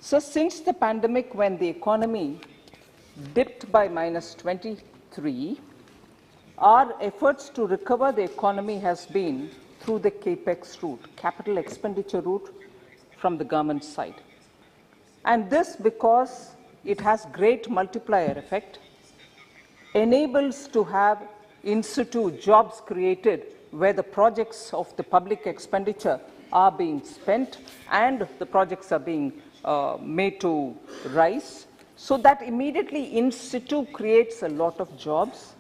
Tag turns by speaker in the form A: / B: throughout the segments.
A: So since the pandemic, when the economy dipped by -23, our efforts to recover the economy has been through the capex route, capital expenditure route from the government side. And this because it has great multiplier effect, enables to have in situ jobs created where the projects of the public expenditure are being spent and the projects are being made to rise. So that immediately in situ creates a lot of jobs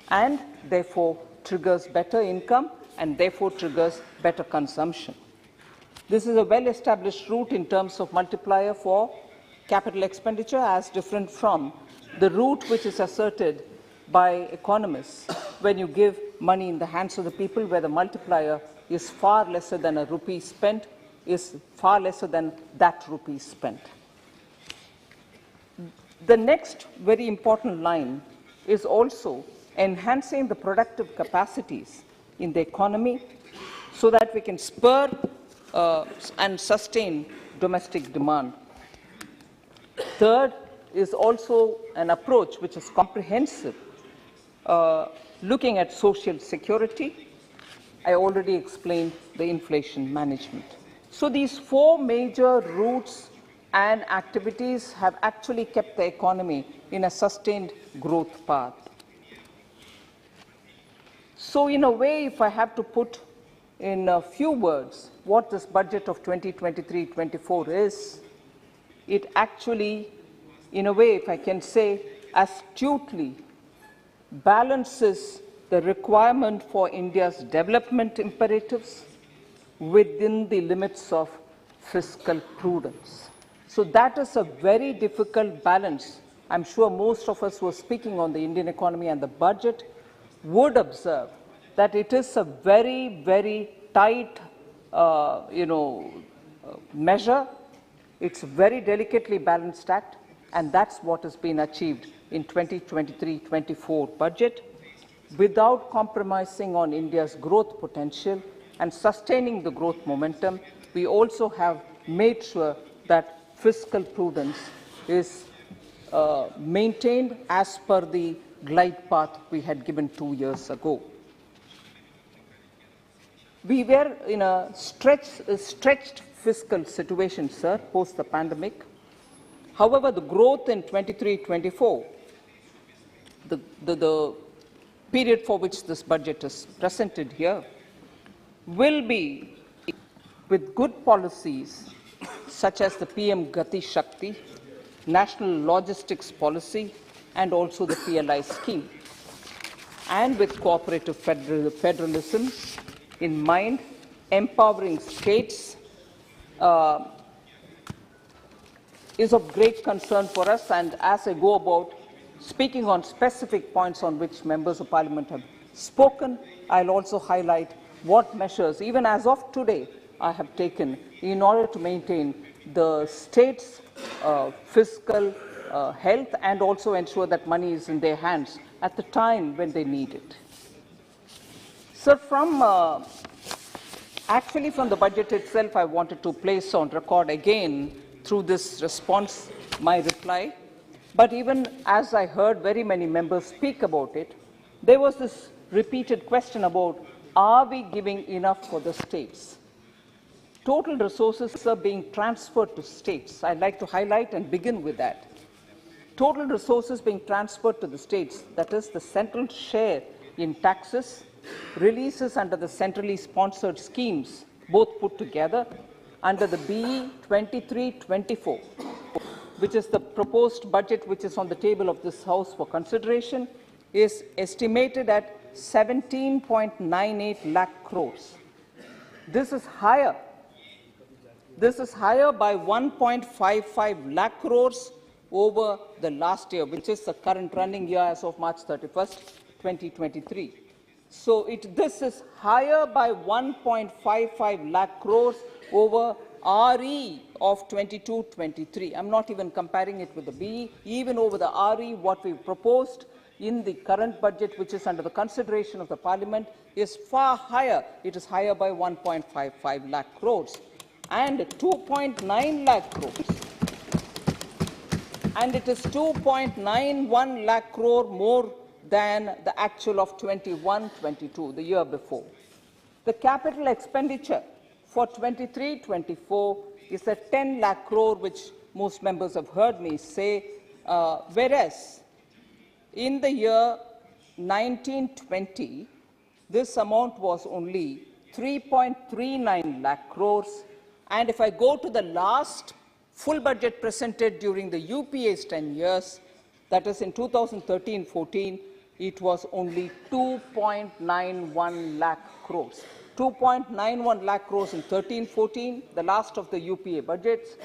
A: and therefore triggers better income and therefore triggers better consumption. This is a well-established route in terms of multiplier for capital expenditure, as different from the route which is asserted by economists when you give money in the hands of the people, where the multiplier is far lesser than a rupee spent, is far lesser than that rupee spent. The next very important line is also enhancing the productive capacities in the economy so that we can spur and sustain domestic demand. Third is also an approach which is comprehensive, looking at social security. I already explained the inflation management. So these four major routes and activities have actually kept the economy in a sustained growth path. So in a way, if I have to put in a few words what this budget of 2023-24 is, it actually, in a way, if I can say, astutely balances the requirement for India's development imperatives within the limits of fiscal prudence. So that is a very difficult balance. I'm sure most of us who are speaking on the Indian economy and the budget would observe that it is a very, very tight, measure. It's a very delicately balanced act, and that's what has been achieved in 2023-24 budget, without compromising on India's growth potential and sustaining the growth momentum. We also have made sure that fiscal prudence is maintained as per the glide path we had given 2 years ago. We were in a stretched fiscal situation, sir, post the pandemic. However, the growth in 23-24, the period for which this budget is presented here, will be with good policies such as the PM Gati Shakti, National Logistics Policy, and also the PLI scheme, and with cooperative federalism in mind, empowering states is of great concern for us. And as I go about speaking on specific points on which members of parliament have spoken, I'll also highlight what measures, even as of today, I have taken in order to maintain the state's fiscal health and also ensure that money is in their hands at the time when they need it. So actually from the budget itself, I wanted to place on record again through this response my reply. But even as I heard very many members speak about it, there was this repeated question about, are we giving enough for the states? Total resources are being transferred to states. I'd like to highlight and begin with that. Total resources being transferred to the states, that is the central share in taxes, releases under the centrally sponsored schemes, both put together, under the BE 23-24, which is the proposed budget which is on the table of this House for consideration, is estimated at 17.98 lakh crores. This is higher. This is higher by 1.55 lakh crores over the last year, which is the current running year as of March 31st, 2023. So this is higher by 1.55 lakh crores over RE of 22-23. I'm not even comparing it with the BE. Even over the RE, what we've proposed in the current budget, which is under the consideration of the Parliament, is far higher. It is higher by 1.55 lakh crores. And 2.9 lakh crores and it is 2.91 lakh crore more than the actual of 21-22, the year before. The capital expenditure for 23-24 is at 10 lakh crore, which most members have heard me say, whereas in the year 1920, this amount was only 3.39 lakh crores. And if I go to the last full budget presented during the UPA's 10 years, that is in 2013-14, it was only 2.91 lakh crores. 2.91 lakh crores in 13-14, the last of the UPA budgets.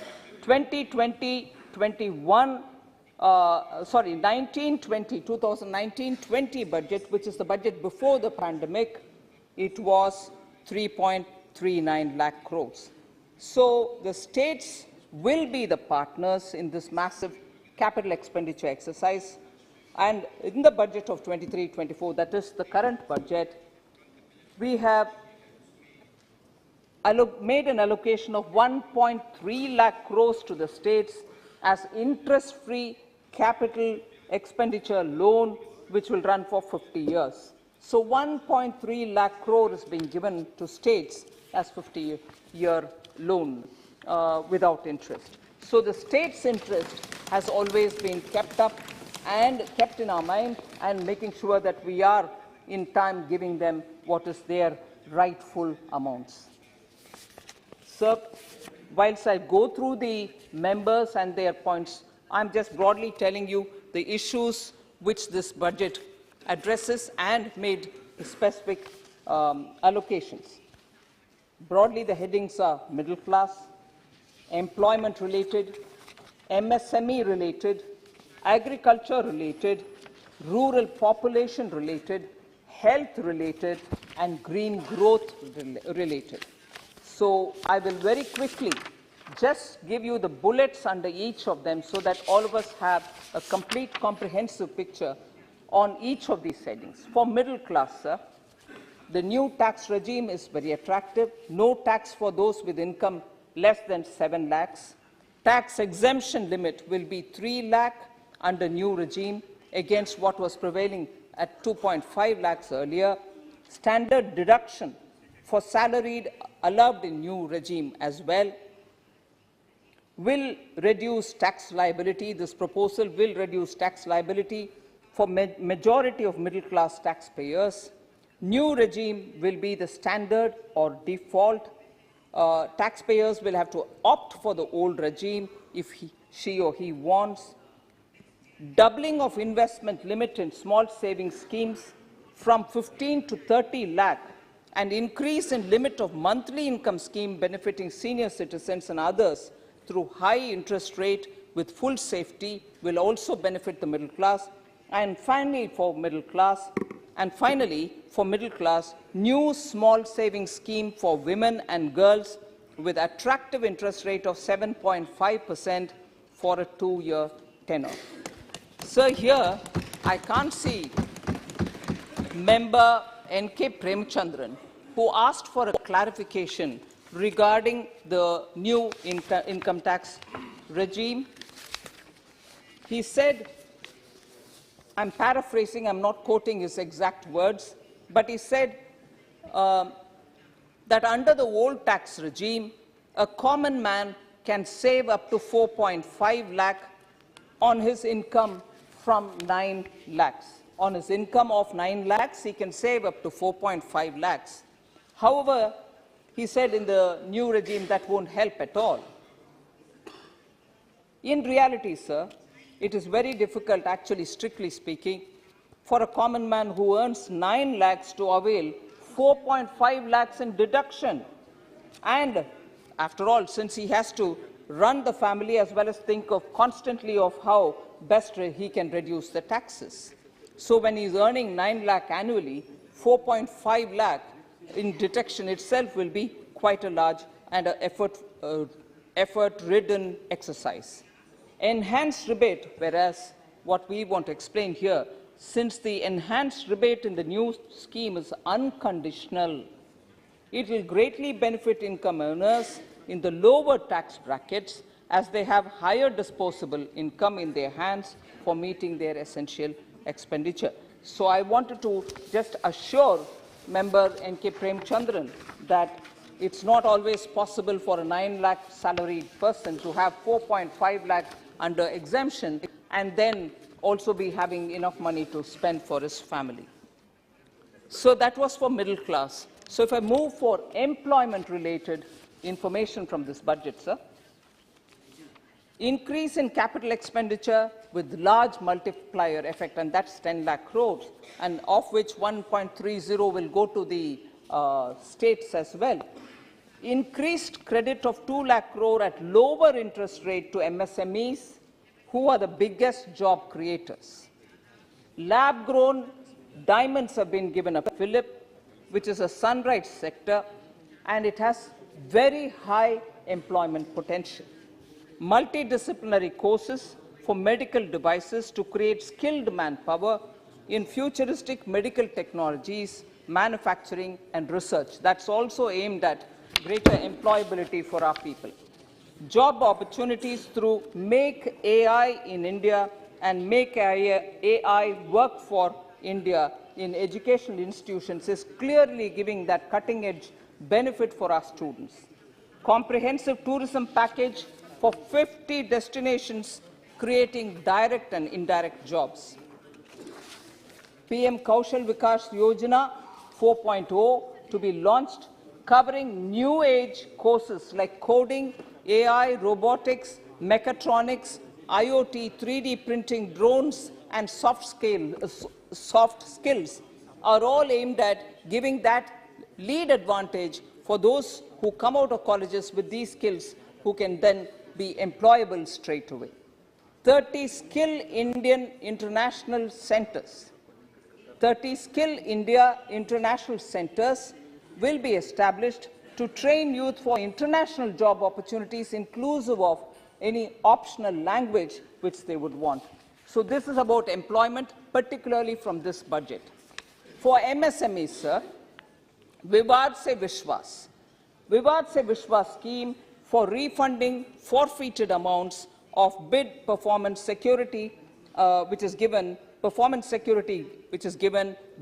A: 2020-21, 2019-20 budget, which is the budget before the pandemic, it was 3.39 lakh crores. So the states will be the partners in this massive capital expenditure exercise. And in the budget of 23-24, that is the current budget, we have made an allocation of 1.3 lakh crores to the states as interest-free capital expenditure loan, which will run for 50 years. So 1.3 lakh crore is being given to states as 50-year loan without interest. So the state's interest has always been kept up and kept in our mind, and making sure that we are in time giving them what is their rightful amounts. Sir, whilst I go through the members and their points, I'm just broadly telling you the issues which this budget addresses and made specific allocations. Broadly, the headings are middle class, employment related, MSME related, agriculture related, rural population related, health related, and green growth related. So I will very quickly just give you the bullets under each of them so that all of us have a complete comprehensive picture on each of these headings. For middle class, sir, the new tax regime is very attractive. No tax for those with income less than 7 lakhs. Tax exemption limit will be 3 lakh under new regime against what was prevailing at 2.5 lakhs earlier. Standard deduction for salaried allowed in new regime as well. Will reduce tax liability. This proposal will reduce tax liability for majority of middle-class taxpayers. New regime will be the standard or default. Taxpayers will have to opt for the old regime if she or he wants. Doubling of investment limit in small savings schemes from 15 to 30 lakh, and increase in limit of monthly income scheme benefiting senior citizens and others through high interest rate with full safety will also benefit the middle class. And finally, for middle class, new small savings scheme for women and girls with attractive interest rate of 7.5% for a 2-year tenure. Sir, here I can't see member N.K. Premchandran, who asked for a clarification regarding the new income tax regime. He said, I'm paraphrasing, I'm not quoting his exact words, but he said that under the old tax regime, a common man can save up to 4.5 lakh on his income from 9 lakhs. On his income of 9 lakhs, he can save up to 4.5 lakhs. However, he said in the new regime that won't help at all. In reality, sir, it is very difficult, actually, strictly speaking, for a common man who earns 9 lakhs to avail 4.5 lakhs in deduction. And after all, since he has to run the family as well as think of constantly of how best he can reduce the taxes. So when he's earning 9 lakh annually, 4.5 lakh in deduction itself will be quite a large and an effort-ridden exercise. Enhanced rebate, whereas what we want to explain here, since the enhanced rebate in the new scheme is unconditional, it will greatly benefit income earners in the lower tax brackets as they have higher disposable income in their hands for meeting their essential expenditure. So I wanted to just assure Member N.K. Premchandran that it's not always possible for a 9 lakh salaried person to have 4.5 lakh under exemption and then also be having enough money to spend for his family. So that was for middle class. So if I move for employment-related information from this budget, sir. Increase in capital expenditure with large multiplier effect, and that's 10 lakh crores, and of which 1.30 will go to the states as well. Increased credit of 2 lakh crore at lower interest rate to MSMEs, who are the biggest job creators. Lab-grown diamonds have been given a fillip, which is a sunrise sector, and it has very high employment potential. Multidisciplinary courses for medical devices to create skilled manpower in futuristic medical technologies, manufacturing and research. That's also aimed at greater employability for our people. Job opportunities through Make AI in India and Make AI Work for India in educational institutions is clearly giving that cutting-edge benefit for our students. Comprehensive tourism package for 50 destinations, creating direct and indirect jobs. PM Kaushal Vikas Yojana 4.0 to be launched, covering new age courses like coding, AI, robotics, mechatronics, IoT, 3D printing, drones, and soft skills are all aimed at giving that lead advantage for those who come out of colleges with these skills, who can then be employable straight away. 30 Skill Indian International Centers. 30 Skill India International Centers will be established to train youth for international job opportunities, inclusive of any optional language which they would want. So this is about employment, particularly from this budget. For MSMEs, sir, Vivad Se Vishwas. Vivad Se Vishwas scheme for refunding forfeited amounts of bid performance security, which is given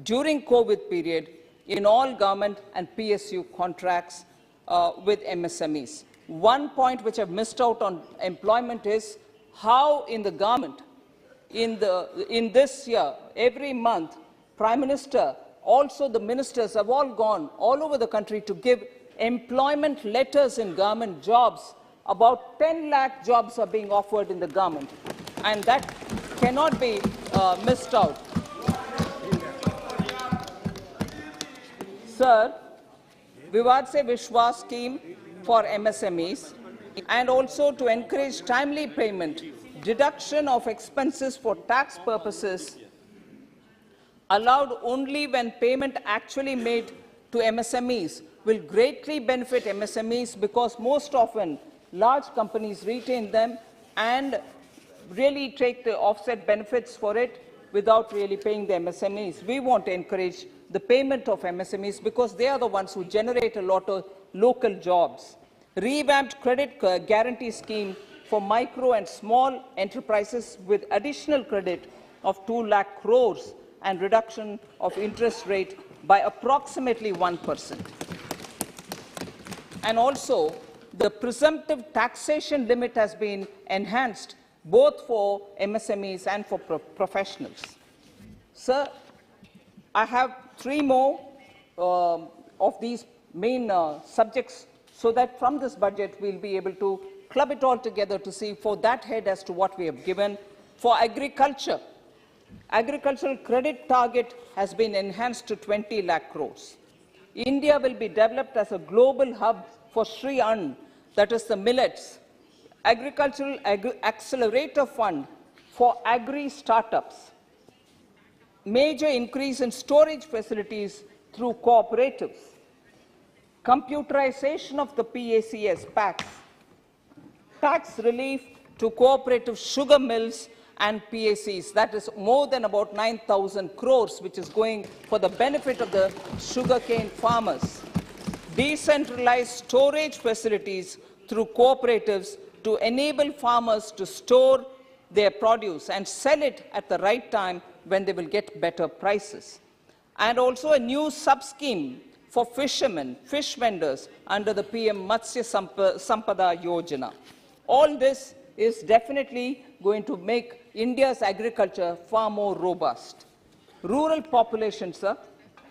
A: during COVID period in all government and PSU contracts with MSMEs. One point which I've missed out on employment is how in the government, in this year, every month, Prime Minister, also the ministers have all gone all over the country to give employment letters in government jobs. About 10 lakh jobs are being offered in the government, and that cannot be missed out. Sir, Vivad Se Vishwas scheme for MSMEs, and also to encourage timely payment, deduction of expenses for tax purposes allowed only when payment actually made to MSMEs will greatly benefit MSMEs, because most often large companies retain them and really take the offset benefits for it without really paying the MSMEs. We want to encourage the payment of MSMEs because they are the ones who generate a lot of local jobs. Revamped credit guarantee scheme for micro and small enterprises with additional credit of 2 lakh crores and reduction of interest rate by approximately 1%. And also, the presumptive taxation limit has been enhanced both for MSMEs and for professionals. Sir, I have 3 more of these main subjects, so that from this budget we'll be able to club it all together to see for that head as to what we have given. For agriculture, agricultural credit target has been enhanced to 20 lakh crores. India will be developed as a global hub for Shri Ann, that is the millets. Agricultural Accelerator Fund for agri-startups. Major increase in storage facilities through cooperatives. Computerization of the PACS packs. Tax relief to cooperative sugar mills and PACs. That is more than about 9,000 crores, which is going for the benefit of the sugarcane farmers. Decentralized storage facilities through cooperatives to enable farmers to store their produce and sell it at the right time when they will get better prices. And also a new sub-scheme for fishermen, fish vendors under the PM Matsya Sampada Yojana. All this is definitely going to make India's agriculture far more robust. Rural population, sir,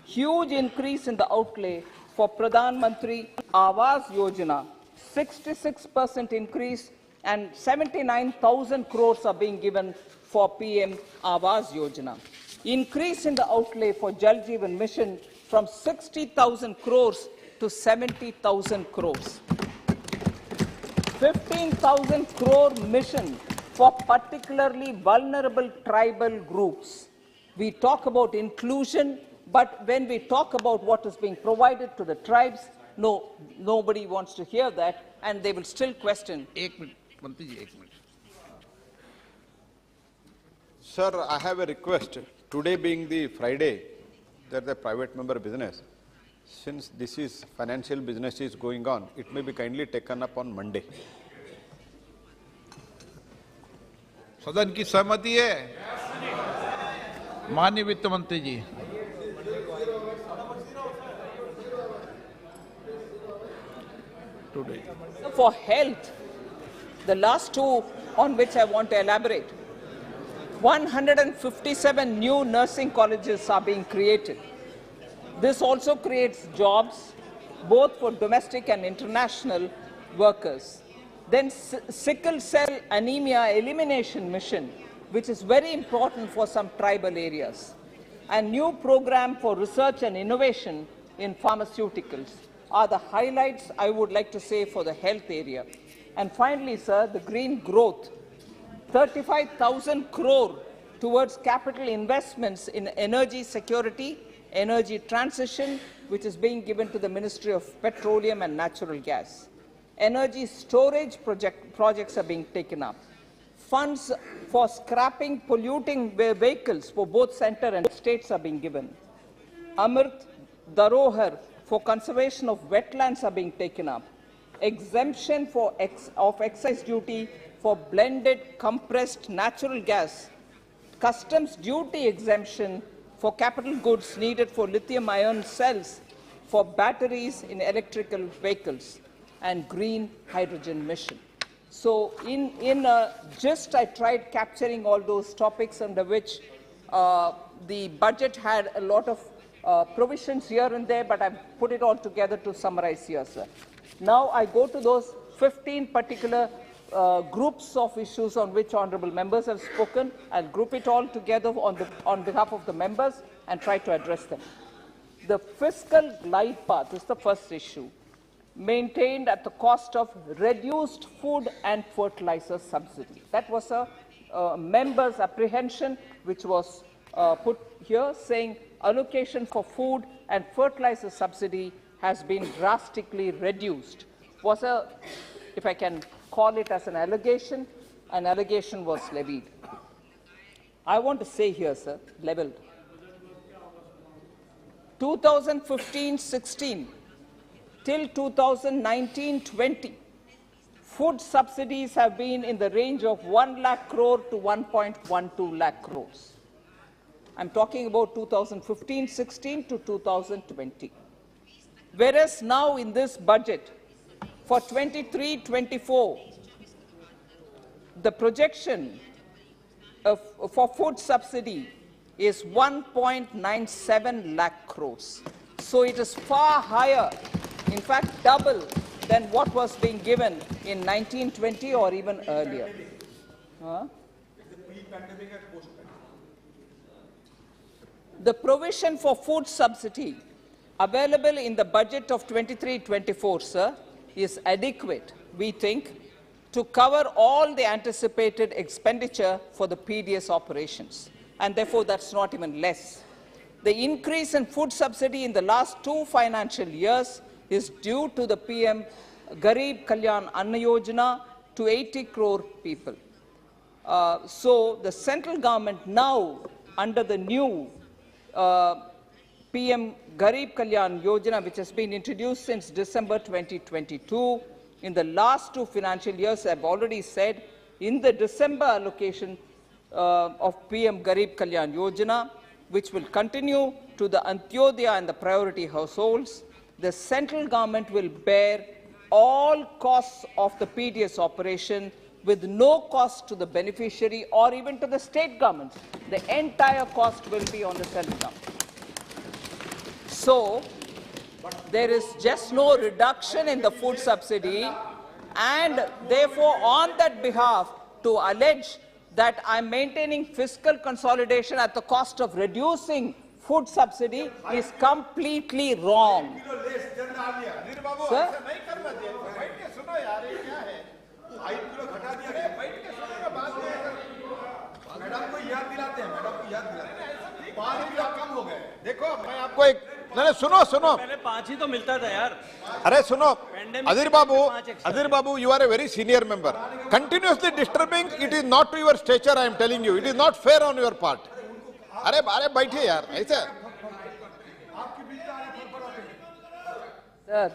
A: huge increase in the outlay for Pradhan Mantri Awas Yojana, 66% increase, and 79,000 crores are being given for PM Awas Yojana. Increase in the outlay for Jal Jeevan Mission from 60,000 crores to 70,000 crores. 15,000 crore mission for particularly vulnerable tribal groups. We talk about inclusion, but when we talk about what is being provided to the tribes, nobody wants to hear that, and they will still question.
B: Sir, I have a request. Today being the Friday, that the private member business, since this is financial business is going on, it may be kindly taken up on Monday.
C: सदन की सहमति है? माननीय वित्त मंत्री जी। Today.
A: For health, the last two on which I want to elaborate, 157 new nursing colleges are being created. This also creates jobs both for domestic and international workers. Then sickle cell anemia elimination mission, which is very important for some tribal areas. And new program for research and innovation in pharmaceuticals are the highlights I would like to say for the health area. And finally, sir, the green growth, 35,000 crore towards capital investments in energy security, energy transition, which is being given to the Ministry of Petroleum and Natural Gas. Energy storage projects are being taken up. Funds for scrapping polluting vehicles for both center and states are being given. Amrit Dharohar for conservation of wetlands are being taken up. Exemption of excise duty for blended compressed natural gas. Customs duty exemption for capital goods needed for lithium-ion cells for batteries in electrical vehicles, and green hydrogen mission. So in a gist, I tried capturing all those topics under which the budget had a lot of provisions here and there, but I've put it all together to summarize here, sir. Now I go to those 15 particular groups of issues on which honorable members have spoken. I'll group it all together on behalf of the members and try to address them. The fiscal glide path is the first issue, maintained at the cost of reduced food and fertilizer subsidy. That was a member's apprehension, which was put here, saying allocation for food and fertilizer subsidy has been drastically reduced. Was if I can call it as an allegation was levied. I want to say here, sir, leveled. 2015-16 till 2019-20, food subsidies have been in the range of 1 lakh crore to 1.12 lakh crores. I'm talking about 2015-16 to 2020. Whereas now in this budget, for 23-24, the projection for food subsidy is 1.97 lakh crores. So it is far higher, in fact double than what was being given in 1920 or even earlier. The provision for food subsidy available in the budget of 23-24, sir, is adequate, we think, to cover all the anticipated expenditure for the PDS operations. And therefore, that's not even less. The increase in food subsidy in the last 2 financial years is due to the PM Garib Kalyan Anna Yojana to 80 crore people. So the central government now, under the new PM Garib Kalyan Yojana, which has been introduced since December 2022, in the last 2 financial years, I've already said, in the December allocation of PM Garib Kalyan Yojana, which will continue to the Antyodaya and the priority households, the central government will bear all costs of the PDS operation with no cost to the beneficiary or even to the state governments. The entire cost will be on the central government. So, there is just no reduction in the food subsidy, and therefore, on that behalf, to allege that I'm maintaining fiscal consolidation at the cost of reducing food subsidy is completely wrong. Sir?
B: देखो मैं आपको एक नहीं सुनो सुनो
D: पहले 5 ही तो मिलता था यार
B: अरे सुनो Adhir Babu you are a very senior member continuously disturbing it is not to your stature I am telling you it is not fair on your part अरे बैठिए यार ऐसे
A: Sir,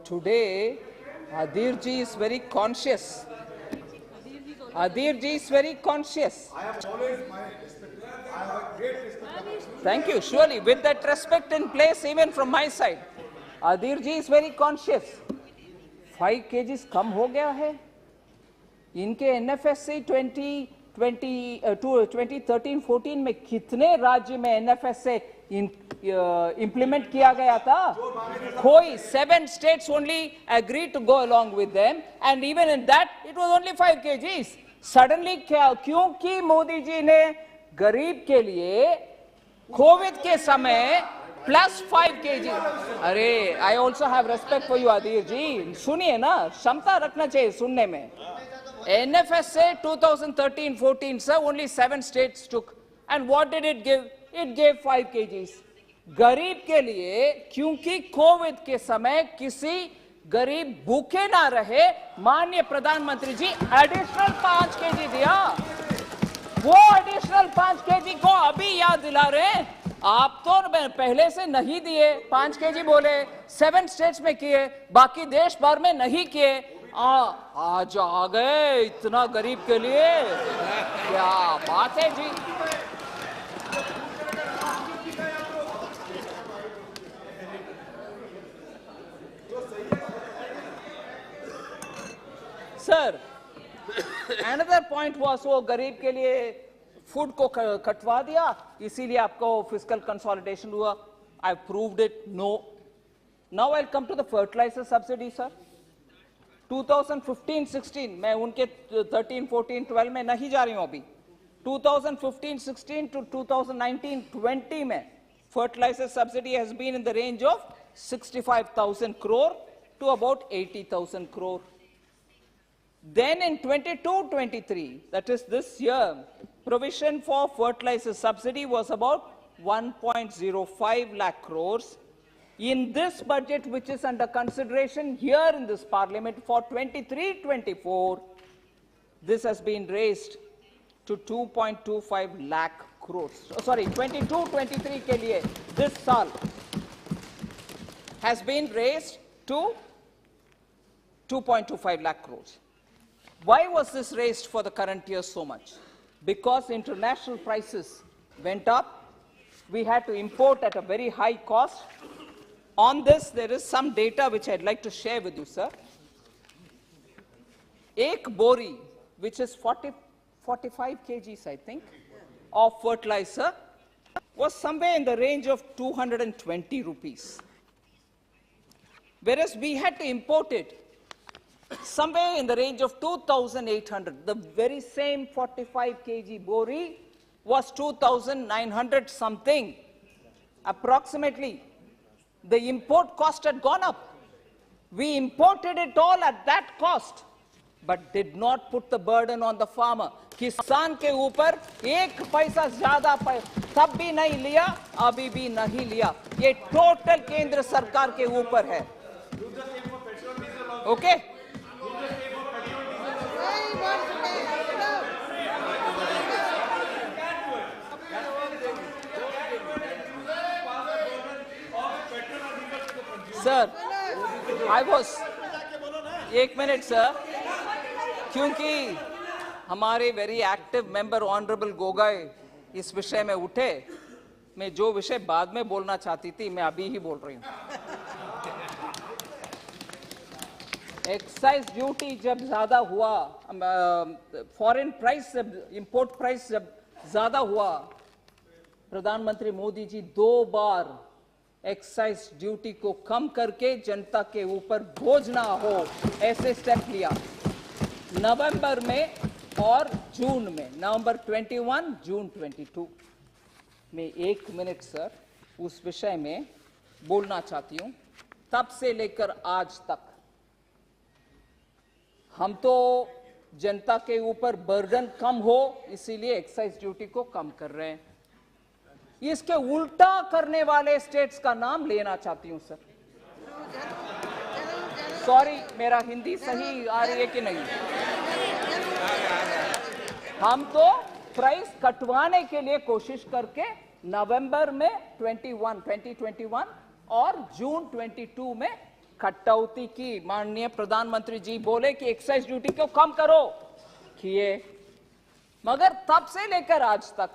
A: today Adhir ji is very conscious. Adhir ji is very conscious. I have always my respect. I have a great respect. Thank you. Surely, with that respect in place, even from my side, Adhir ji is very conscious. 5 kgs कम हो गया है. इनके NFSA 2013-14 में कितने राज्य में NFSA implement किया गया था? कोई 7 states only agreed to go along with them, and even in that it was only 5 kgs. Suddenly क्योंकि मोदी जी ने गरीब के लिए कोविड के समय +5 kg. अरे I also have respect for you Adhir जी. सुनिए ना, क्षमता रखना चाहिए सुनने में. NFSA 2013-14 sir, only 7 states took, and what did it give? It gave 5 kgs. गरीब के लिए क्योंकि कोविड के समय किसी गरीब भूखे ना रहे, माननीय प्रधानमंत्री जी एडिशनल 5 kg दिया. वो एडिशनल 5 kg को अभी याद दिला रहे हैं. आप तो पहले से नहीं दिए. 5 kg बोले, 7 स्टेट्स में किए, बाकी देश भर में नहीं किए. आज आ गए इतना गरीब के लिए. क्या बात है जी. सर, another point was वो गरीब के लिए फूड को कटवा दिया, इसीलिए आपको फिस्कल कंसोलिडेशन हुआ. I proved it. No. Now I'll come to the fertilizer subsidy, sir. 2015-16 मैं उनके 13-14-12 में नहीं जा रही हूं अभी. 2015-16 to 2019-20 में fertilizer subsidy has been in the range of 65,000 crore to about 80,000 crore. Then in 22-23, that is this year, provision for fertilizer subsidy was about 1.05 lakh crores. In this budget, which is under consideration here in this parliament for 23-24, this has been raised to 2.25 lakh crores. Oh, sorry, 22-23 ke liye, this saal has been raised to 2.25 lakh crores. Why was this raised for the current year so much? Because international prices went up. We had to import at a very high cost. On this, there is some data which I'd like to share with you, sir. Ek bori, which is 45 kgs, I think, of fertilizer, was somewhere in the range of 220 rupees. Whereas we had to import it somewhere in the range of 2,800. The very same 45 kg bori was 2,900 something, approximately. The import cost had gone up. We imported it all at that cost, but did not put the burden on the farmer. किसान के ऊपर 1 पैसा ज्यादा तब भी नहीं लिया, अभी भी नहीं लिया. ये टोटल केंद्र सरकार के ऊपर है. Okay? Sir, एक मिनट सर, क्योंकि हमारे very active member honourable Gogoi इस विषय में उठे, मैं जो विषय बाद में बोलना चाहती थी मैं अभी ही बोल रही हूं। एक्साइज ड्यूटी जब ज्यादा हुआ, फॉरेन प्राइस, इंपोर्ट प्राइस जब ज्यादा हुआ, प्रधानमंत्री मोदी जी 2 बार एक्साइज ड्यूटी को कम करके जनता के ऊपर बोझ ना हो ऐसे स्टेप लिया, नवंबर में और जून में, नवंबर 21, जून 22 में। 1 मिनट सर उस विषय में बोलना चाहती हूं। तब से लेकर आज तक हम तो जनता के ऊपर बर्डन कम हो इसीलिए एक्साइज ड्यूटी को कम कर रहे हैं। इसके उल्टा करने वाले स्टेट्स का नाम लेना चाहती हूं सर। सॉरी, मेरा हिंदी सही आ रही है कि नहीं? हम तो प्राइस कटवाने के लिए कोशिश करके नवंबर में 2021 और जून 22 में कटौती की। माननीय प्रधानमंत्री जी बोले कि एक्साइज ड्यूटी को कम करो, किए, मगर तब से लेकर आज तक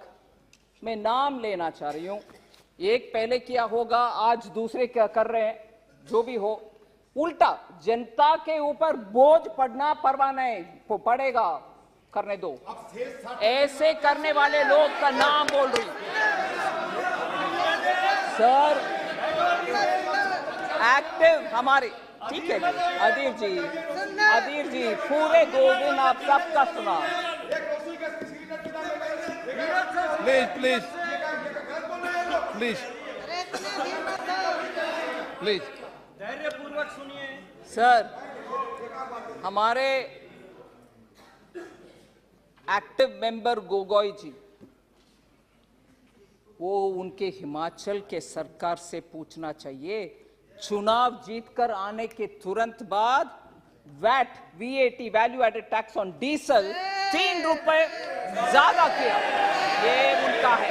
A: मैं नाम लेना चाह रही हूं, एक पहले किया होगा, आज दूसरे क्या कर रहे हैं, जो भी हो, उल्टा जनता के ऊपर बोझ पड़ना परवाह नहीं पड़ेगा, करने दो। ऐसे करने वाले लोग का नाम बोल रही सर। एक्टिव हमारे, ठीक है अधीर जी पूरे 2 दिन आप सबका सुना।
C: प्लीज
D: धैर्यपूर्वक सुनिए
A: सर। हमारे एक्टिव मेंबर गोगोई जी, वो उनके हिमाचल के सरकार से पूछना चाहिए, चुनाव जीतकर आने के तुरंत बाद VAT, VAT, value added tax on diesel 3 रुपए ज्यादा किया, ये उनका है,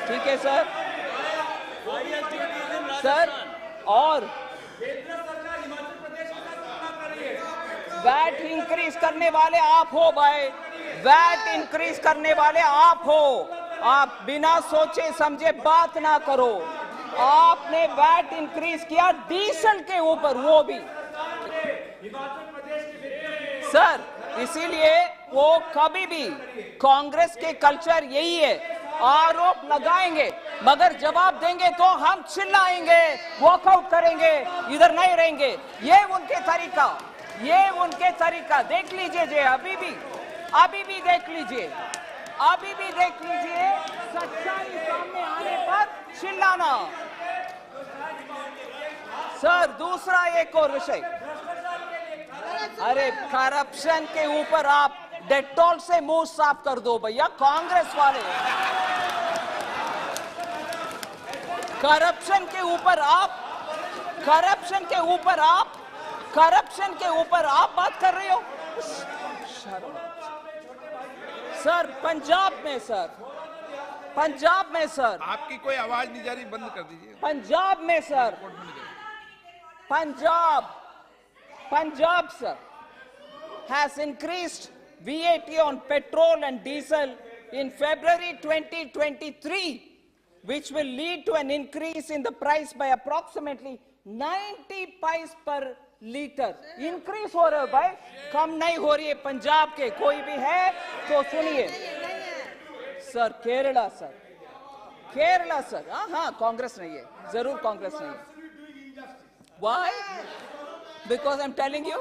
A: ठीक है सर। सर और वैट इंक्रीज करने वाले आप हो भाई, वैट इंक्रीज करने वाले आप हो। आप बिना सोचे समझे बात ना करो। आपने वैट इंक्रीज किया डीजल के ऊपर, वो भी सर। इसीलिए वो कभी भी, कांग्रेस के कल्चर यही है, आरोप लगाएंगे मगर जवाब देंगे तो हम चिल्लाएंगे, वॉकआउट करेंगे, इधर नहीं रहेंगे। ये उनके तरीका, देख लीजिए, अभी भी देख लीजिए, सच्चाई सामने आने पर चिल्लाना। सर दूसरा एक और विषय, अरे करप्शन के ऊपर आप डेटॉल से मुंह साफ कर दो भैया, कांग्रेस वाले। करप्शन के ऊपर आप बात कर रहे हो सर। पंजाब में सर
C: आपकी कोई आवाज नहीं जा रही, बंद कर दीजिए।
A: पंजाब में sir, Punjab sir has increased VAT on petrol and diesel in February 2023, which will lead to an increase in the price by approximately 90 paise per liter. Increase हो रहा है भाई, कम नहीं हो रही है। पंजाब के कोई भी है तो सुनिए सर। केरला सर, हाँ कांग्रेस नहीं है, जरूर कांग्रेस नहीं है। Why? Because I'm telling you.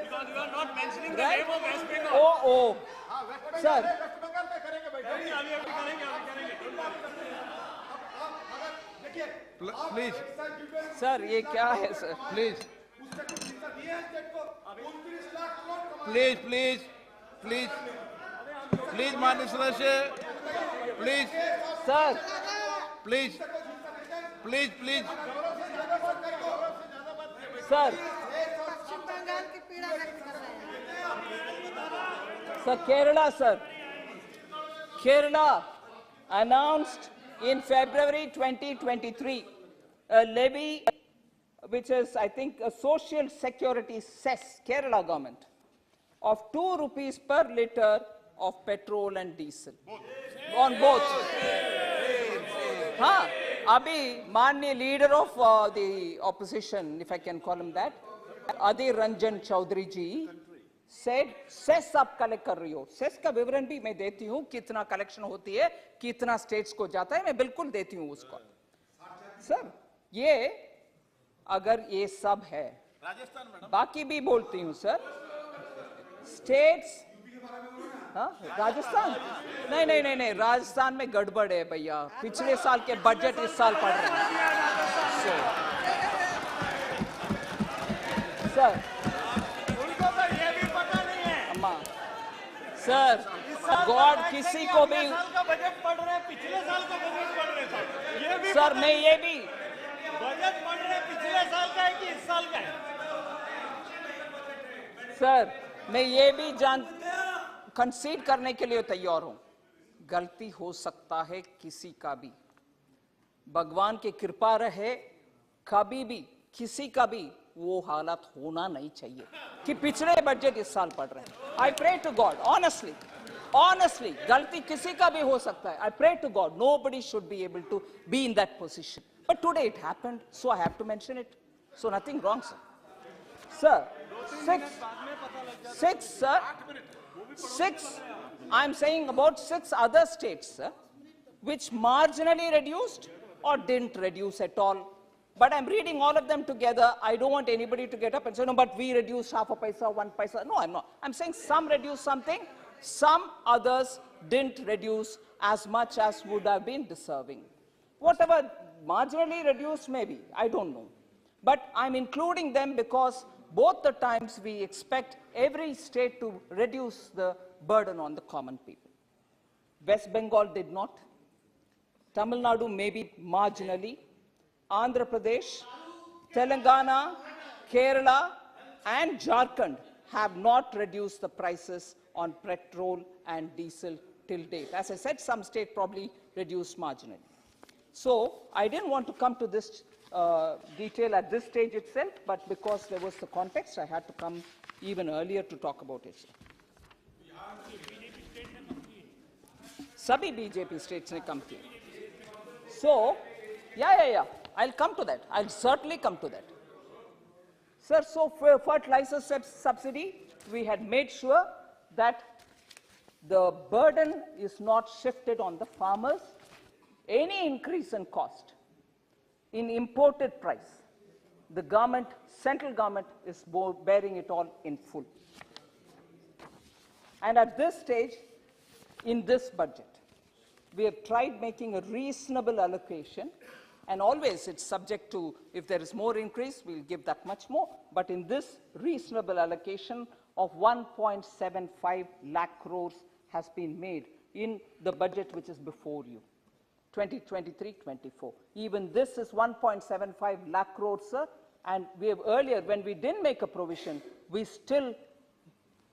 D: because you are not mentioning the
A: Right?
D: name of West Bengal.
A: Oh, sir.
C: Please
A: sir ये क्या है सर?
C: प्लीज माननीय सदस्य, प्लीज
A: सर
C: प्लीज
A: सर
E: पश्चिम बंगाल की पीड़ा व्यक्त कर रहे हैं।
A: Sir Kerala announced in February 2023 a levy which is, I think, a social security cess, Kerala government, of 2 rupees per litre of petrol and diesel. On both. Huh? Abhi, Manya leader of the opposition, if I can call him that, Adhir Ranjan Chaudhary ji, said, cess आप collect कर रही हो. Cess का विवरण भी मैं देती हूँ, कितना collection होती है, कितना states को जाता है, मैं बिल्कुल देती हूँ उसको. सर, ये अगर ये सब है, बाकी भी बोलती हूँ सर, states, हाँ, राजस्थान? नहीं, राजस्थान में गड़बड़ है भैया. पिछले साल के बजट इस साल पढ़ रहे हैं. सर,
D: उनको तो ये भी पता नहीं है.
A: अम्मा, सर, गॉड किसी को भी,
D: साल का बजट पढ़ रहे हैं, पिछले साल का बजट पढ़ रहे हैं. ये भी
A: सर मैं ये भी,
D: बजट पढ़ रहे हैं, पिछले साल का है कि इस साल का है.
A: सर मैं ये भी कंसीड करने के लिए तैयार हूं, गलती हो सकता है किसी का भी. भगवान की कृपा रहे, कभी भी किसी का भी वो हालत होना नहीं चाहिए कि पिछले बजट इस साल पढ़ रहे हैं. I pray to God, honestly गलती किसी का भी हो सकता है. I pray to God nobody should be able to be in that position, but today it happened, so I have to mention it. So nothing wrong, sir. Sir, six, I'm saying about 6 other states, sir, which marginally reduced or didn't reduce at all. But I'm reading all of them together. I don't want anybody to get up and say, no, but we reduced half a paisa, 1 paisa. No, I'm not. I'm saying some reduced something, some others didn't reduce as much as would have been deserving. Whatever marginally reduced, maybe, I don't know. But I'm including them because both the times we expect every state to reduce the burden on the common people. West Bengal did not. Tamil Nadu maybe marginally. Andhra Pradesh, Telangana, Kerala and Jharkhand have not reduced the prices on petrol and diesel till date. As I said, some state probably reduced marginally. So I didn't want to come to this detail at this stage itself, but because there was the context, I had to come even earlier to talk about it. Sabhi BJP states ne come kiya. So, yeah. I'll come to that. I'll certainly come to that. Sir, so for fertilizer subsidy, we had made sure that the burden is not shifted on the farmers. Any increase in cost in imported price, the government, central government is bearing it all in full. And at this stage, in this budget, we have tried making a reasonable allocation. And always it's subject to, if there is more increase, we'll give that much more. But in this reasonable allocation of 1.75 lakh crores has been made in the budget which is before you, 2023-24. Even this is 1.75 lakh crores, sir. And we have earlier, when we didn't make a provision, we still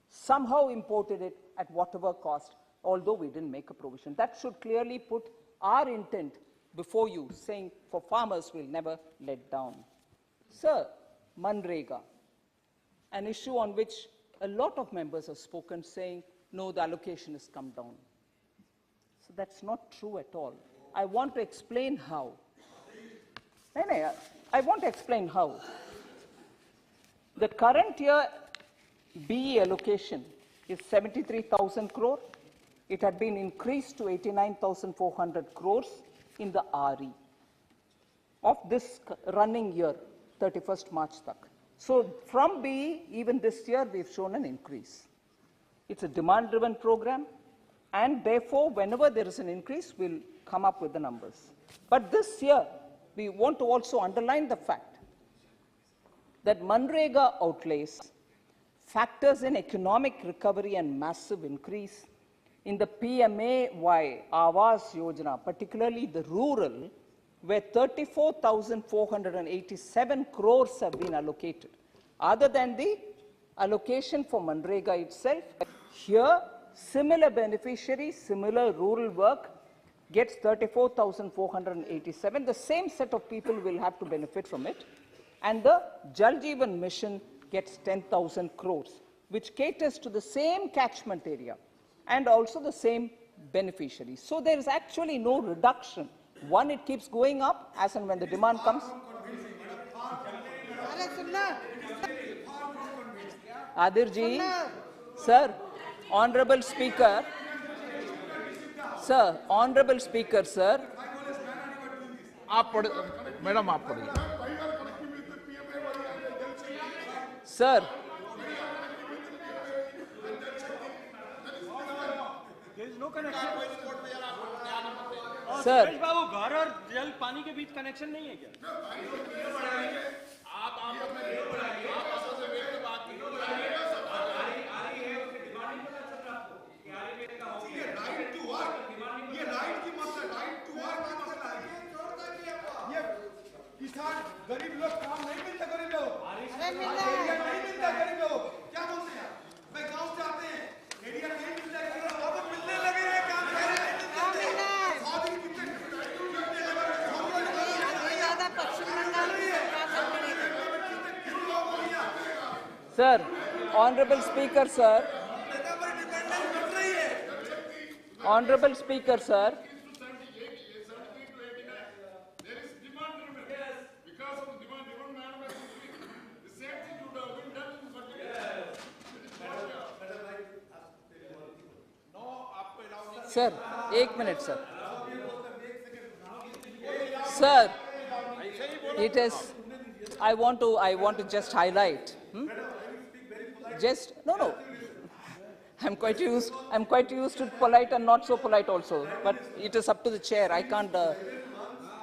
A: somehow imported it at whatever cost, although we didn't make a provision. That should clearly put our intent before you, saying for farmers we'll never let down. Sir, Manrega, an issue on which a lot of members have spoken, saying, no, the allocation has come down. So that's not true at all. I want to explain how. I want to explain how. The current year BE allocation is 73,000 crore. It had been increased to 89,400 crores in the RE of this running year, 31st March tak. So from BE, even this year, we've shown an increase. It's a demand-driven program, and therefore, whenever there is an increase, we'll come up with the numbers. But this year, we want to also underline the fact that Manrega outlays factors in economic recovery and massive increase in the PMAY Awas Yojana, particularly the rural, where 34,487 crores have been allocated. Other than the allocation for Manrega itself, here, similar beneficiaries, similar rural work, gets 34,487. The same set of people will have to benefit from it. And the Jal Jeevan Mission gets 10,000 crores, which caters to the same catchment area and also the same beneficiaries. So there is actually no reduction. One, it keeps going up as and when the demand comes.
E: अरे सुनना
A: Adir ji, sir, Honorable Speaker, sir, Honorable Speaker, sir.
C: आप पढ़ madam आप पढ़िए
A: Sir,
D: There is no connection.
A: sir,
D: Suresh Babu घर और जल पानी के बीच कनेक्शन नहीं है क्या?
F: किसान गरीब लोग काम नहीं मिलता गरीब लोग
E: अरे मिलना
F: एरिया नहीं मिलता गरीब लोग क्या बोलते हैं मैं गांव से आते हैं एरिया नहीं मिलता गरीब लोग अब मिलने लगे हैं काम कर रहे हैं
E: क्या मिलना है
F: शादी कितने
E: अभी ज्यादा पश्चिम बंगाल में सरकार सब मिलेगी
A: sir, Honorable Speaker, sir, Honorable Speaker, sir. Sir, 1 minute, sir. Sir, it is. I want to just highlight. Just no. I'm quite used to polite and not so polite also. But it is up to the chair. I can't.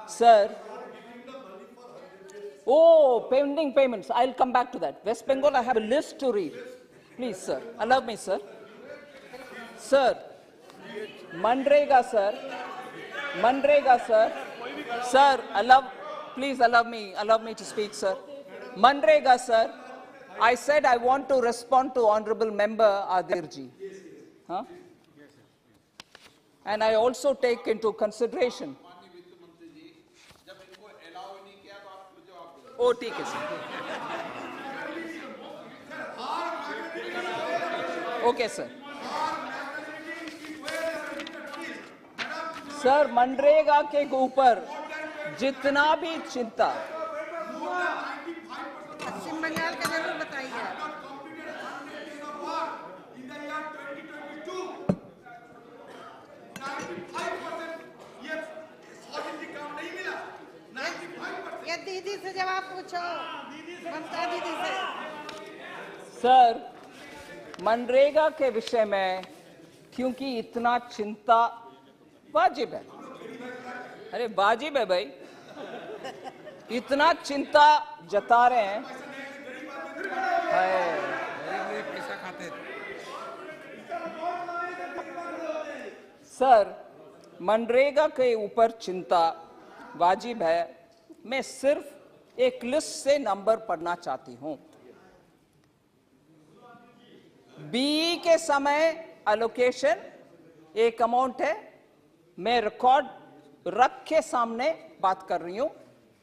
A: Sir. Oh, pending payments. I'll come back to that. West Bengal, I have a list to read. Please, sir. Allow me, sir. Sir. Manrega, sir. Sir, please allow me to speak, sir. Manrega, sir. I said I want to respond to Honorable Member Adirji. Huh? And I also take into consideration. Oh, ठीक है, sir. Okay, sir. Sir, MNREGA के ऊपर जितना भी चिंता
E: पश्चिम बंगाल का जरूर बताइए ये दीदी से जवाब पूछो ममता दीदी से
A: सर, मनरेगा के विषय में क्योंकि इतना चिंता वाजिब है, अरे वाजिब है भाई, इतना चिंता जता रहे हैं।
C: पैसा खाते
A: सर, मनरेगा के ऊपर चिंता वाजिब है। मैं सिर्फ एक लिस्ट से नंबर पढ़ना चाहती हूं। बीई के समय एलोकेशन एक अमाउंट है, मैं रिकॉर्ड रख के सामने बात कर रही हूं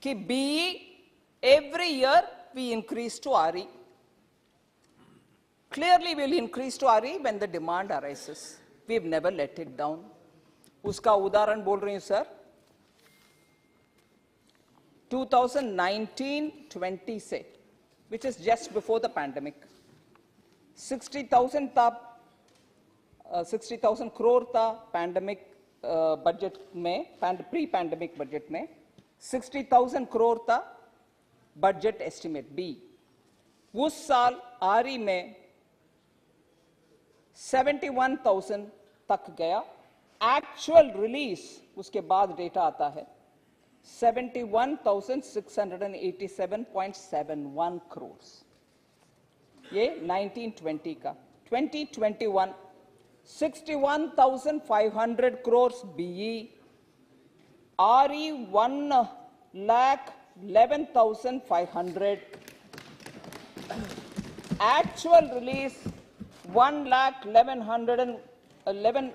A: कि BE every year we increase to RE, clearly we'll increase to RE when the demand arises. We've never let it down. उसका उदाहरण बोल रही हूं सर, 2019-20 से, which is just before the pandemic, 60,000 था, 60,000 crore था पैंडेमिक बजट में, pre pandemic budget में 60,000 crore था बजट एस्टिमेट बी। उस साल आरई में 71,000 तक गया। एक्चुअल रिलीज उसके बाद डेटा आता है 71,687.71 crores। ये 1920 का। 2021 61,500 crores BE, RE 1,11,500, actual release 1,11,11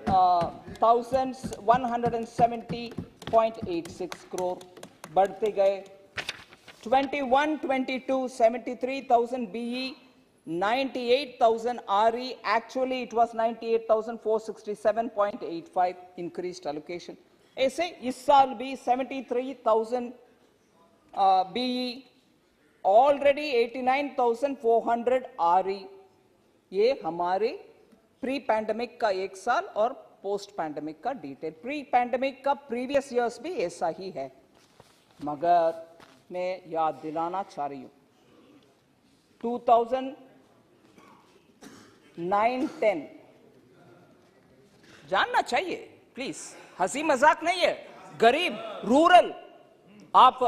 A: 170.86 crore बढ़ते गए 21-22 73,000 BE 98,000 RE actually it was 98,467.85 increased allocation ऐसे इस साल भी 73,000 BE already 89,400 RE ये हमारे प्री पैंडेमिक का एक साल और पोस्ट पैंडेमिक का डिटेल प्री पैंडेमिक का प्रीवियस इयर्स भी ऐसा ही है मगर मैं याद दिलाना चाह रही हूं 2009-10 जानना चाहिए प्लीज हंसी मजाक नहीं है गरीब रूरल आप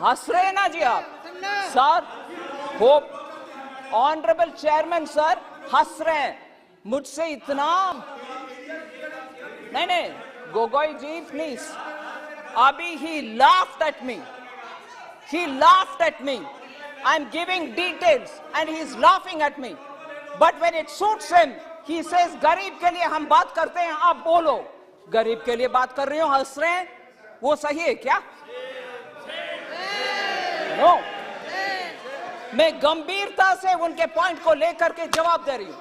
A: हंस रहे हैं ना जी आप sir hope honourable chairman sir हंस रहे हैं मुझसे इतना नहीं गोगोई जी प्लीज अभी he laughed at me I'm giving details and he is laughing at me but when it suits him he says गरीब के लिए हम बात करते हैं आप बोलो गरीब के लिए बात कर रही हो हंस रहे हैं वो सही है क्या नो मैं गंभीरता से उनके पॉइंट को लेकर के जवाब दे रही हूं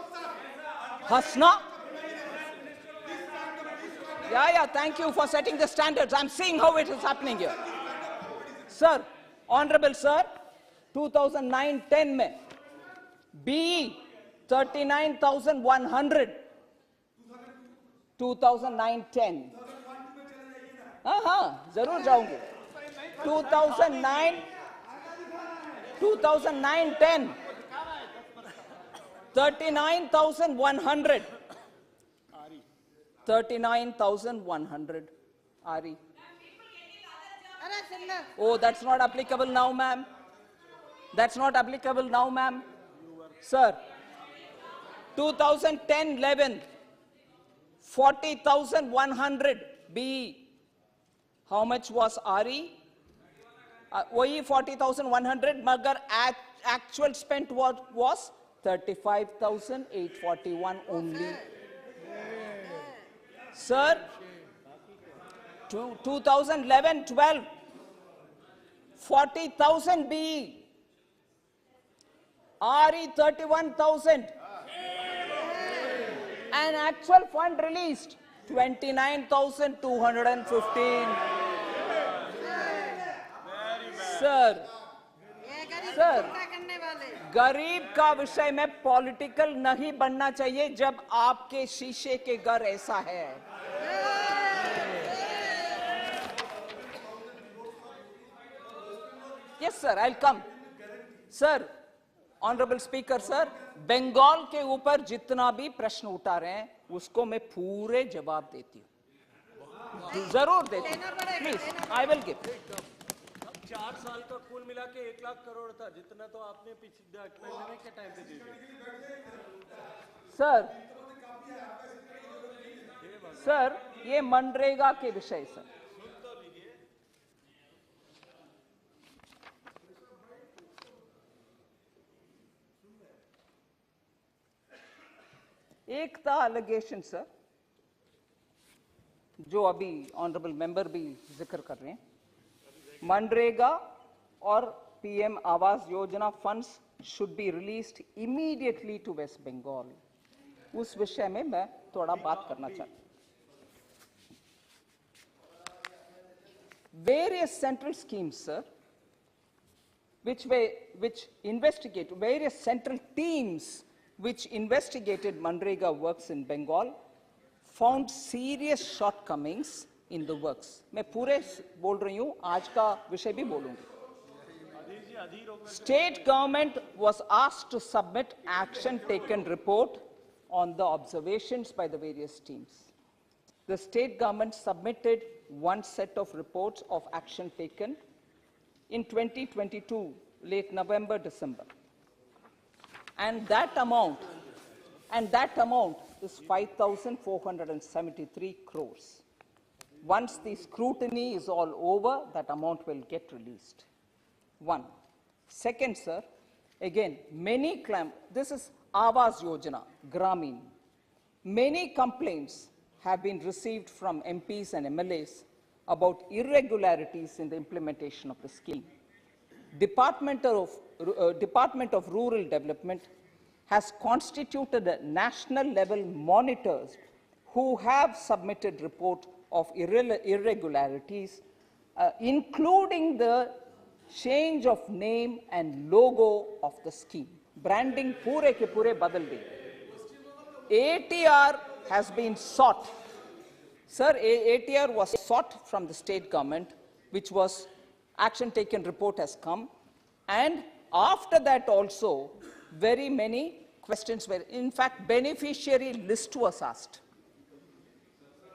A: हंसना yeah thank you for setting the standards I'm seeing how it is happening here sir honorable sir 2009-10 में BE 39,100 2009-10 हाँ जरूर जाऊंगी 2009-10 39,100 39,100 RE. Oh, that's not applicable now, ma'am. That's not applicable now, ma'am. Sir, 2010-11, 40,100 BE. How much was RE? वही 40,100, मगर actual spent was 35,841 only. Sir, 2011-12, 40,000 BE, RE 31,000, and actual fund released 29,215. Sir, गरीब का विषय में political नहीं बनना चाहिए जब आपके शीशे के घर ऐसा है yes sir I will come sir honourable speaker sir Bengal के ऊपर जितना भी प्रश्न उठा रहे हैं उसको मैं पूरे जवाब देती हूं जरूर देती हूं प्लीज आई विल गिव
D: 4 साल का कुल मिला के 1 लाख करोड़ था जितना तो आपने पिछले पैंडेमिक के टाइम पे दी
A: सर ये मनरेगा के विषय सर एक था एलिगेशन सर जो अभी ऑनरेबल मेंबर भी जिक्र कर रहे हैं मनरेगा और PM Awas Yojana funds should be released immediately to West Bengal उस विषय में मैं थोड़ा बात करना चाहता हूं various central schemes sir which investigate various central teams which investigated MNREGA works in Bengal found serious shortcomings in the works. मैं पूरे बोल रही हूं आज का विषय भी बोलूंगी State government was asked to submit action taken report on the observations by the various teams. The state government submitted one set of reports of action taken in 2022, late November, December. And that amount is 5,473 crores. Once the scrutiny is all over, that amount will get released. One. Second, sir, again, many claim, this is Awas Yojana, Gramin. Many complaints have been received from MPs and MLAs about irregularities in the implementation of the scheme. Department of Rural Development has constituted a national level monitors who have submitted report of irregularities, including the change of name and logo of the scheme. Branding पूरे के पूरे बदल दी. ATR has been sought. Sir, ATR was sought from the state government, which was action taken report has come. And after that also, very many questions were, in fact, beneficiary list was asked.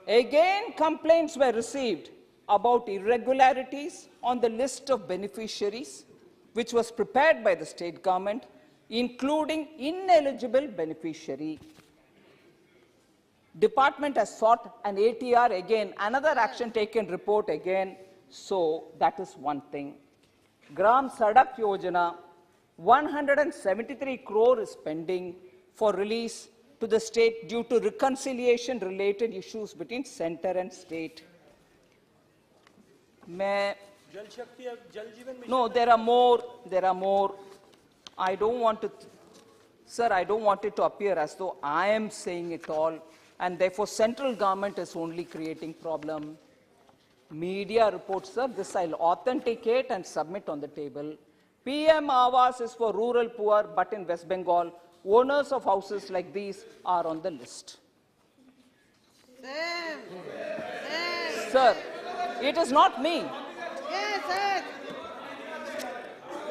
A: Again, complaints were received about irregularities on the list of beneficiaries, which was prepared by the state government, including ineligible beneficiary. Department has sought an ATR again, another action taken report again. So that is one thing. Gram Sadak Yojana, 173 crore is pending for release to the state due to reconciliation related issues between center and state. No, there are more. I don't want to, sir, I don't want it to appear as though I am saying it all, and therefore central government is only creating problem. Media reports, sir, this I'll authenticate and submit on the table. PM Awas is for rural poor, but in West Bengal, owners of houses like these are on the list. Sir, it is not me.
E: Yes, sir.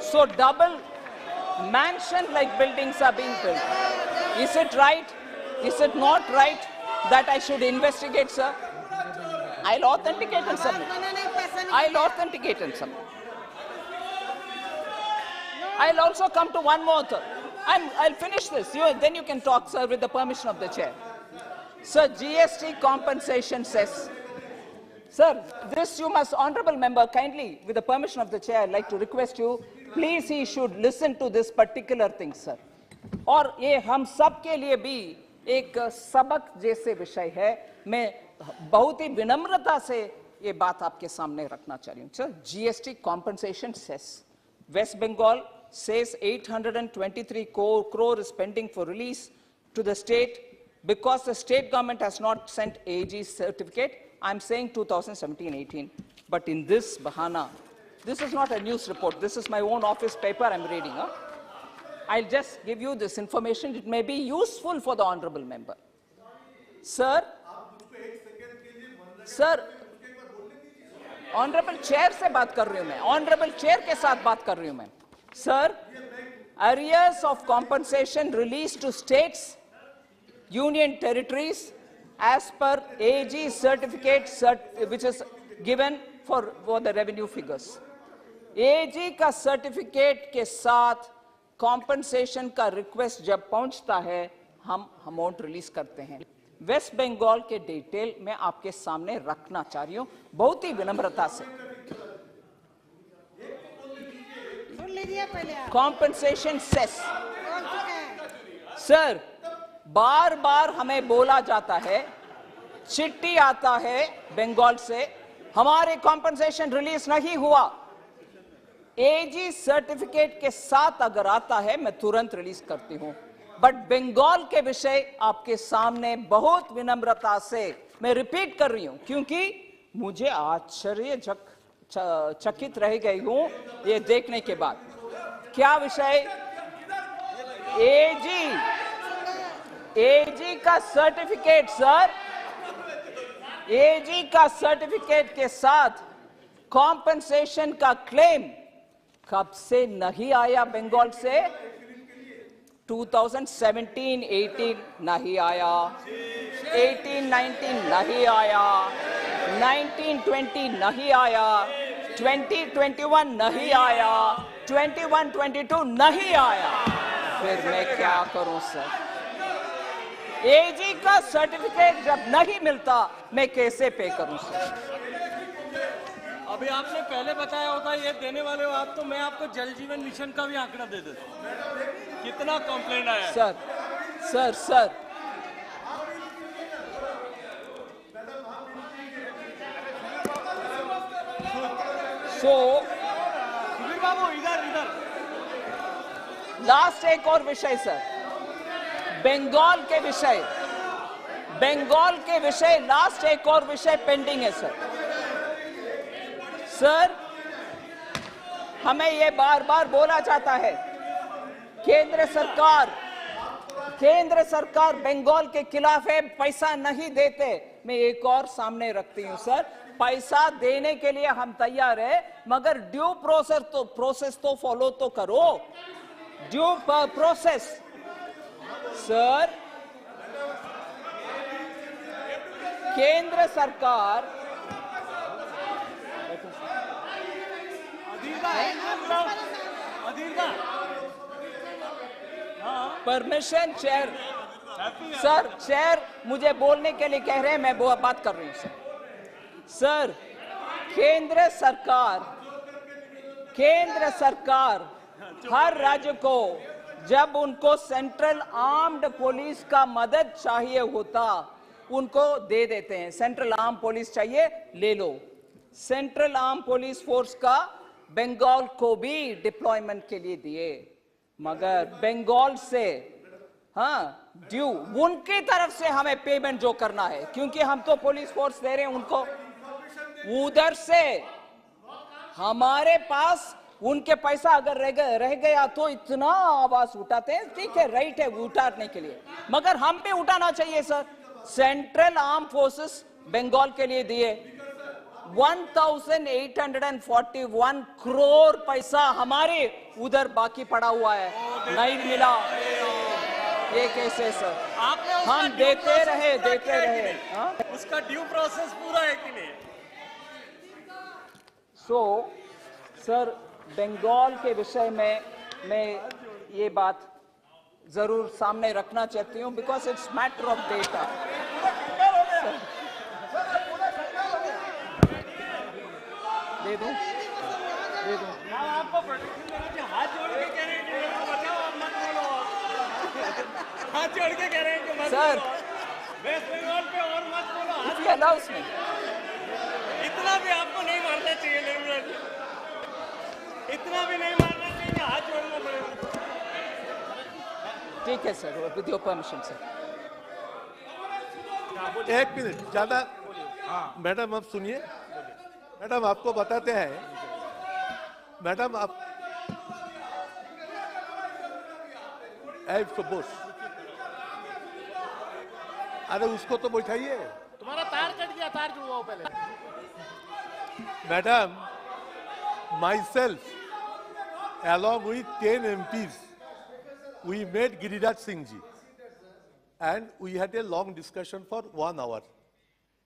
A: So double mansion-like buildings are being built. Is it right? Is it not right that I should investigate, sir? I'll authenticate and submit. I'll authenticate and submit. I'll also come to one more thing. I'll finish this. Then you can talk, sir, with the permission of the chair. Sir, GST compensation cess. Sir, this you must, honorable member, kindly, with the permission of the chair, I'd like to request you, please he should listen to this particular thing, sir. और ये हम सब के लिए भी एक सबक जैसे विषय है. मैं बहुत ही विनम्रता से ये बात आपके सामने रखना चाह रही हूँ. Sir, GST compensation cess. West Bengal says 823 crore is pending for release to the state because the state government has not sent AG certificate. I'm saying 2017-18. But in this bahana, this is not a news report. This is my own office paper I'm reading. Huh? I'll just give you this information. It may be useful for the honorable member. Sir, honorable chair से बात कर रही हूँ मैं. Honorable chair के साथ बात कर रही हूँ मैं. Sir, arrears of compensation released to states, union territories, as per AG certificate which is given for the revenue figures. AG का certificate के साथ compensation का request जब पहुंचता है, हम amount release करते हैं. वेस्ट बंगाल के डिटेल मैं आपके सामने रखना चाह रही हूं, बहुत ही विनम्रता से. Compensation cess. सर, बार बार हमें बोला जाता है, चिट्ठी आता है बंगाल से, हमारे कॉम्पनसेशन रिलीज नहीं हुआ. एजी सर्टिफिकेट के साथ अगर आता है, मैं तुरंत रिलीज करती हूं. बट बंगाल के विषय आपके सामने बहुत विनम्रता से मैं रिपीट कर रही हूं, क्योंकि मुझे चकित रह गई हूं ये देखने के बाद. क्या विषय? एजी का सर्टिफिकेट. सर, एजी का सर्टिफिकेट के साथ कॉम्पनसेशन का क्लेम कब से नहीं आया बंगाल से? 2017-18 नहीं आया, 18-19 नहीं आया, 19-20 नहीं आया, 20-21 नहीं आया, 21-22 नहीं आया. फिर मैं क्या करूं सर? एजी का सर्टिफिकेट जब नहीं मिलता, मैं कैसे पे करूं सर?
D: अभी आपने पहले बताया होता ये देने वाले हो आप, तो मैं आपको जल जीवन मिशन का भी आंकड़ा दे देता. कितना कंप्लेंट आया?
A: सर, So,
D: सुधीर बाबू इधर इधर
A: लास्ट एक और विषय सर, बंगाल के विषय लास्ट एक और विषय पेंडिंग है सर। सर, हमें यह बार बार बोला जाता है केंद्र सरकार बंगाल के खिलाफ है, पैसा नहीं देते। मैं एक और सामने रखती हूं सर, पैसा देने के लिए हम तैयार है, मगर ड्यू प्रोसेस तो फॉलो तो करो, ड्यू प्रोसेस। सर, केंद्र सरकार परमिशन चेयर सर, चेयर मुझे बोलने के लिए कह रहे हैं, मैं बात कर रही हूं सर। सर, केंद्र सरकार हर राज्य को जब उनको सेंट्रल आर्म्ड पुलिस का मदद चाहिए होता उनको दे देते हैं। सेंट्रल आर्म पुलिस चाहिए, ले लो। सेंट्रल आर्म पुलिस फोर्स का बंगाल को भी डिप्लॉयमेंट के लिए दिए, मगर बंगाल से ड्यू उनकी तरफ से हमें पेमेंट जो करना है, क्योंकि हम तो पुलिस फोर्स दे रहे हैं उनको, उधर से हमारे पास उनके पैसा अगर रह गया तो इतना आवाज उठाते हैं। ठीक है, राइट है उठाने के लिए, मगर हम भी उठाना चाहिए sir. Central arm forces Bengal के लिए दिए 1841 करोड़ पैसा हमारे उधर बाकी पड़ा हुआ है, नहीं मिला। ये कैसे सर? हम देते रहे
D: उसका ड्यू प्रोसेस पूरा है कि नहीं?
A: सर, बंगाल के विषय में मैं ये बात जरूर सामने रखना चाहती हूँ, because it's matter of data. दे दूं?
D: आपको प्रोटेक्शन देना चाहिए। हाथ जोड़ के कह रहे हैं कि बताओ, आप मत बोलो। हाथ जोड़ के कह रहे हैं कि मत
A: सर,
D: बोलो। वेस्ट बंगाल पे और मत बोलो।
A: मुझे अलाउ उसमें
D: इतना भी आपको नहीं मारना चाहिए निर्मला जी, इतना भी नहीं मारना चाहिए, हाथ जोड़ना पड़ेगा।
A: ठीक है sir, with your permission sir.
G: एक मिनट ज्यादा। मैडम आप सुनिए, मैडम आपको बताते हैं, मैडम आप बोस, अरे उसको तो बैठाइए।
C: तुम्हारा तार कट गया, तार जुड़वाओ पहले।
G: Madam, myself along with 10 MPs we met Giriraj Singh ji and we had a long discussion for 1 hour.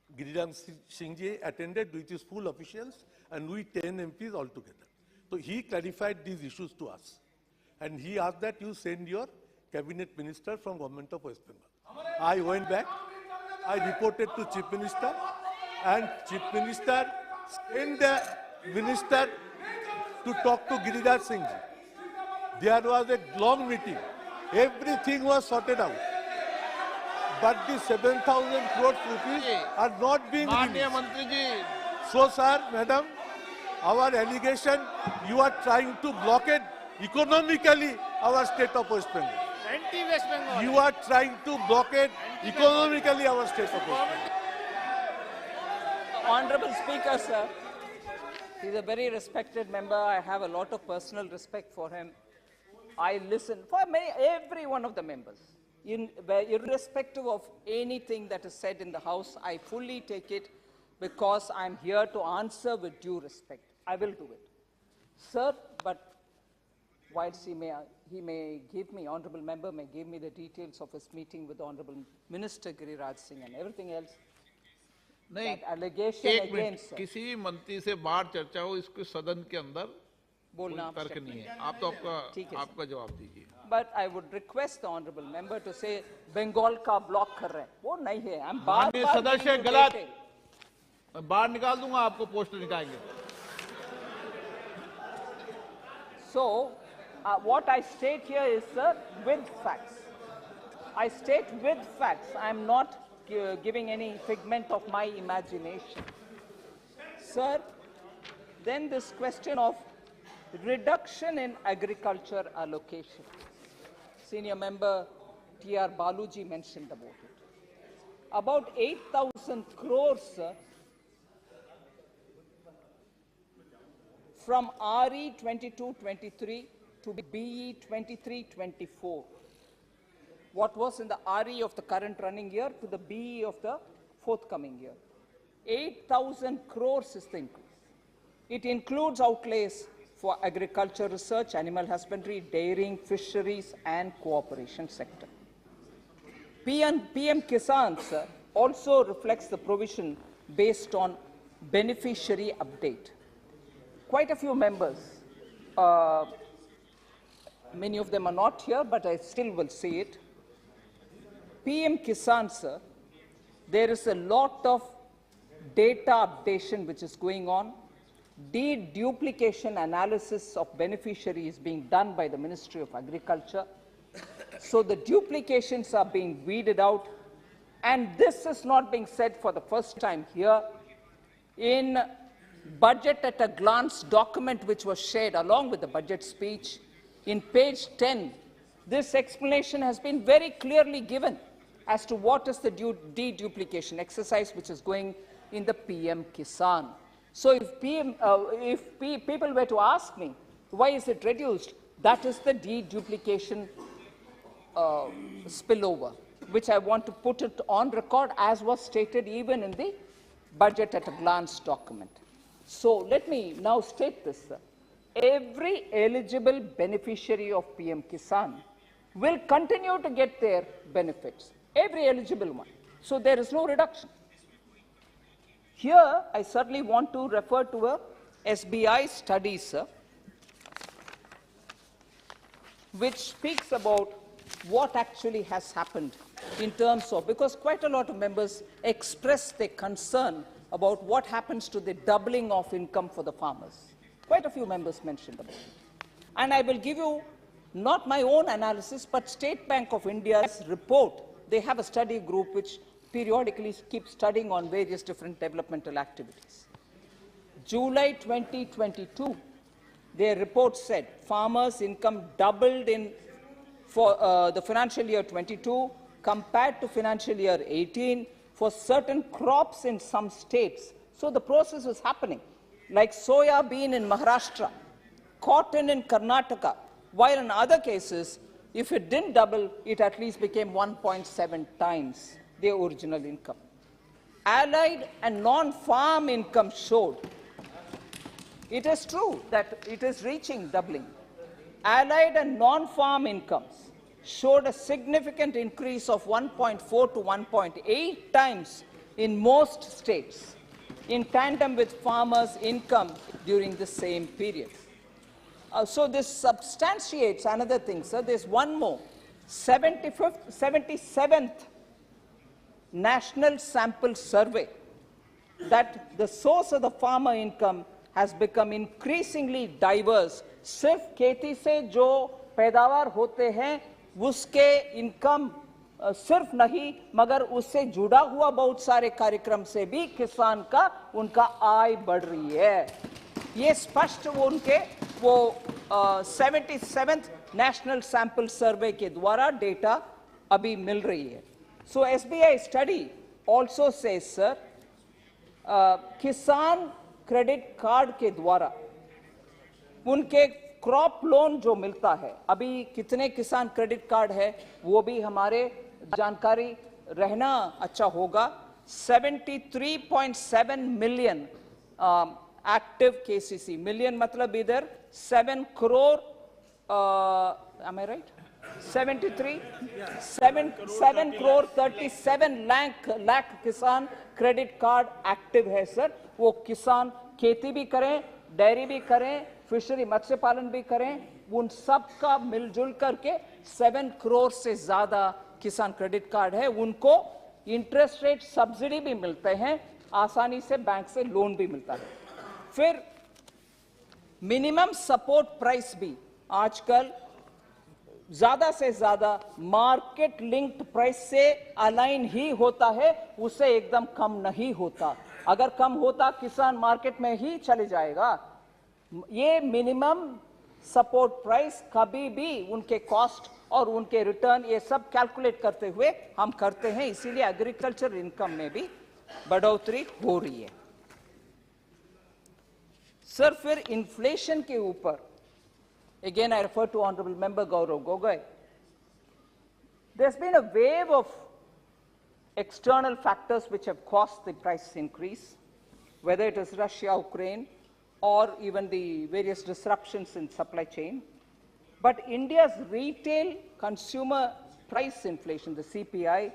G: Giriraj Singh ji attended with his full officials and we 10 MPs all together. So he clarified these issues to us and he asked that you send your cabinet minister from government of West Bengal. I went back, I reported to Chief Minister and Chief Minister sent the minister to talk to Giriraj Singh ji. There was a long meeting. Everything was sorted out. But the 7,000 crore rupees are not being
C: माननीय
G: released.
C: मंत्री जी,
G: So, sir, madam, our allegation, you are trying to blockade economically our state of West Bengal.
C: Anti West Bengal.
G: You are trying to blockade economically our state of West Bengal.
A: Honorable Speaker, sir, he's a very respected member. I have a lot of personal respect for him. I listen for every one of the members. Irrespective of anything that is said in the House, I fully take it because I'm here to answer with due respect. I will do it. Sir, but whilst he may give me, honorable member may give me the details of his meeting with Honorable Minister Giriraj Singh and everything else,
C: नहीं,
A: that allegation
C: एक
A: against
C: minute,
A: sir,
C: किसी मंत्री से बाहर चर्चा हो, इसको सदन के अंदर
A: बोलना
C: कोई तर्क
A: आवश्यक
C: नहीं
A: नहीं
C: है। आप तो
A: ठीक है, सर।
C: आपका जवाब दीजिए।
A: But I would request the honorable member to say Bengal का ब्लॉक कर रहे हैं, वो नहीं है। हम
C: माननीय सदस्य गलत, मैं बाहर निकाल दूंगा, आपको पोस्ट निकालेंगे।
A: So, what I state here is, sir, with facts. I state with facts. I'm not giving any figment of my imagination. Sir, then this question of reduction in agriculture allocation. Senior member T.R. Baluji mentioned about it. About 8,000 crores, sir, from RE 22-23 to BE 23-24. What was in the RE of the current running year to the BE of the forthcoming year. 8,000 crores is the increase. It includes outlays for agriculture research, animal husbandry, dairying, fisheries, and cooperation sector. PM Kisan, sir, also reflects the provision based on beneficiary update. Quite a few members, many of them are not here, but I still will say it. PM Kisan, sir, there is a lot of data updation which is going on. Deduplication analysis of beneficiaries is being done by the Ministry of Agriculture. So the duplications are being weeded out. And this is not being said for the first time here. In Budget at a Glance document which was shared along with the budget speech, in page 10, this explanation has been very clearly given as to what is the deduplication exercise which is going in the PM Kisan. So if people were to ask me, why is it reduced? That is the deduplication spillover, which I want to put it on record as was stated even in the Budget at a Glance document. So let me now state this, sir. Every eligible beneficiary of PM Kisan will continue to get their benefits, every eligible one. So there is no reduction. Here, I certainly want to refer to a SBI study, sir, which speaks about what actually has happened in terms of, because quite a lot of members expressed their concern about what happens to the doubling of income for the farmers. Quite a few members mentioned about it. And I will give you not my own analysis, but State Bank of India's report. They have a study group which periodically keeps studying on various different developmental activities. July 2022, their report said farmers' income doubled for the financial year 22 compared to financial year 18 for certain crops in some states. So the process is happening, like soya bean in Maharashtra, cotton in Karnataka, while in other cases, if it didn't double, it at least became 1.7 times the original income. Allied and non-farm income showed. It is true that it is reaching doubling. Allied and non-farm incomes showed a significant increase of 1.4 to 1.8 times in most states, in tandem with farmers' income during the same period. So this substantiates another thing, sir. There's one more, 77th National Sample Survey, that the source of the farmer income has become increasingly diverse. सिर्फ खेती से जो पैदावार होते हैं, उसके income सिर्फ नहीं, मगर उससे जुड़ा हुआ बहुत सारे कार्यक्रम से भी किसान का उनका आय बढ़ रही है. ये स्पष्ट वो 77th नेशनल सैंपल सर्वे के द्वारा डेटा अभी मिल रही है. So SBI study also says, sir, किसान क्रेडिट कार्ड के द्वारा उनके क्रॉप लोन जो मिलता है, अभी कितने किसान क्रेडिट कार्ड है वो भी हमारे जानकारी रहना अच्छा होगा. 73.7 मिलियन एक्टिव KCC, मिलियन मतलब इधर 7 crore, am I right? 7 crore 37 lakh किसान क्रेडिट कार्ड एक्टिव है सर. वो किसान खेती भी करें, डेयरी भी करें, फिशरी मत्स्य पालन भी करें, उन सब का मिलजुल करके 7 करोड़ से ज्यादा किसान क्रेडिट कार्ड है. उनको इंटरेस्ट रेट सब्सिडी भी मिलते हैं, आसानी से बैंक से लोन भी मिलता है. फिर मिनिमम सपोर्ट प्राइस भी आजकल ज्यादा से ज्यादा मार्केट लिंक्ड प्राइस से अलाइन ही होता है, उससे एकदम कम नहीं होता. अगर कम होता किसान मार्केट में ही चले जाएगा, ये मिनिमम सपोर्ट प्राइस कभी भी उनके कॉस्ट और उनके रिटर्न ये सब कैलकुलेट करते हुए हम करते हैं, इसीलिए एग्रीकल्चर इनकम में भी बढ़ोतरी हो रही है। सर, फिर इन्फ्लेशन के ऊपर again I refer to Honorable Member Gaurav Gogoi. There's been a wave of external factors which have caused the price increase, whether it is Russia, Ukraine, or even the various disruptions in supply chain. But India's retail consumer price inflation, the CPI,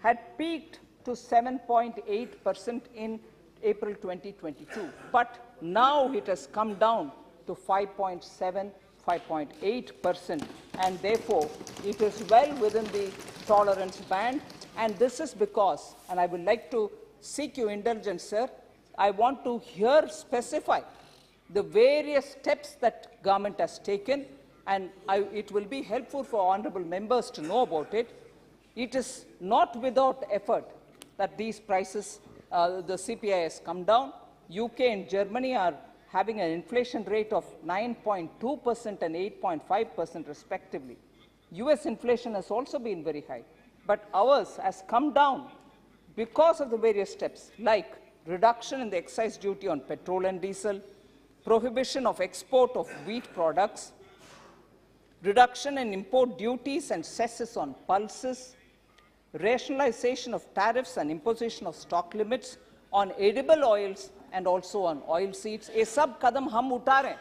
A: had peaked to 7.8% in April 2022. But now it has come down to 5.7, 5.8%, and therefore it is well within the tolerance band. And this is because, and I would like to seek your indulgence, sir, I want to here specify the various steps that government has taken, and it will be helpful for honorable members to know about it. It is not without effort that these prices, the CPI has come down. UK and Germany are having an inflation rate of 9.2% and 8.5% respectively. US inflation has also been very high, but ours has come down because of the various steps like reduction in the excise duty on petrol and diesel, prohibition of export of wheat products, reduction in import duties and cesses on pulses, rationalization of tariffs and imposition of stock limits on edible oils and also on oil seeds. ये सब कदम हम उठा रहे हैं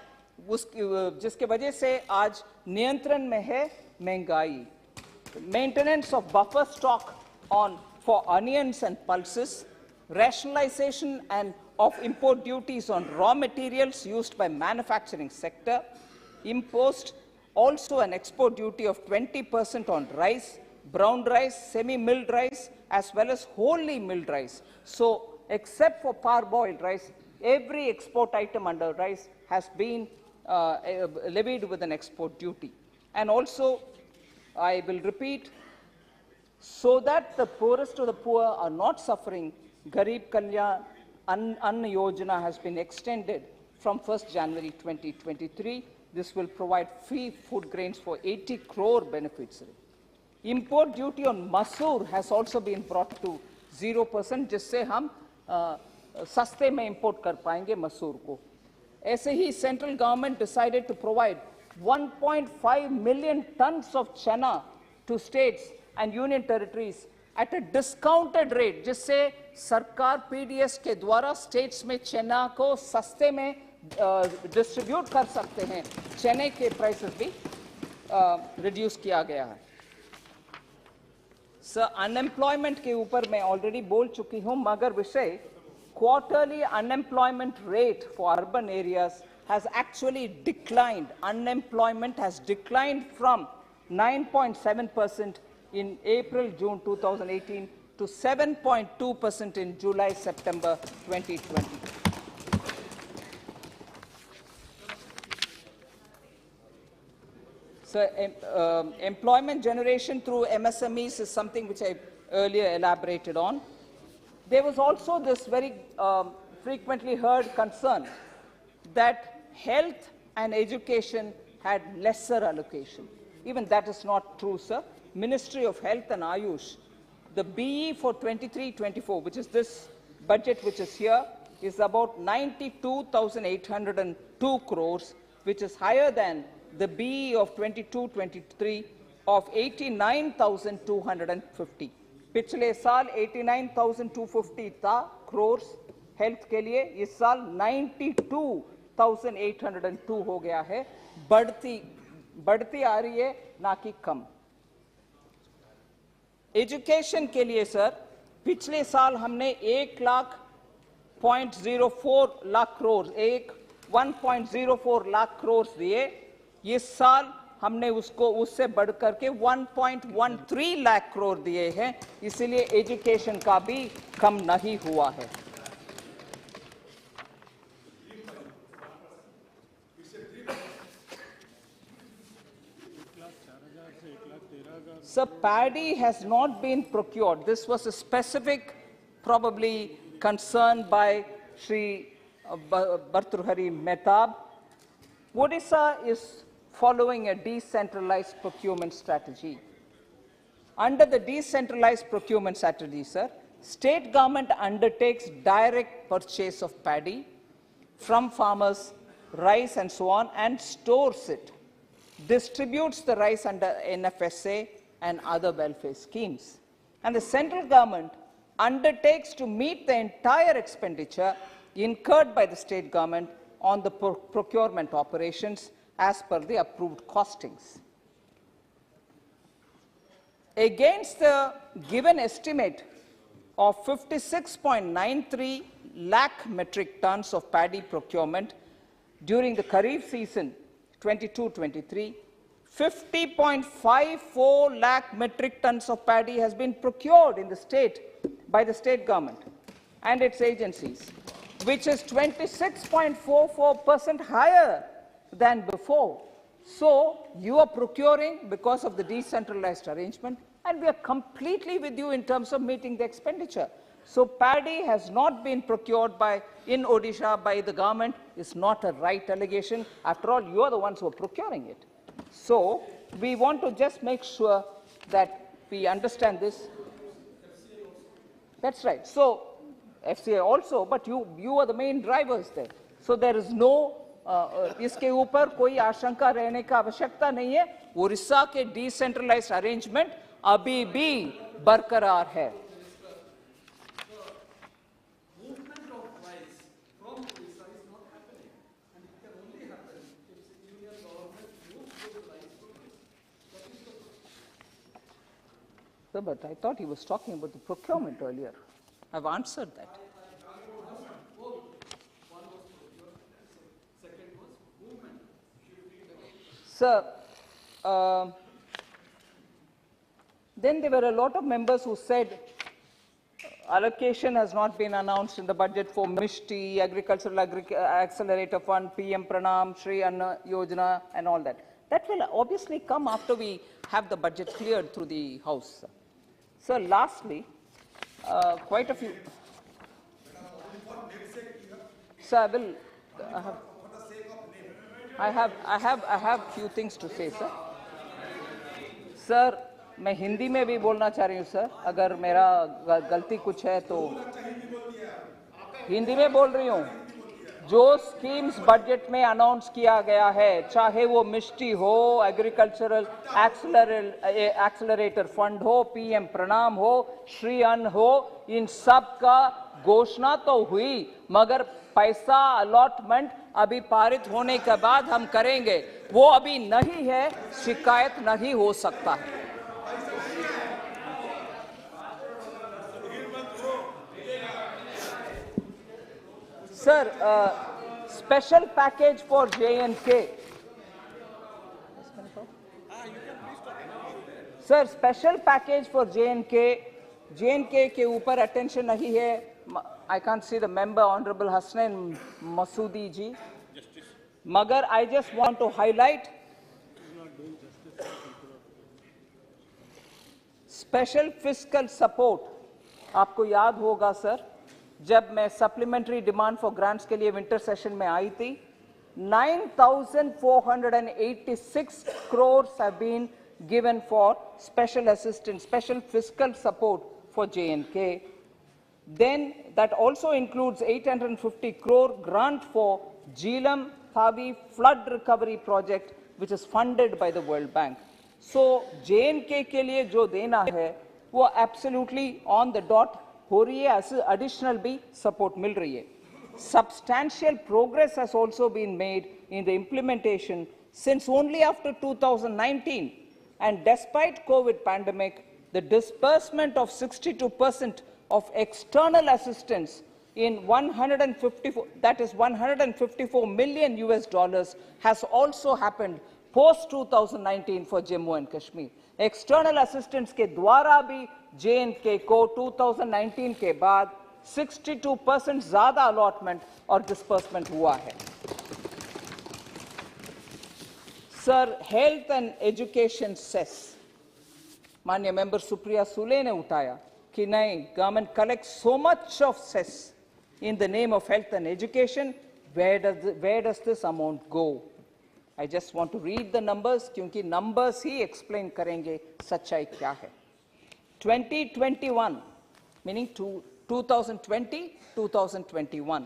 A: जिसके वजह से आज नियंत्रण में है महंगाई. Maintenance of buffer stock for onions and pulses, rationalization and of import duties on raw materials used by manufacturing sector, imposed also an export duty of 20% on rice, brown rice, semi-milled rice, as well as wholly milled rice. So, except for parboiled rice, every export item under rice has been levied with an export duty. And also, I will repeat, so that the poorest of the poor are not suffering, Garib Kalyan Anna Yojana has been extended from 1st January 2023. This will provide free food grains for 80 crore benefits. Import duty on masoor has also been brought to 0%, जिससे हम सस्ते में import कर पाएंगे मसूर को. ऐसे ही central government decided to provide 1.5 million tons of chana to states and union territories at a discounted rate, जिससे सरकार PDS के द्वारा states में चना को सस्ते में distribute कर सकते हैं. चने के prices भी reduce किया गया है. Sir, unemployment के ऊपर मैं already बोल चुकी हूँ, मगर विषय quarterly unemployment rate for urban areas has actually declined. Unemployment has declined from 9.7% in April-June 2018 to 7.2% in July-September 2020. So, employment generation through MSMEs is something which I earlier elaborated on. There was also this very frequently heard concern that health and education had lesser allocation. Even that is not true, sir. Ministry of Health and Ayush, the BE for 23-24, which is this budget which is here, is about 92,802 crores, which is higher than the BE of 22-23 of 89,250. पिछले साल 89,250 था crores health के लिए, इस साल 92,802 हो गया है. बढ़ती आ रही है, ना कि कम. एजुकेशन के लिए सर पिछले साल हमने 1.04 लाख करोड़ 1.04 लाख करोड़ दिए. इस साल हमने उससे बढ़कर के 1.13 लाख करोड़ दिए हैं. इसीलिए एजुकेशन का भी कम नहीं हुआ है. So paddy has not been procured. This was a specific, probably, concern by Shri Bhartrhari Mehtab, Odisha is following a decentralized procurement strategy. Under the decentralized procurement strategy, sir, state government undertakes direct purchase of paddy from farmers, rice and so on, and stores it, distributes the rice under NFSA and other welfare schemes. And the central government undertakes to meet the entire expenditure incurred by the state government on the procurement operations as per the approved costings. Against the given estimate of 56.93 lakh metric tons of paddy procurement during the Kharif season 22-23, 50.54 lakh metric tons of paddy has been procured in the state by the state government and its agencies, which is 26.44% higher than before. So you are procuring because of the decentralized arrangement, and we are completely with you in terms of meeting the expenditure. So paddy has not been procured in Odisha by the government is not a right allegation. After all, you are the ones who are procuring it. So we want to just make sure that we understand this. That's right. So FCA also, but you are the main drivers there. So there is no इसके ऊपर कोई आशंका रहने का आवश्यकता नहीं है. उड़ीसा के डिसेंट्रलाइज्ड अरेंजमेंट अभी भी बरकरार है. So, but I thought he was talking about the procurement earlier. I've answered that. Sir, then there were a lot of members who said allocation has not been announced in the budget for MISHTI, Agricultural Accelerator Fund, PM Pranam, Shri Anna Yojana and all that. That will obviously come after we have the budget cleared through the House. Sir, lastly, quite a few. Sir, I have few things to say, sir. Sir, मैं हिंदी में भी बोलना चाह रही हूँ sir. अगर मेरा गलती कुछ है तो हिंदी में बोल रही हूँ. जो स्कीम्स बजट में अनाउंस किया गया है, चाहे वो मिष्टी हो, एग्रीकल्चरल एक्सेलरेटर फंड हो, पीएम प्रणाम हो, श्री अन्न हो, इन सब का घोषणा तो हुई, मगर पैसा अलॉटमेंट अभी पारित होने के बाद हम करेंगे. वो अभी नहीं है, शिकायत नहीं हो सकता है. Sir, special package for J&K. Sir, special package for J&K. J&K के ऊपर attention नहीं है. I can't see the member, Honorable Hasnain Masoodi ji. Magar, I just want to highlight special fiscal support. आपको याद होगा सर, जब मैं supplementary demand for grants के लिए विंटर सेशन में आई थी, 9,486 crores have been given for special assistance, special fiscal support for J&K. Then that also includes 850 crore grant for Jhelum Thavi flood recovery project, which is funded by the World Bank. So J&K के लिए जो देना है, वो absolutely on the dot हो रही है. Additional भी support मिल रही है. Substantial progress has also been made in the implementation since only after 2019, and despite COVID pandemic, the disbursement of 62% of external assistance in 154 million US dollars has also happened post 2019 for Jammu and Kashmir. External assistance के द्वारा भी J&K को 2019 के बाद 62% ज़्यादा allotment और disbursement हुआ है. Sir, health and education cess. माननीय member Supriya Sule ने उठाया कि नहीं, government collects so much of cess in the name of health and education. Where does this amount go? I just want to read the numbers क्योंकि numbers ही explain करेंगे सच्चाई क्या है. 2021 meaning 2020-2021,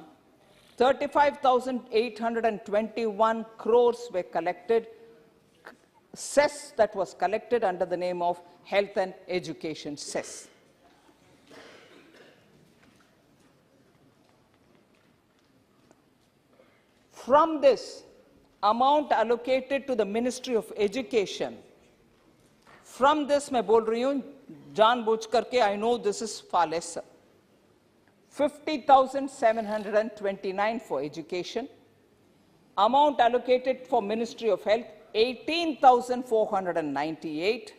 A: 35,821 crores were collected, cess that was collected under the name of health and education cess. From this amount allocated to the Ministry of Education, from this मैं बोल रही हूँ जानबूझ करके, I know this is far lesser. 50,729 for education. Amount allocated for Ministry of Health, 18,498.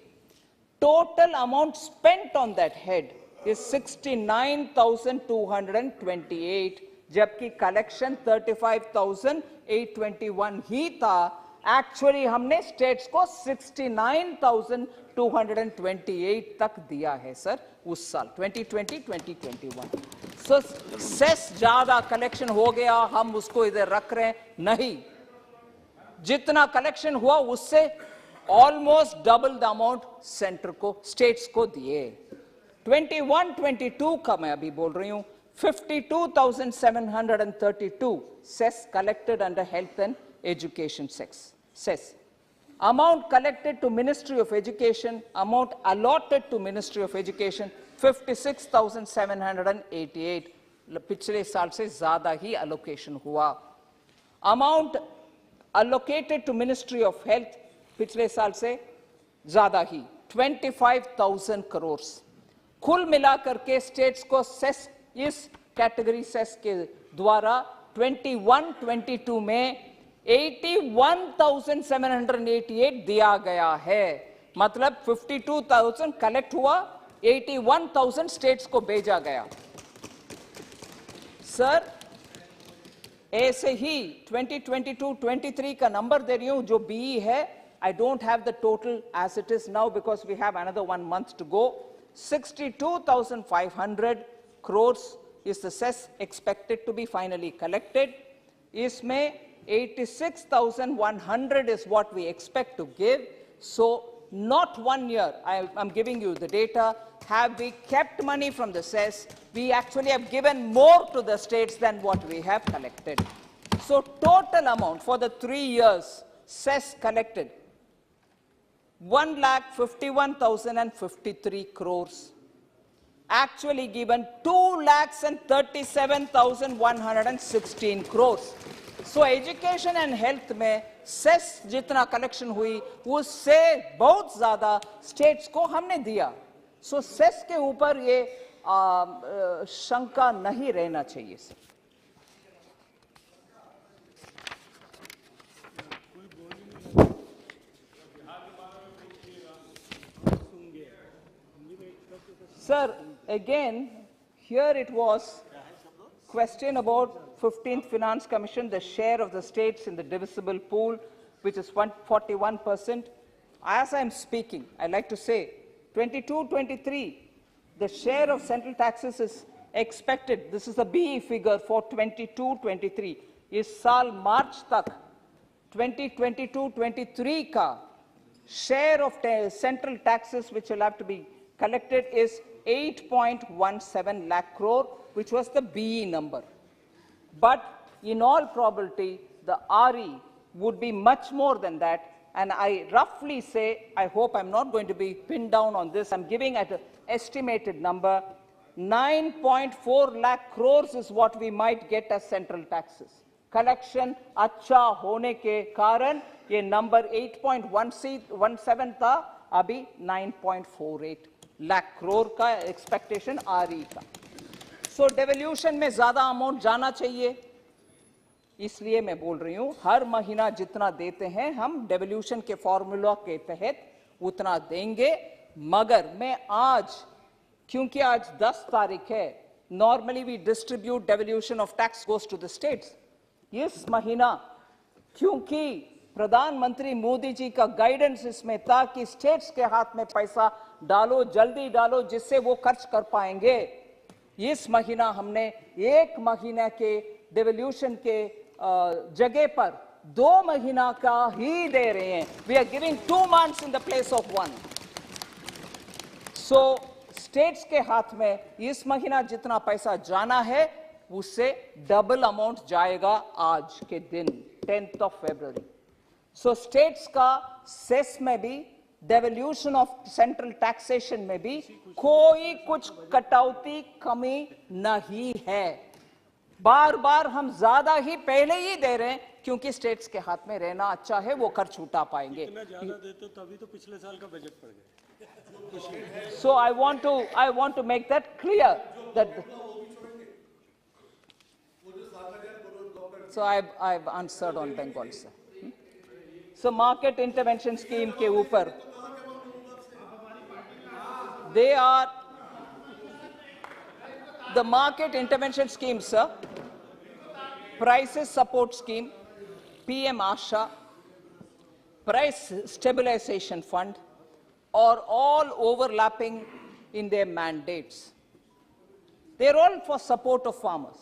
A: Total amount spent on that head is 69,228, जबकि collection 35,821 ही था. Actually हमने states को 69,228 तक दिया है सर उस साल 2020-2021. So cess ज्यादा collection हो गया, हम उसको इधर रख रहे हैं नहीं. जितना collection हुआ उससे almost double the amount center को states को दिए. 21-22 का मैं अभी बोल रही हूँ. 52,732 cess collected under health and education cess. Amount collected to Ministry of Education, amount allotted to Ministry of Education, 56,788. पिछले साल से ज़्यादा ही allocation हुआ. Amount allocated to Ministry of Health, पिछले साल से ज़्यादा ही 25,000 crores. कुल मिलाकर के states को cess इस category cess के द्वारा 21-22 में 81,788 दिया गया है. मतलब 52,000 कलेक्ट हुआ, 81,000 स्टेट्स को भेजा गया. सर ऐसे ही 2022-23 का नंबर दे रही हूं जो बीई है. I don't have the total as it is now because we have another 1 month to go. 62,500 crores is the cess expected to be finally collected. इसमें 86,100 is what we expect to give. So not 1 year, I'm giving you the data, have we kept money from the cess. We actually have given more to the states than what we have collected. So total amount for the 3 years, cess collected, 1,51,053 crores. Actually given 2,37,116 crores. So education and health में cess जितना collection हुई उससे बहुत ज़्यादा states को हमने दिया. So cess के ऊपर ये शंका नहीं रहना चाहिए sir. Sir, again, here it was question about 15th Finance Commission, the share of the states in the divisible pool, which is 41%. As I'm speaking, I'd like to say, 22-23, the share of central taxes is expected, this is the BE figure for 22-23, is साल March तक 2022-23 का share of central taxes which will have to be collected is 8.17 lakh crore, which was the BE number. But in all probability, the RE would be much more than that. And I roughly say, I hope I'm not going to be pinned down on this. I'm giving at an estimated number, 9.4 lakh crores is what we might get as central taxes. Collection अच्छा होने के कारण ये number 8.17 था, अभी 9.48 lakh crore का expectation RE का. So devolution में ज़्यादा amount जाना चाहिए. इसलिए मैं बोल रही हूँ हर महीना जितना देते हैं हम devolution के formula के तहत उतना देंगे. मगर मैं आज, क्योंकि आज 10 तारीख है, normally we distribute devolution of tax goes to the states. इस महीना क्योंकि प्रधानमंत्री मोदी जी का गाइडेंस इसमें था कि स्टेट्स के हाथ में पैसा डालो, जल्दी डालो, जिससे वो खर्च कर पाएंगे. इस महीना हमने 1 महीने के devolution के जगह पर 2 महीना का ही दे रहे हैं. We are giving 2 months in the place of 1. So states के हाथ में इस महीना जितना पैसा जाना है उससे डबल अमाउंट जाएगा आज के दिन 10th of February. So states का सेस में भी, डेवल्यूशन ऑफ सेंट्रल टैक्सेशन में भी कोई कुछ कटौती कमी नहीं है. बार बार हम ज्यादा ही पहले ही दे रहे हैं क्योंकि स्टेट्स के हाथ में रहना अच्छा है, वो कर छूटा पाएंगे.
H: ज्यादा देते तभी तो पिछले साल का बजट पड़ गया.
A: So I want to make that clear that. So I've answered on Bengal, sir. So market intervention scheme के ऊपर they are the market intervention scheme, sir. Prices support scheme, PM Asha, price stabilization fund are all overlapping in their mandates. They're all for support of farmers.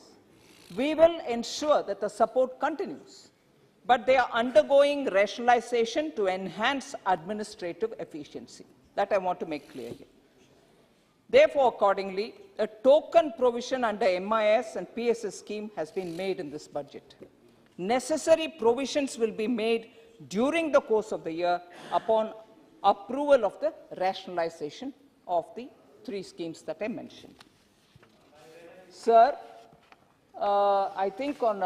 A: We will ensure that the support continues, but they are undergoing rationalization to enhance administrative efficiency. That I want to make clear here. Therefore, accordingly, a token provision under MIS and PSS scheme has been made in this budget. Necessary provisions will be made during the course of the year upon approval of the rationalization of the 3 schemes that I mentioned. Sir, I think on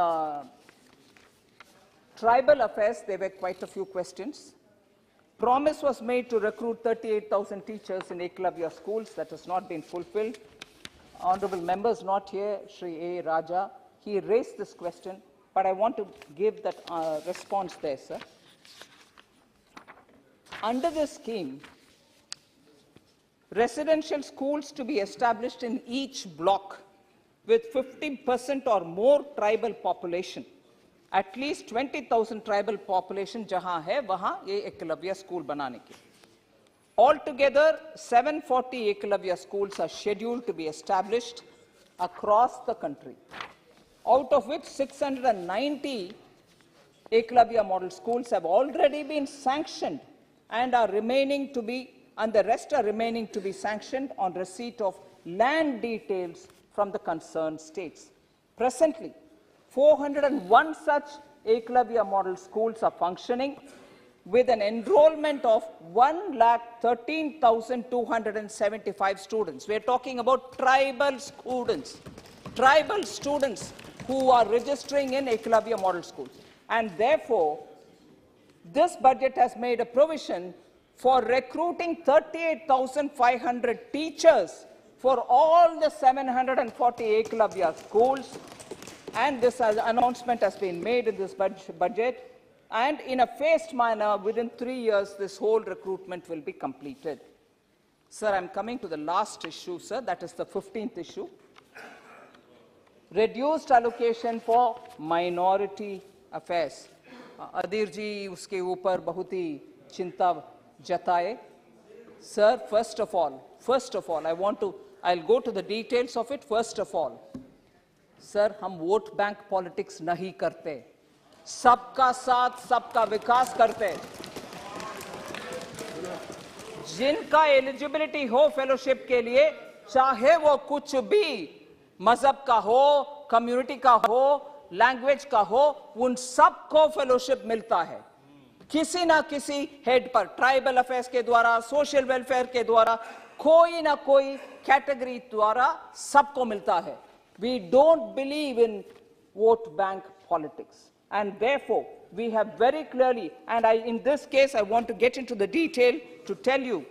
A: tribal affairs, there were quite a few questions. Promise was made to recruit 38,000 teachers in Eklavya schools. That has not been fulfilled. Honorable members not here, Shri A. Raja, he raised this question, but I want to give that response there, sir. Under this scheme, residential schools to be established in each block with 50% or more tribal population, at least 20,000 tribal population जहां है वहां ये Eklavya school बनाने के. Altogether, 740 Eklavya schools are scheduled to be established across the country, out of which 690 Eklavya model schools have already been sanctioned and are remaining to be, and the rest are remaining to be sanctioned on receipt of land details from the concerned states. Presently, 401 such Eklavya model schools are functioning with an enrollment of 1,13,275 students. We are talking about tribal students who are registering in Eklavya model schools. And therefore, this budget has made a provision for recruiting 38,500 teachers for all the 740 Eklavya schools. And this announcement has been made in this budget. And in a phased manner, within 3 years, this whole recruitment will be completed. Sir, I'm coming to the last issue, sir. That is the 15th issue. Reduced allocation for minority affairs. Adir ji uske upar bahut hi chinta jataye. Sir, first of all, I'll go to the details of it. First of all, sir, hum vote bank politics nahi karte. सबका साथ सबका विकास करते. जिनका eligibility हो fellowship के लिए, चाहे वो कुछ भी मजहब का हो, कम्युनिटी का हो, लैंग्वेज का हो, उन सबको फेलोशिप मिलता है किसी ना किसी हेड पर, ट्राइबल अफेयर्स के द्वारा, सोशल वेलफेयर के द्वारा, कोई ना कोई कैटेगरी द्वारा सबको मिलता है. We don't believe in vote bank politics. And therefore, we have very clearly, and in this case, I want to get into the detail to tell you,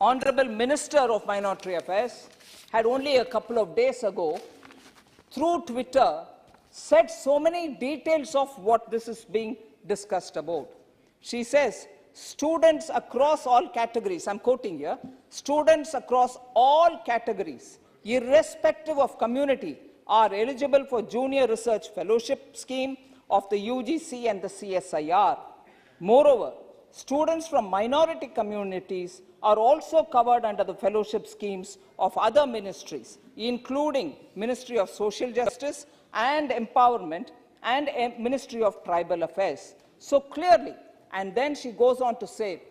A: Honorable Minister of Minority Affairs had only a couple of days ago, through Twitter, said so many details of what this is being discussed about. She says, students across all categories, I'm quoting here, students across all categories, irrespective of community, are eligible for Junior Research Fellowship Scheme of the UGC and the CSIR. Moreover, students from minority communities are also covered under the fellowship schemes of other ministries, including Ministry of Social Justice, and Empowerment and Ministry of Tribal Affairs. So clearly, and then she goes on to say,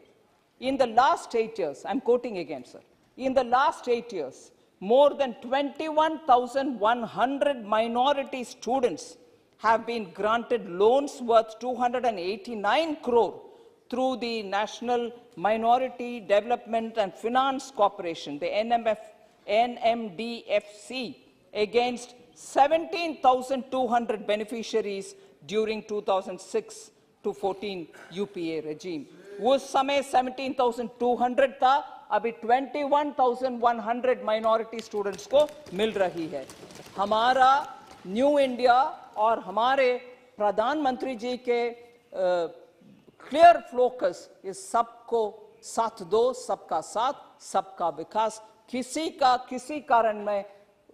A: in the last 8 years, I'm quoting again, sir, in the last 8 years, more than 21,100 minority students have been granted loans worth 289 crore through the National Minority Development and Finance Corporation, the NMDFC, against 17,200 beneficiaries during 2006 to 14 UPA regime. उस समय 17,200 था, अभी 21,100 minority students को मिल रही है. हमारा new India और हमारे प्रधानमंत्री जी के क्लियर फोकस इस सबको साथ दो, सबका साथ, सबका विकास. किसी कारण में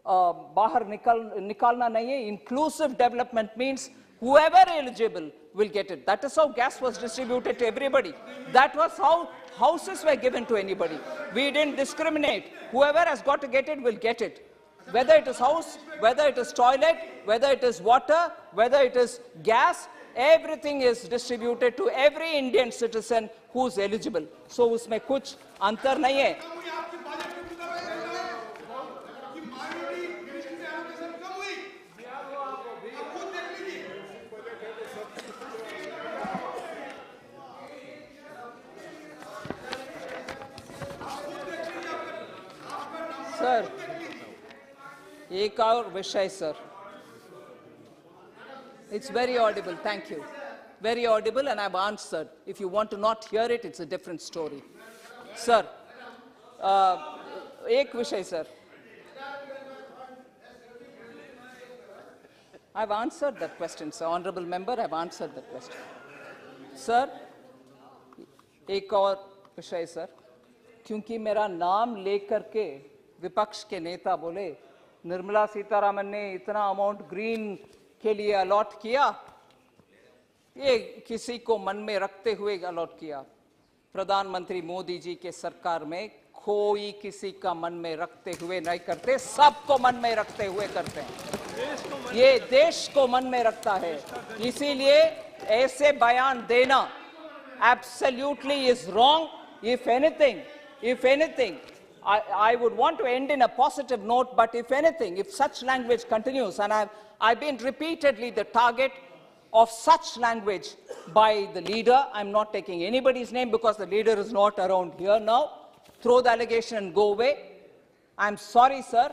A: बाहर निकालना नहीं है. Inclusive development means whoever eligible will get it. That is how gas was distributed to everybody. That was how houses were given to anybody. We didn't discriminate. Whoever has got to get it will get it. Whether it is house, whether it is toilet, whether it is water, whether it is gas, everything is distributed to every Indian citizen who is eligible. So उसमें कुछ अंतर नहीं है. Sir, एक और विषय sir. It's very audible, thank you. Very audible and I've answered. If you want to not hear it, it's a different story. Sir, एक विषय sir. I've answered that question, sir. Honorable member, I've answered that question. Sir, एक और विषय sir. क्योंकि मेरा नाम लेकर के विपक्ष के नेता बोले निर्मला सीतारामन ने इतना अमाउंट ग्रीन के लिए अलॉट किया, ये किसी को मन में रखते हुए अलॉट किया. प्रधानमंत्री मोदी जी के सरकार में कोई किसी का मन में रखते हुए नहीं करते, सबको मन में रखते हुए करते हैं. ये देश को मन में रखता है. इसीलिए ऐसे बयान देना absolutely is wrong. If anything, I would want to end in a positive note, but if anything, if such language continues, and I've been repeatedly the target of such language by the leader, I'm not taking anybody's name because the leader is not around here now, throw the allegation and go away. I'm sorry, sir,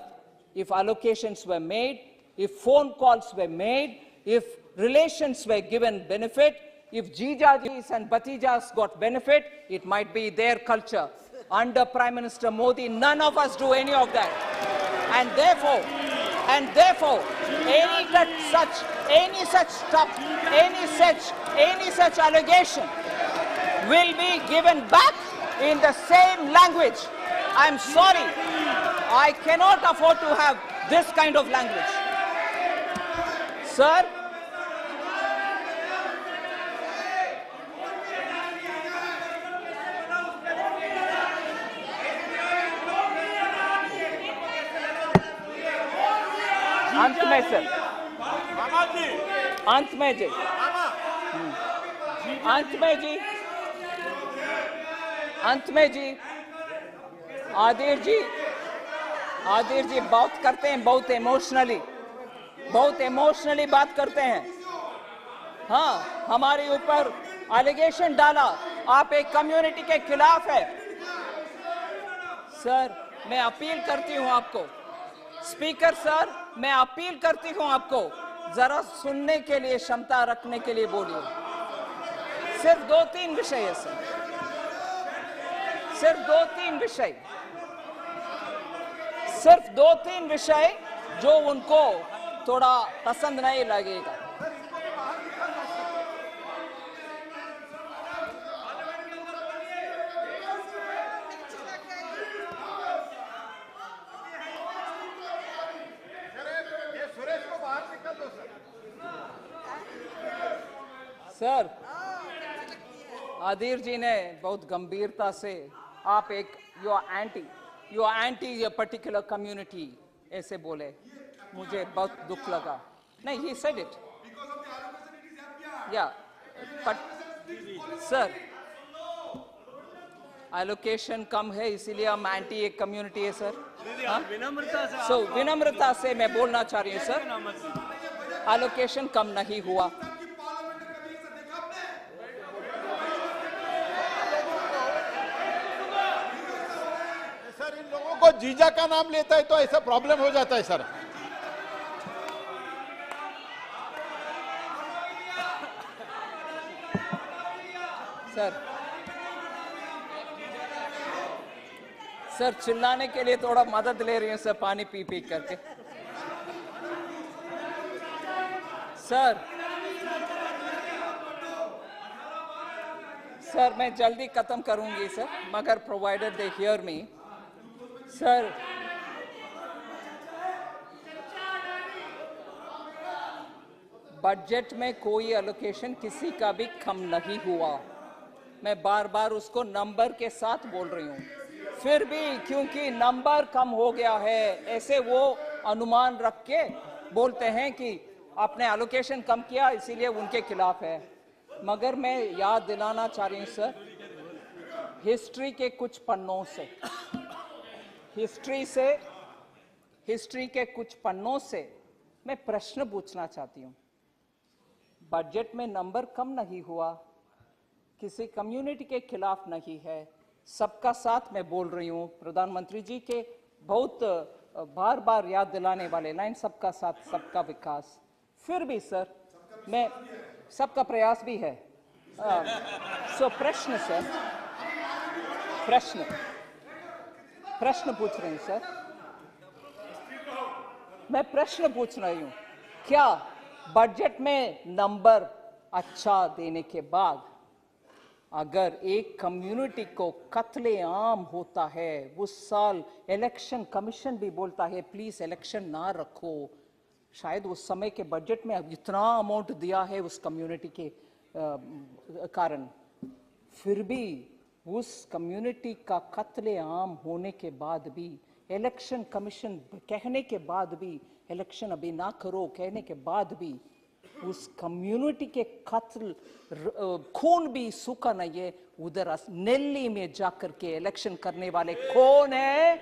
A: if allocations were made, if phone calls were made, if relations were given benefit, if jijajis and batijas got benefit, it might be their culture. Under Prime Minister Modi, none of us do any of that. And therefore, any such allegation will be given back in the same language. I'm sorry, I cannot afford to have this kind of language. Sir, अंत में sir, अंत में जी, आदिर जी बात करते हैं, बहुत emotionally बात करते हैं. हाँ, हमारे ऊपर एलिगेशन डाला, आप एक कम्युनिटी के खिलाफ है. सर, मैं अपील करती हूँ आपको, स्पीकर सर, मैं अपील करती हूं आपको, जरा सुनने के लिए क्षमता रखने के लिए बोलिए. सिर्फ 2-3 विषय है सर, सिर्फ 2-3 विषय जो उनको थोड़ा पसंद नहीं लगेगा. सर, आदिर जी ने बहुत गंभीरता से आप एक यू आर एंटी ये पर्टिकुलर कम्युनिटी ऐसे बोले, मुझे बहुत दुख लगा. No, he said it.
F: Because of the allocation, it is FPR.
A: Yeah, but sir, allocation कम है इसीलिए हम एंटी एक कम्युनिटी है सर.
H: विनम्रता से
A: So विनम्रता से मैं बोलना चाह रही हूँ सर, allocation कम नहीं हुआ.
F: कि पार्लियामेंट में कभी ऐसा देखा आपने?
B: सर इन लोगों को जीजा का नाम लेता है तो ऐसा प्रॉब्लम हो जाता है सर.
A: सर चिल्लाने के लिए थोड़ा मदद ले रही हूँ सर, पानी पी पी करके. सर मैं जल्दी खत्म करूंगी सर, मगर provided they hear me. Sir budget में कोई एलोकेशन किसी का भी कम नहीं हुआ. मैं बार बार उसको नंबर के साथ बोल रही हूँ. फिर भी क्योंकि नंबर कम हो गया है ऐसे वो अनुमान रख के बोलते हैं कि आपने एलोकेशन कम किया इसीलिए उनके खिलाफ है. मगर मैं याद दिलाना चाह रही हूँ सर, हिस्ट्री के कुछ पन्नों से, हिस्ट्री के कुछ पन्नों से मैं प्रश्न पूछना चाहती हूँ. बजट में नंबर कम नहीं हुआ, किसी कम्युनिटी के खिलाफ नहीं है, सबका साथ मैं बोल रही हूँ. प्रधानमंत्री जी के बहुत बार बार याद दिलाने वाले लाइन सबका साथ सबका विकास. फिर भी सर मैं सबका प्रयास भी है. सो प्रश्न सर, प्रश्न पूछ रही हूँ सर, मैं प्रश्न पूछ रही हूँ. क्या बजट में नंबर अच्छा देने के बाद अगर एक कम्युनिटी को कत्लेआम होता है, उस साल इलेक्शन कमीशन भी बोलता है प्लीज इलेक्शन ना रखो, शायद उस समय के बजट में इतना अमाउंट दिया है उस कम्युनिटी के कारण, फिर भी उस कम्युनिटी का कत्लेआम होने के बाद भी, इलेक्शन कमीशन कहने के बाद भी, इलेक्शन अभी ना करो कहने के बाद भी उस कम्युनिटी के कत्ल खून भी सूखा नहीं है. उधर नेल्ली में जाकर के इलेक्शन करने वाले कौन है?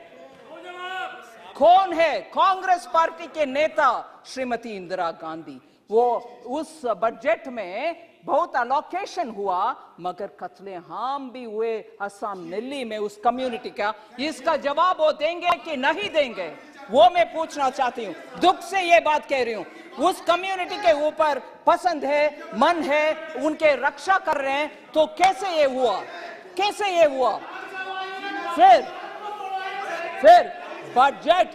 A: कौन है? कांग्रेस पार्टी के नेता श्रीमती इंदिरा गांधी. वो उस बजट में बहुत अलोकेशन हुआ मगर कत्लेआम भी हुए असम नेल्ली में उस कम्युनिटी का. इसका जवाब वो देंगे कि नहीं देंगे वो मैं पूछना चाहती हूँ. दुख से ये बात कह रही हूँ. उस कम्युनिटी के ऊपर पसंद है, मन है, उनके रक्षा कर रहे हैं, तो कैसे ये हुआ? कैसे ये हुआ? फिर बजट,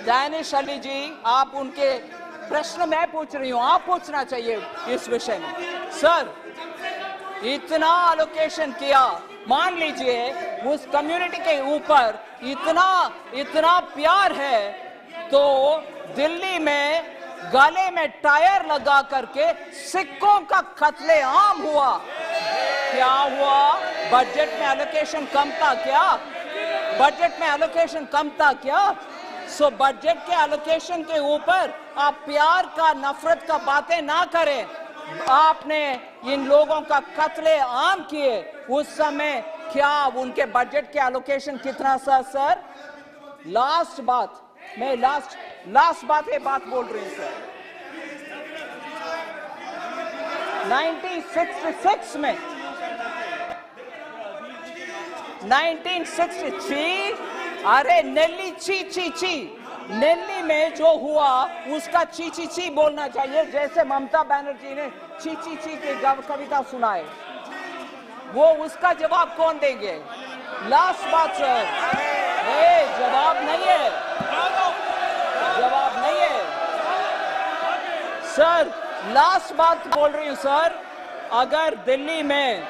A: दानिश अली जी आप उनके प्रश्न मैं पूछ रही हूं, आप पूछना चाहिए इस विषय में. सर इतना एलोकेशन किया, मान लीजिए उस कम्युनिटी के ऊपर इतना प्यार है तो दिल्ली में गले में टायर लगा करके सिखों का कत्लेआम हुआ. क्या हुआ? बजट में एलोकेशन कम था क्या? बजट में एलोकेशन कम था क्या? सो बजट के एलोकेशन के ऊपर आप प्यार का, नफरत का बातें ना करें. आपने इन लोगों का कत्लेआम किए उस समय क्या उनके बजट के एलोकेशन कितना था सर? लास्ट बात, मैं लास्ट बात ये बात बोल रही हूं सर. 1966 में 1963, अरे नेल्ली ची नेल्ली में जो हुआ उसका ची बोलना चाहिए, जैसे ममता बनर्जी ने ची की कविता सुनाए. वो उसका जवाब कौन देंगे? लास्ट बात सर, जवाब नहीं है, जवाब नहीं है सर. लास्ट बात बोल रही हूं सर. अगर दिल्ली में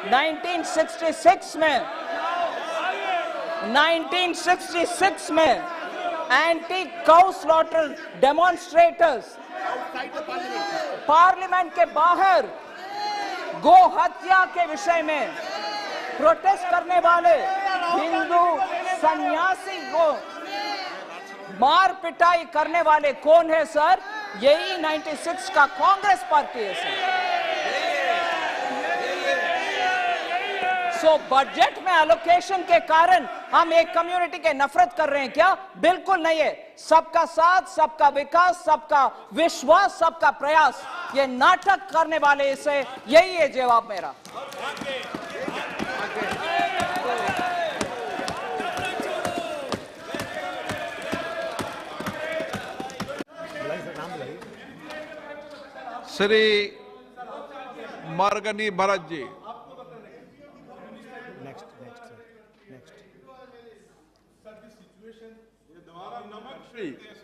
A: 1966 में anti cow slaughter demonstrators parliament के बाहर गो हत्या के विषय में प्रोटेस्ट करने वाले हिंदू सन्यासी को मार पिटाई करने वाले कौन है सर? यही 96 का कांग्रेस पार्टी है सर। सो बजट में एलोकेशन के कारण हम एक कम्युनिटी के नफरत कर रहे हैं क्या? बिल्कुल नहीं है। सबका साथ, सबका विकास, सबका विश्वास, सबका प्रयास, ये नाटक करने वाले इसे, यही है जवाब मेरा।
C: श्री मार्गनी भरत जी।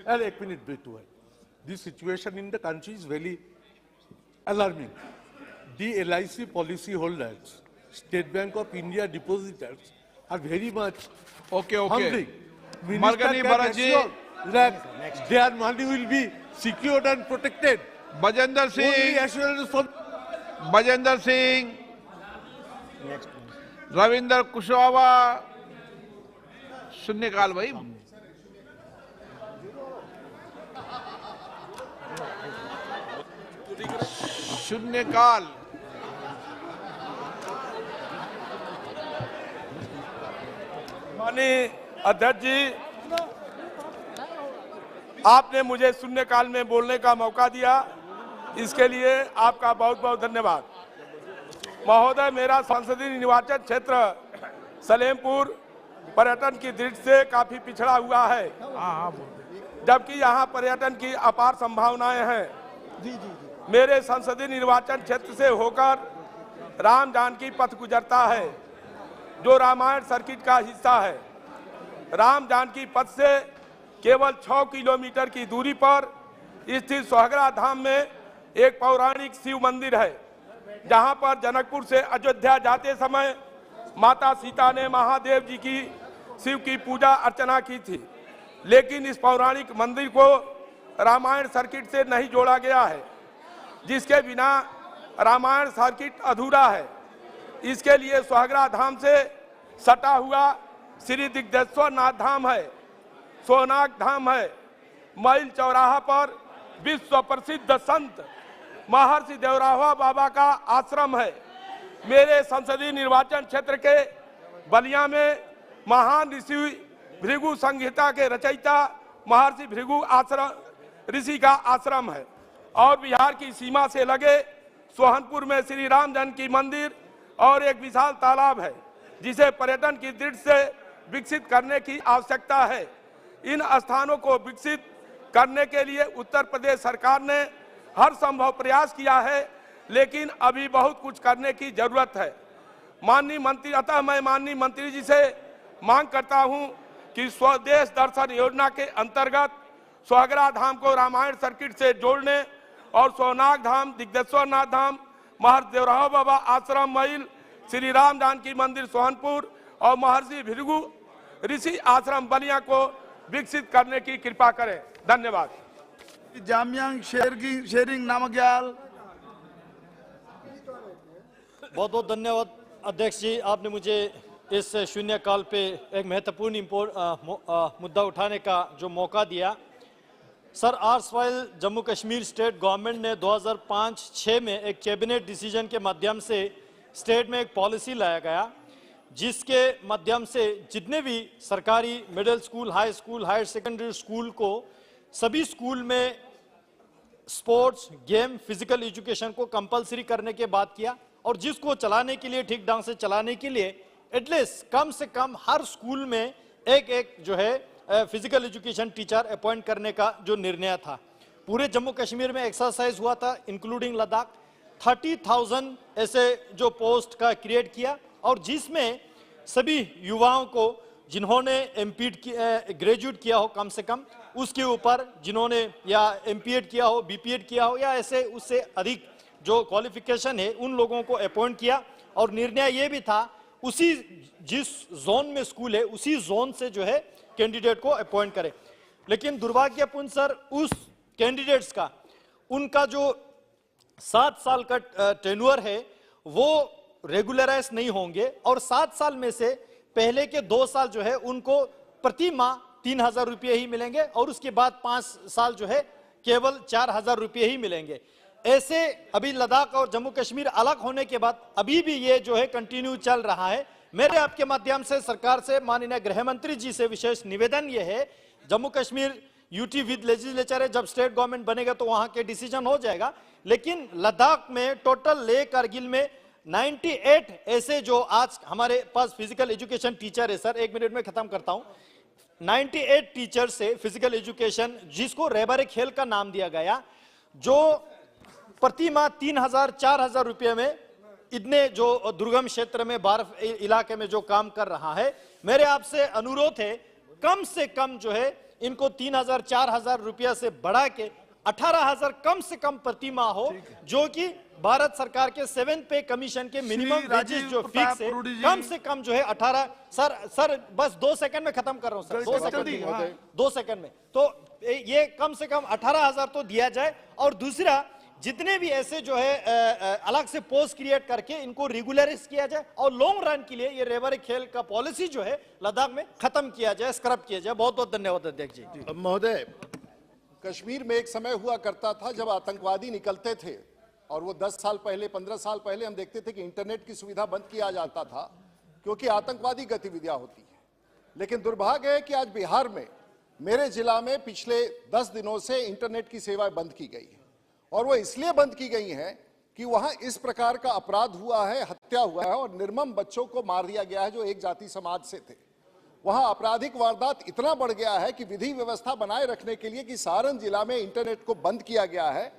G: And एक minute wait to it. This situation in the country is very alarming. The LIC policy holders, State Bank of India depositors are very much
C: Okay.
G: hungry.
C: Margani Bharat ji,
G: that their money will be secured and protected.
C: Bajendra
G: Only
C: Singh,
G: assurance from
C: Bajendra Singh, Ravinder Kushwaha, शून्यकाल भाई। शून्यकाल।
I: माननीय अध्यक्ष जी, आपने मुझे शून्यकाल में बोलने का मौका दिया, इसके लिए आपका बहुत बहुत धन्यवाद। महोदय, मेरा संसदीय निर्वाचन क्षेत्र सलेमपुर पर्यटन की दृष्टि से काफी पिछड़ा हुआ है, जबकि यहाँ पर्यटन की अपार संभावनाएं हैं। मेरे संसदीय निर्वाचन क्षेत्र से होकर राम जानकी पथ गुजरता है, जो रामायण सर्किट का हिस्सा है। राम जानकी पथ से केवल 6 किलोमीटर की दूरी पर स्थित सोहगरा धाम में एक पौराणिक शिव मंदिर है, जहां पर जनकपुर से अयोध्या जाते समय माता सीता ने महादेव जी की शिव की पूजा अर्चना की थी। लेकिन इस पौराणिक मंदिर को रामायण सर्किट से नहीं जोड़ा गया है, जिसके बिना रामायण सर्किट अधूरा है। इसके लिए सोहगरा धाम से सटा हुआ श्री दिग्देश्वर नाथ धाम है, सोनाग धाम है। मैल चौराहा पर विश्व प्रसिद्ध संत महर्षि देवरावा बाबा का आश्रम है। मेरे संसदीय निर्वाचन क्षेत्र के बलिया में महान ऋषि भृगु संहिता के रचयिता महर्षि भृगु आश्रम ऋषि का आश्रम है। और बिहार की सीमा से लगे सोहनपुर में श्री राम जानकी मंदिर और एक विशाल तालाब है, जिसे पर्यटन की दृष्टि से विकसित करने की आवश्यकता है। इन स्थानों को विकसित करने के लिए उत्तर प्रदेश सरकार ने हर संभव प्रयास किया है, लेकिन अभी बहुत कुछ करने की जरूरत है। माननीय मंत्री, अतः मैं माननीय मंत्री जी से मांग करता हूं कि स्वदेश दर्शन योजना के अंतर्गत सोहगरा धाम को रामायण सर्किट से जोड़ने और सोनाग धाम, दिग्देश्वर नाथ धाम, महर्षि देवरावा बाबा आश्रम मैल, श्री राम जानकी मंदिर सोहनपुर और महर्षि भृगु ऋषि आश्रम बलिया को विकसित करने की कृपा करें। धन्यवाद।
J: जामयांग शेरिंग नामग्याल।
H: बहुत बहुत धन्यवाद अध्यक्ष जी, आपने मुझे इस शून्यकाल पे एक महत्वपूर्ण मुद्दा उठाने का जो मौका दिया। Sir, erstwhile Jammu Kashmir state government ने 2005-06 में एक कैबिनेट डिसीजन के माध्यम से स्टेट में एक पॉलिसी लाया गया, जिसके माध्यम से जितने भी सरकारी middle school, high school, higher secondary school को सभी स्कूल में स्पोर्ट्स, गेम, फिजिकल एजुकेशन को कंपलसरी करने के बात किया। और जिसको चलाने के लिए, ठीक ढंग से चलाने के लिए एटलीस्ट कम से कम हर स्कूल में एक जो है फिजिकल एजुकेशन टीचर अपॉइंट करने का जो निर्णय था। पूरे जम्मू कश्मीर में एक्सरसाइज हुआ था, इंक्लूडिंग लद्दाख। 30,000 ऐसे जो पोस्ट का क्रिएट किया, और जिसमें सभी युवाओं को जिन्होंने एमपीएड ग्रेजुएट किया हो कम से कम, उसके ऊपर जिन्होंने या एमपीएड किया हो, बीपीएड किया हो, या ऐसे उससे अधिक जो क्वालिफिकेशन है, उन लोगों को अपॉइंट किया। और निर्णय ये भी था, उसी जिस जोन में स्कूल है उसी जोन से जो है कैंडिडेट को अपॉइंट करें। लेकिन दुर्भाग्यपूर्ण सर, उस कैंडिडेट्स का उनका जो 7 साल का टेन्योर है वो रेगुलराइज नहीं होंगे, और 7 साल में से पहले के 2 साल जो है उनको प्रति माह 3,000 रुपये ही मिलेंगे, और उसके बाद 5 साल जो है केवल 4,000 रुपये ही मिलेंगे। ऐसे अभी लद्दाख और जम्मू कश्मीर अलग होने के बाद अभी भी ये जो है कंटिन्यू चल रहा है। मेरे आपके माध्यम से सरकार से, माननीय गृह मंत्री जी से विशेष निवेदन ये है, Jammu Kashmir UT with legislature है, जब स्टेट गवर्नमेंट बनेगा तो वहां के डिसीजन हो जाएगा, लेकिन लद्दाख में टोटल लेह कारगिल में 98 ऐसे जो आज हमारे पास फिजिकल एजुकेशन टीचर है, सर 1 मिनट में खत्म करता हूं, 98 टीचर से फिजिकल एजुकेशन जिसको रहबर खेल का नाम दिया गया, जो प्रति माह 3,000-4,000 रुपये में इतने जो दुर्गम क्षेत्र में बर्फ इलाके में जो काम कर रहा है, मेरे आपसे अनुरोध है कम से कम जो है इनको 3,000-4,000 रुपया से बढ़ा के 18,000 कम से कम प्रति माह हो, जो कि भारत सरकार के 7th पे कमीशन के मिनिमम वेजेस जो फिक्स है, कम से कम जो है 18। सर बस 2 सेकंड में खत्म कर रहा हूं सर, 2 सेकंड में, तो ये कम से कम 18,000 तो दिया जाए। और दूसरा, जितने भी ऐसे जो है अलग से पोस्ट क्रिएट करके इनको रेगुलराइज किया जाए और लॉन्ग रन के लिए ये रेवर खेल का पॉलिसी जो है लद्दाख में खत्म किया जाए, स्क्रब किया जाए। बहुत बहुत धन्यवाद अध्यक्ष जी।
K: महोदय, कश्मीर में एक समय हुआ करता था जब आतंकवादी निकलते थे और वो 10 साल पहले 15 साल पहले हम देखते थे कि इंटरनेट की सुविधा बंद किया जाता था क्योंकि आतंकवादी गतिविधियां होती है। लेकिन दुर्भाग्य है कि आज बिहार में मेरे जिला में पिछले 10 दिनों से इंटरनेट की सेवाएं बंद की गई है, और वो इसलिए बंद की गई हैं कि वहां इस प्रकार का अपराध हुआ है, हत्या हुआ है और निर्मम बच्चों को मार दिया गया है जो एक जाति समाज से थे। वहां आपराधिक वारदात इतना बढ़ गया है कि विधि व्यवस्था बनाए रखने के लिए कि सारण जिला में इंटरनेट को बंद किया गया है,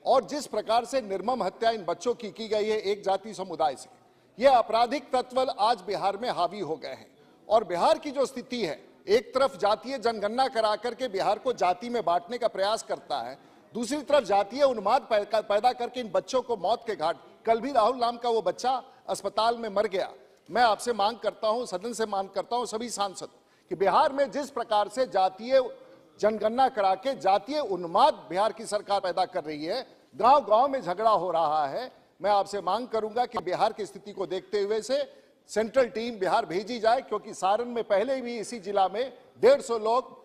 K: और जिस प्रकार से निर्मम हत्या इन बच्चों की गई है एक जाति समुदाय से, ये आपराधिक तत्व आज बिहार में हावी हो गए हैं। और बिहार की जो स्थिति है, एक तरफ जातीय जनगणना करा करके बिहार को जाति में बांटने का प्रयास करता है, दूसरी तरफ जातीय उन्माद पैदा करके इन बच्चों को मौत के घाट, कल भी राहुल नाम का वो बच्चा अस्पताल में मर गया। मैं आपसे मांग करता हूं, सदन से मांग करता हूं सभी सांसद, कि बिहार में जिस प्रकार से जातीय जनगणना करा के जातीय उन्माद बिहार की सरकार पैदा कर रही है, गांव गांव में झगड़ा हो रहा है, मैं आपसे मांग करूंगा कि बिहार की स्थिति को देखते हुए से सेंट्रल टीम बिहार भेजी जाए, क्योंकि सारण में पहले भी इसी जिला में 150 लोग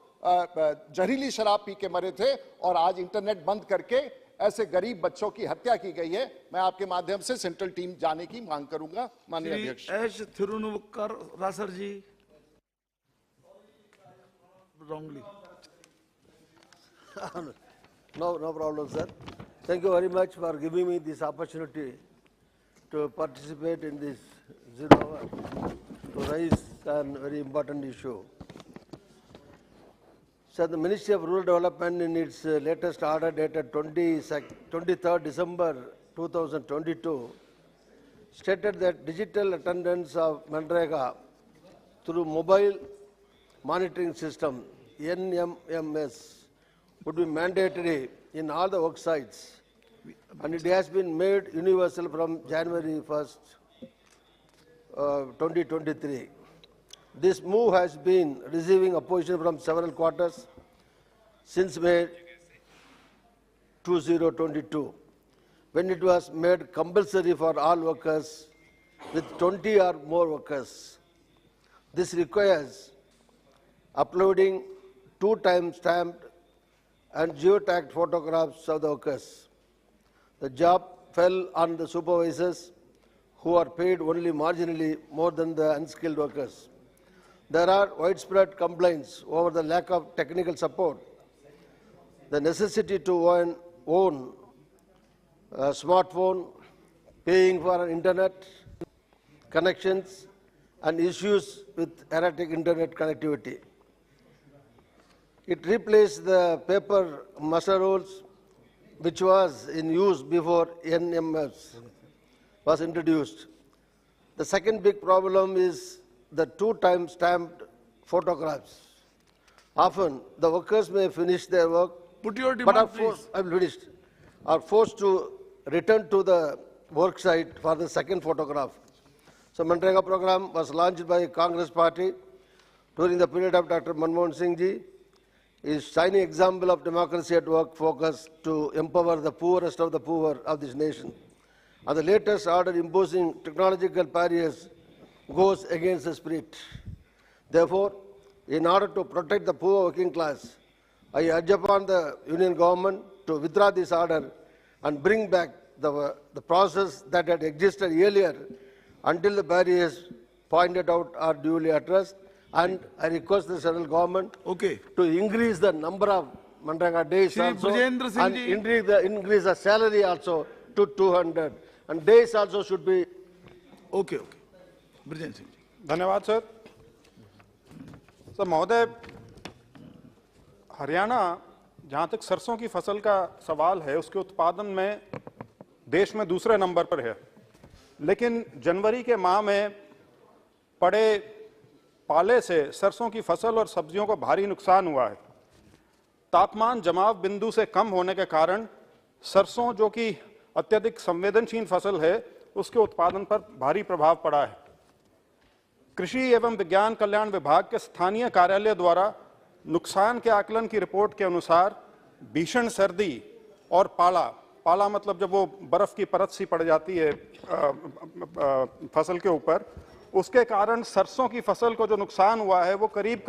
K: जहरीली शराब पी के मरे थे और आज इंटरनेट बंद करके ऐसे गरीब बच्चों की हत्या की गई है। मैं आपके माध्यम से सेंट्रल टीम जाने की मांग करूंगा। माननीय अध्यक्ष।
J: S थिरुनुवक्कर रासर ji, wrongly.
L: No problem, sir. Thank you very much for giving me this opportunity to participate in this 0 hour to raise a very important issue. So the Ministry of Rural Development in its latest order dated 23rd December 2022 stated that digital attendance of Manrega through mobile monitoring system NMMS would be mandatory in all the work sites, and it has been made universal from January 1st, 2023. This move has been receiving opposition from several quarters since May 2022, when it was made compulsory for all workers with 20 or more workers. This requires uploading 2-time stamped and geotagged photographs of the workers. The job fell on the supervisors, who are paid only marginally more than the unskilled workers. There are widespread complaints over the lack of technical support, the necessity to own a smartphone, paying for internet connections, and issues with erratic internet connectivity. It replaced the paper muster rolls, which was in use before NMS was introduced. The second big problem is the 2-time stamped photographs. Often, the workers may finish their work,
J: Put your
L: but
J: demand,
L: are forced to return to the work site for the second photograph. So, Manrega program was launched by Congress Party during the period of Dr. Manmohan Singh ji. Is shining example of democracy at work focused to empower the poorest of the poor of this nation. And the latest order imposing technological barriers goes against the spirit. Therefore, in order to protect the poor working class, I urge upon the union government to withdraw this order and bring back the process that had existed earlier until the barriers pointed out are duly addressed. And I request the central government to increase the number of Manrega days also and increase the salary also to 200. And days also should be.
J: Okay. Brajendra Singh ji.
M: धन्यवाद sir. Sir महोदय, हरियाणा जहाँ तक सरसों की फसल का सवाल है उसके उत्पादन में देश में दूसरे नंबर पर है, लेकिन जनवरी के माह में पड़े पाले से सरसों की फसल और सब्जियों को भारी नुकसान हुआ है। तापमान जमाव बिंदु से कम होने के कारण सरसों, जो कि अत्यधिक संवेदनशील फसल है, उसके उत्पादन पर भारी प्रभाव पड़ा है। कृषि एवं विज्ञान कल्याण विभाग के स्थानीय कार्यालय द्वारा नुकसान के आकलन की रिपोर्ट के अनुसार भीषण सर्दी और पाला मतलब जब वो बर्फ की परत सी पड़ जाती है फसल के ऊपर, उसके कारण सरसों की फसल को जो नुकसान हुआ है वो करीब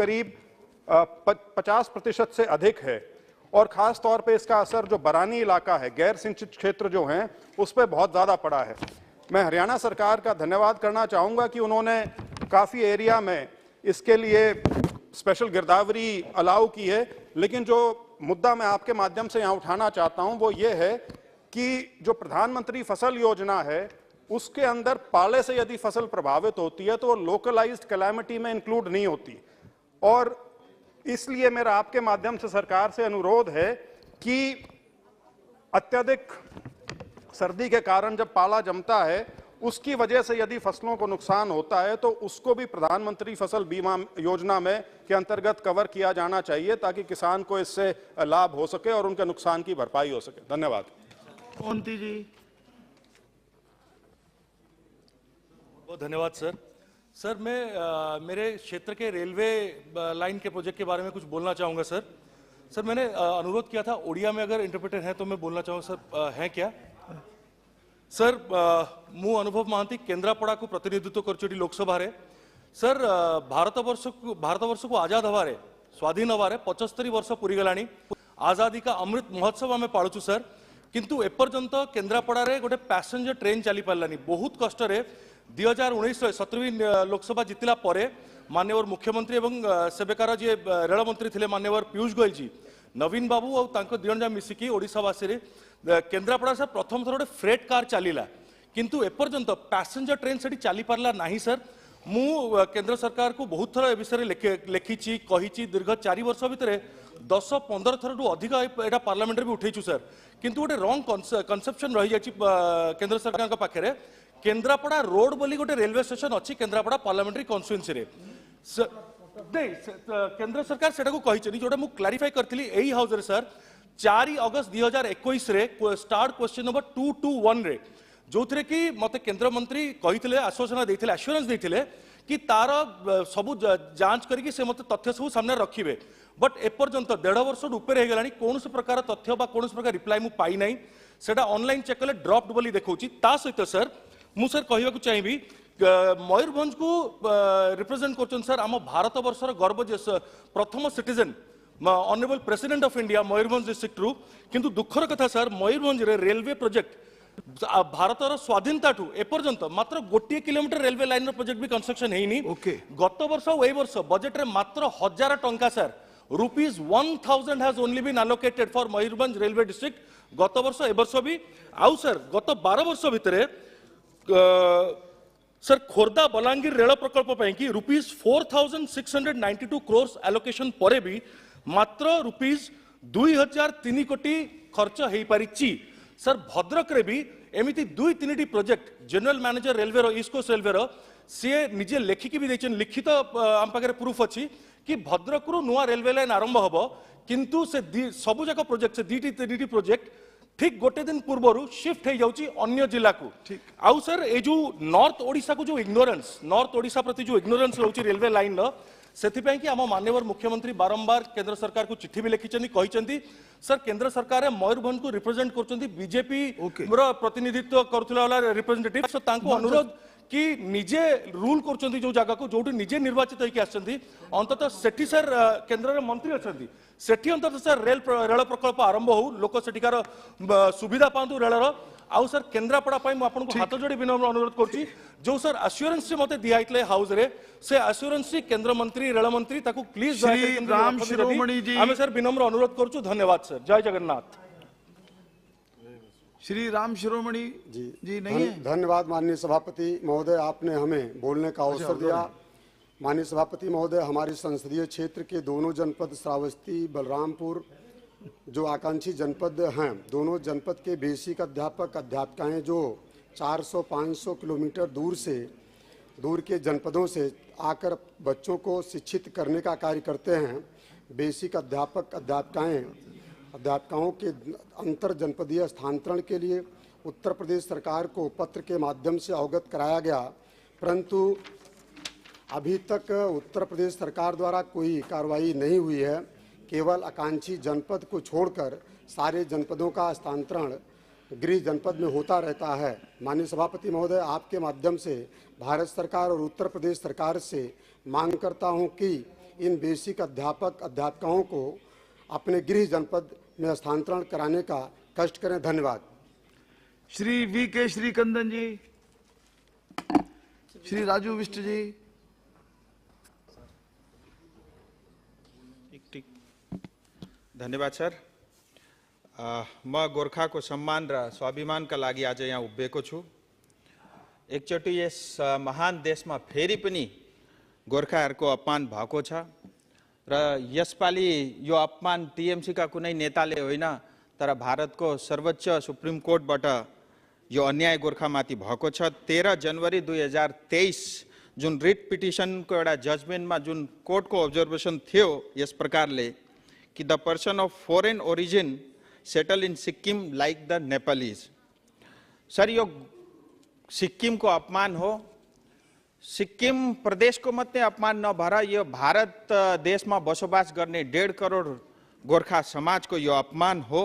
M: 50% से अधिक है। और खास तौर पे इसका असर जो बरानी इलाका है, गैर सिंचित क्षेत्र जो हैं, उस पर बहुत ज़्यादा पड़ा है। मैं हरियाणा सरकार का धन्यवाद करना चाहूँगा कि उन्होंने काफ़ी एरिया में इसके लिए स्पेशल गिरदावरी अलाउ की है, लेकिन जो मुद्दा मैं आपके माध्यम से यहाँ उठाना चाहता हूँ वो ये है कि जो प्रधानमंत्री फसल योजना है उसके अंदर पाले से यदि फसल प्रभावित होती है तो वो लोकलाइज्ड कैलामिटी में इंक्लूड नहीं होती। और इसलिए मेरा आपके माध्यम से सरकार से अनुरोध है कि अत्यधिक सर्दी के कारण जब पाला जमता है उसकी वजह से यदि फसलों को नुकसान होता है तो उसको भी प्रधानमंत्री फसल बीमा योजना में के अंतर्गत कवर किया जाना चाहिए, ताकि किसान को इससे लाभ हो सके और उनके नुकसान की भरपाई हो सके। धन्यवाद।
J: मोंती जी।
N: बहुत धन्यवाद सर। सर मैं मेरे क्षेत्र के रेलवे लाइन के प्रोजेक्ट के बारे में कुछ बोलना चाहूँगा सर। सर मैंने अनुरोध किया था, ओडिया में अगर इंटरप्रेटर है तो मैं बोलना चाहूँगा सर, हैं क्या? सर मु अनुभव महांती केन्द्रापड़ा को प्रतिनिधित्व कर लोकसभा रे। सर भारतवर्ष को आजाद हवारे स्वाधीन हवारे 75 वर्ष पूरी गलानी। आजादी का अमृत महोत्सव आम पालुचु सर, किंतु एपर्यंत केन्द्रापड़ा रे गोटे पैसेंजर ट्रेन चली पारानी। बहुत कष्ट 2019 17वीं लोकसभा जितला परे माननीय मुख्यमंत्री एवं सेबेकार जी रेलमंत्री थे माननीय पीयूष गोयल जी, नवीन बाबू और दुई जन मिसिकी ओडिशावासी केन्द्रापड़ा से प्रथम थर गोटे फ्रेट कार चलला, किंतु एपर्यंत पैसेंजर ट्रेन से चली पारा नहीं सर। मु केंद्र सरकार को बहुत थर ए विषय लिखी कही दीर्घ 4 वर्ष भितर 10-15 थर अधिक एटा पार्लियामेंट भी उठेचु सर, किंतु गोटे रंग कनसेप्शन रही जाछि केंद्र सरकार का पाखे। केन्द्रापड़ा रोड बोली गोटे रेलवे स्टेशन अच्छी केन्द्रापड़ा पार्लियामेंट्री कन्स्टिट्यूएंसी रे नहीं केंद्र सरकार सेटा को कही जोटा मु क्लारिफाई करथिली एही हाउस रे सर 4 अगस्त 2021 रे स्टार्ट क्वेश्चन नंबर 221 रे, जो थे कि मते केंद्र मंत्री कही आश्वासन देते एश्योरेंस देते कि तार सबू जांच करके से मते तथ्य सब सामने रखिए, बट एपर्यंत 1.5 वर्ष ऊपर हो गलानी कौन प्रकार तथ्य बा कौन प्रकार रिप्लाई मु पाई नहीं। सेटा ऑनलाइन चेक कले ड्रॉप्ड बोली देखौची। ता सहित सर मु सर कहवाक चाहिए मयूरभंज को रिप्रेजेंट कर सर आम भारत वर्षर गर्व प्रथम citizen honourable president of India Mayurbhanj district रु, किंतु दुखर कथा सर मयूरभंज रे रेलवे प्रोजेक्ट भारतर स्वाधीनता ठू एपर्यंत मात्र 1 किलोमीटर रेलवे लाइन प्रोजेक्ट भी कंस्ट्रक्शन है। गत वर्ष और वर्ष बजेट रे मात्र 1000 टंका sir ₹1000 has only been allocated for Mayurbhanj railway district गत वर्ष ए वर्ष भी। आउ सर गत 12 वर्ष भितर सर खोर्धा बलांगीर रेल प्रकल्प कि ₹4692 crores एलोकेशन परे भी मात्र ₹2003 कोटी खर्च हो पारी। सर भद्रक रे भी एमती 2-3 project general manager railway east coast railway सी निजे लेखिकी भी देछन, लिखित आम पाखे प्रूफ अच्छी कि भद्रक रु नुआ रेलवे लाइन आरंभ हम, किंतु से सबु जाक प्रोजेक्ट से 2-3 प्रोजेक्ट ठीक गोटे दिन पूर्व शिफ्ट हो जाउची अन्य जिला को। आउ सर ए जो नॉर्थ ओडिशा को जो इग्नोरेंस नॉर्थ ओडिशा प्रति जो इग्नोरेंस रोची रेलवे लाइन से आम माननीय मुख्यमंत्री बारंबार केंद्र सरकार को चिट्ठी भी लिखिं कही सर केंद्र सरकार मयूरभंज को रिप्रेजेंट कर बीजेपी प्रतिनिधित्व करुला रिप्रेजेंटेटिव अनुरोध कि निजे रूल करछंती जो जगह को जोटी निजे निर्वाचित होइके आछंती अंततः सेठी सर केंद्र रे मंत्री अछंती सेठी अंततः सर रेल प्रकल्प आरंभ हो लोक सेठिकार सुविधा पांतु रेल रो आउ सर केंद्रापड़ा पाई मु आपन को हाथ जोड़ी विनम्र अनुरोध करछि जो सर एश्योरेंस मते दियाइतले हाउस रे से एश्योरेंस केंद्र मंत्री रेल मंत्री ताकू प्लीज
J: श्री राम शिरोमणि जी
N: आमे सर विनम्र अनुरोध करछु धन्यवाद सर जय जगन्नाथ
J: श्री राम शिरोमणि जी नहीं है।
O: धन्यवाद माननीय सभापति महोदय, आपने हमें बोलने का अवसर दिया। माननीय सभापति महोदय, हमारे संसदीय क्षेत्र के दोनों जनपद श्रावस्ती बलरामपुर जो आकांक्षी जनपद हैं, दोनों जनपद के बेसिक अध्यापक अध्यापिकाएं जो 400-500 किलोमीटर दूर के जनपदों से आकर बच्चों को शिक्षित करने का कार्य करते हैं। बेसिक अध्यापक अध्यापिकाओं के अंतर जनपदीय स्थानांतरण के लिए उत्तर प्रदेश सरकार को पत्र के माध्यम से अवगत कराया गया, परंतु अभी तक उत्तर प्रदेश सरकार द्वारा कोई कार्रवाई नहीं हुई है। केवल आकांक्षी जनपद को छोड़कर सारे जनपदों का स्थानांतरण गृह जनपद में होता रहता है। माननीय सभापति महोदय, आपके माध्यम से भारत सरकार और उत्तर प्रदेश सरकार से मांग करता हूं कि इन बेसिक अध्यापक अध्यापिकाओं को अपने गृह जनपद में स्थानांतरण कराने का कष्ट करें। धन्यवाद।
J: श्री वी.के. श्रीकंदन जी, श्री राजू विष्ट जी।
P: धन्यवाद सर। म गोर्खाको सम्मान र स्वाभिमानका लागि आज यहाँ उभिएको छु। एकचोटि यस महान देशमा फेरि पनि गोर्खाहरूको अपमान भएको छ र यसपालि यो अपमान टीएमसी का कुनै नेताले होइन तर भारतको सर्वोच्च सुप्रिम कोर्टबाट यो अन्याय गोर्खामाथि भएको छ। 13 जनवरी 2023 जुन रिट पिटिसनको एउटा जजमेन्टमा जुन कोर्टको अब्जर्भेसन थियो यस प्रकारले कि the person of foreign origin settle in Sikkim like the Nepalese. Sir यो सिक्किमको अपमान हो, सिक्किम प्रदेशको मात्रै अपमान नभएर यो भारत देशमा बसोबास गर्ने 1.5 करोड गोर्खा समाजको यो अपमान हो।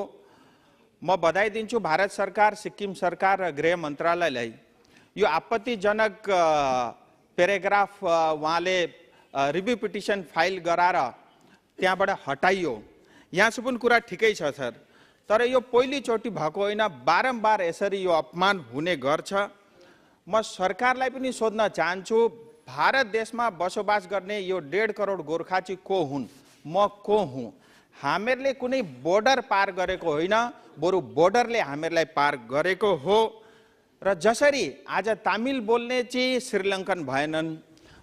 P: म बधाई दिन्छु भारत सरकार, सिक्किम सरकार र गृह मन्त्रालयलाई। यो आपत्तिजनक प्याराग्राफ उहाँले रिभ्यू पिटिसन फाइल गराएर त्यहाँबाट हटाइयो। यहाँसम्म पनि कुरा ठिकै छ सर, तर यो पहिलोचोटि भएको होइन, बारम्बार यसरी यो अपमान हुने गर्छ। म सरकारलाई पनि सोध्न चाहन्छु, भारत देशमा बसोबास गर्ने यो 1.5 करोड गोर्खा चाहिँ को हुन्, म को हुँ? हामीहरूले कुनै बोर्डर पार गरेको होइन, बरु बोर्डरले हामीहरूलाई पार गरेको हो। र जसरी आज तमिल बोल्ने चाहिँ श्रीलङ्कन भएनन्,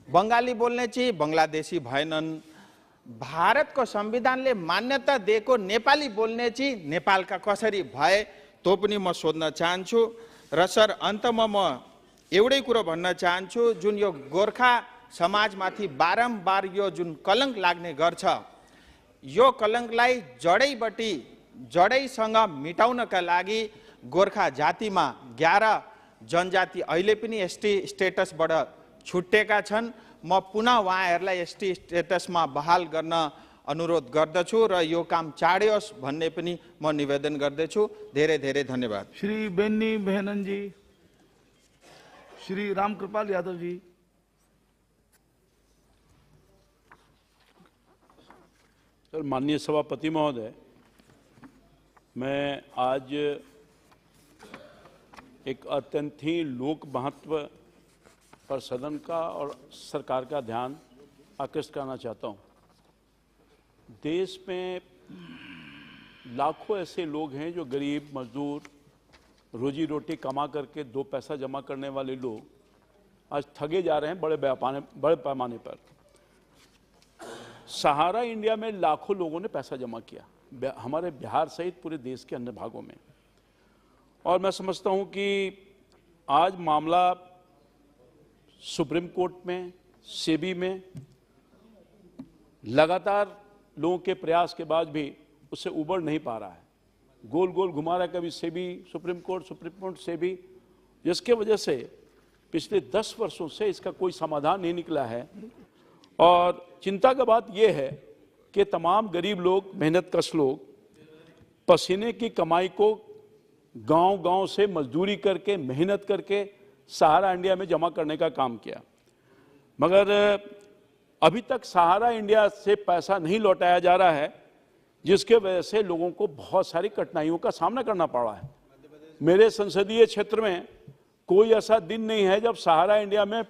P: बङ्गाली बोल्ने चाहिँ बङ्गलादेशी भएनन्, भारतको संविधानले मान्यता दिएको नेपाली बोल्ने चाहिँ नेपालका कसरी भए त्यो पनि म सोध्न चाहन्छु। र सर अन्तमा म एउटै कुरो भन्न चाहन्छु, जुन यो गोर्खा समाजमाथि बारम्बार यो जुन कलंक लाग्ने गर्छ, यो कलंकलाई जडैसँग मिटाउनका लागि गोर्खा जातिमा 11 जनजाति अहिले पनि एसटी स्टेटसबाट छुटेका छन्। म पुनः उहाँहरूलाई एसटी स्टेटसमा बहाल गर्न अनुरोध गर्दछु र यो काम चाँडै होस् भन्ने पनि म निवेदन गर्दछु। धेरै धेरै धन्यवाद।
J: श्री बेन्नी बेहनन जी, श्री रामकृपाल यादव जी।
Q: सर, माननीय सभापति महोदय, मैं आज एक अत्यंत ही लोक महत्व पर सदन का और सरकार का ध्यान आकृष्ट करना चाहता हूं। देश में लाखों ऐसे लोग हैं जो गरीब मजदूर रोजी रोटी कमा करके 2 पैसा जमा करने वाले लोग आज ठगे जा रहे हैं बड़े पैमाने पर। सहारा इंडिया में लाखों लोगों ने पैसा जमा किया, हमारे बिहार सहित पूरे देश के अन्य भागों में। और मैं समझता हूं कि आज मामला सुप्रीम कोर्ट में, सेबी में लगातार लोगों के प्रयास के बाद भी उससे उबर नहीं पा रहा है। गोल गोल घुमा रहा है, कभी सेबी सुप्रीम कोर्ट सेबी, जिसके वजह से पिछले 10 वर्षों से इसका कोई समाधान नहीं निकला है। और चिंता का बात यह है कि तमाम गरीब लोग, मेहनतकश लोग पसीने की कमाई को गांव-गांव से मजदूरी करके, मेहनत करके सहारा इंडिया में जमा करने का काम किया, मगर अभी तक सहारा इंडिया से पैसा नहीं लौटाया जा रहा है, जिसके वजह से लोगों को बहुत सारी कठिनाइयों का सामना करना पड़ा है। मेरे संसदीय क्षेत्र में कोई ऐसा दिन नहीं है जब सहारा इंडिया में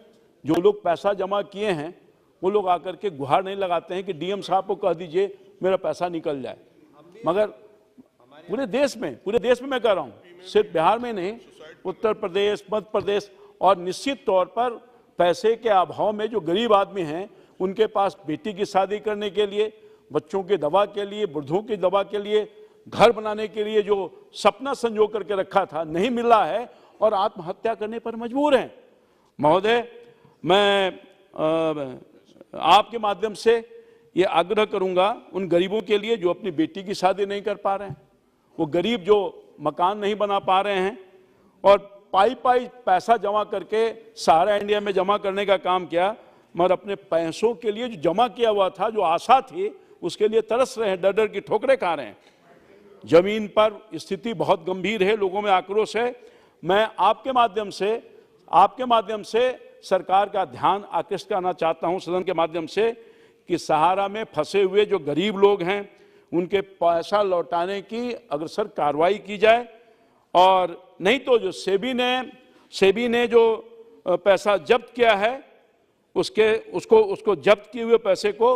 Q: जो लोग पैसा जमा किए हैं वो लोग आकर के गुहार नहीं लगाते हैं कि डीएम साहब को कह दीजिए मेरा पैसा निकल जाए। मगर पूरे देश में मैं कह रहा हूँ, सिर्फ बिहार में नहीं, उत्तर प्रदेश, मध्य प्रदेश और निश्चित तौर पर पैसे के अभाव में जो गरीब आदमी हैं उनके पास बेटी की शादी करने के लिए, बच्चों की दवा के लिए, वृद्धों की दवा के लिए, घर बनाने के लिए जो सपना संजो करके रखा था नहीं मिल रहा है और आत्महत्या करने पर मजबूर हैं। महोदय, मैं आपके माध्यम से ये आग्रह करूंगा उन गरीबों के लिए जो अपनी बेटी की शादी नहीं कर पा रहे हैं, वो गरीब जो मकान नहीं बना पा रहे हैं और पाई पैसा जमा करके सहारा इंडिया में जमा करने का काम किया, मगर अपने पैसों के लिए जो जमा किया हुआ था, जो आशा थी, उसके लिए तरस रहे हैं, डर की ठोकरें खा रहे हैं। जमीन पर स्थिति बहुत गंभीर है, लोगों में आक्रोश है। मैं आपके माध्यम से सरकार का ध्यान आकृष्ट करना चाहता हूं सदन के माध्यम से कि सहारा में फंसे हुए जो गरीब लोग हैं उनके पैसा लौटाने की अग्रसर कार्रवाई की जाए, और नहीं तो जो सेबी ने जो पैसा जब्त किया है उसको जब्त किए हुए पैसे को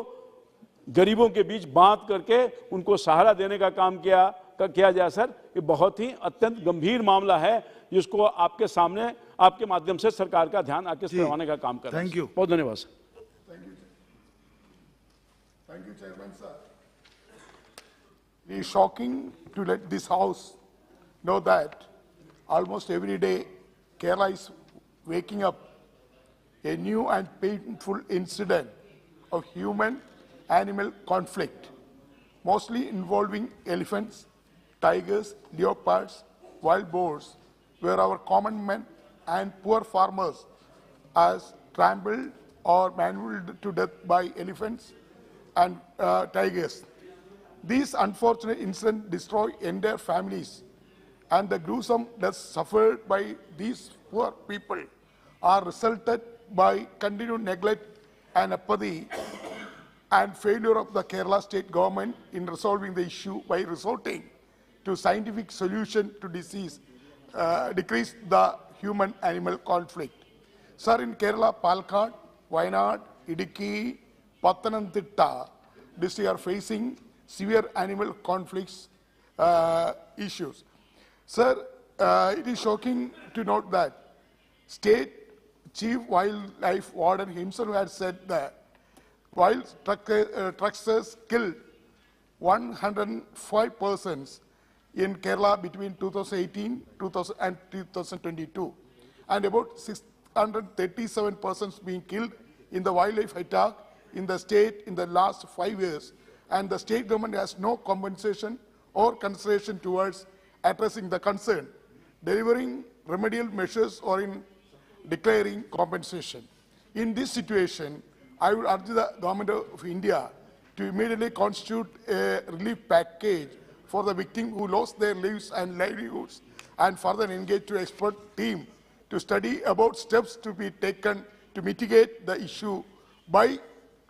Q: गरीबों के बीच बांट करके उनको सहारा देने का काम किया जाए। सर, ये बहुत ही अत्यंत गंभीर मामला है जिसको आपके सामने आपके माध्यम से सरकार का ध्यान आकृष्ट करवाने का काम कर रहे हैं।
J: Thank you.
Q: बहुत धन्यवाद sir.
R: Thank you, Chairman, sir. It is shocking to let this House know that almost every day Kerala is waking up a new and painful incident of human-animal conflict, mostly involving elephants, tigers, leopards, wild boars, where our common men and poor farmers are trampled or mangled to death by elephants and tigers. These unfortunate incidents destroy entire families, and the gruesome deaths suffered by these poor people are resulted by continued neglect and apathy and failure of the Kerala state government in resolving the issue by resorting to scientific solution to disease, decrease the human-animal conflict. Sir, in Kerala, Palakkad, Wayanad, Idukki, Pathanamthitta district are facing severe animal conflicts issues. Sir, it is shocking to note that State Chief Wildlife Warden himself had said that while trucksters killed 105 persons in Kerala between 2018 and 2022, and about 637 persons being killed in the wildlife attack in the state in the last 5 years, and the state government has no compensation or consideration towards addressing the concern, delivering remedial measures or in declaring compensation. In this situation, I would urge the Government of India to immediately constitute a relief package for the victims who lost their lives and livelihoods, and further engage to expert team to study about steps to be taken to mitigate the issue by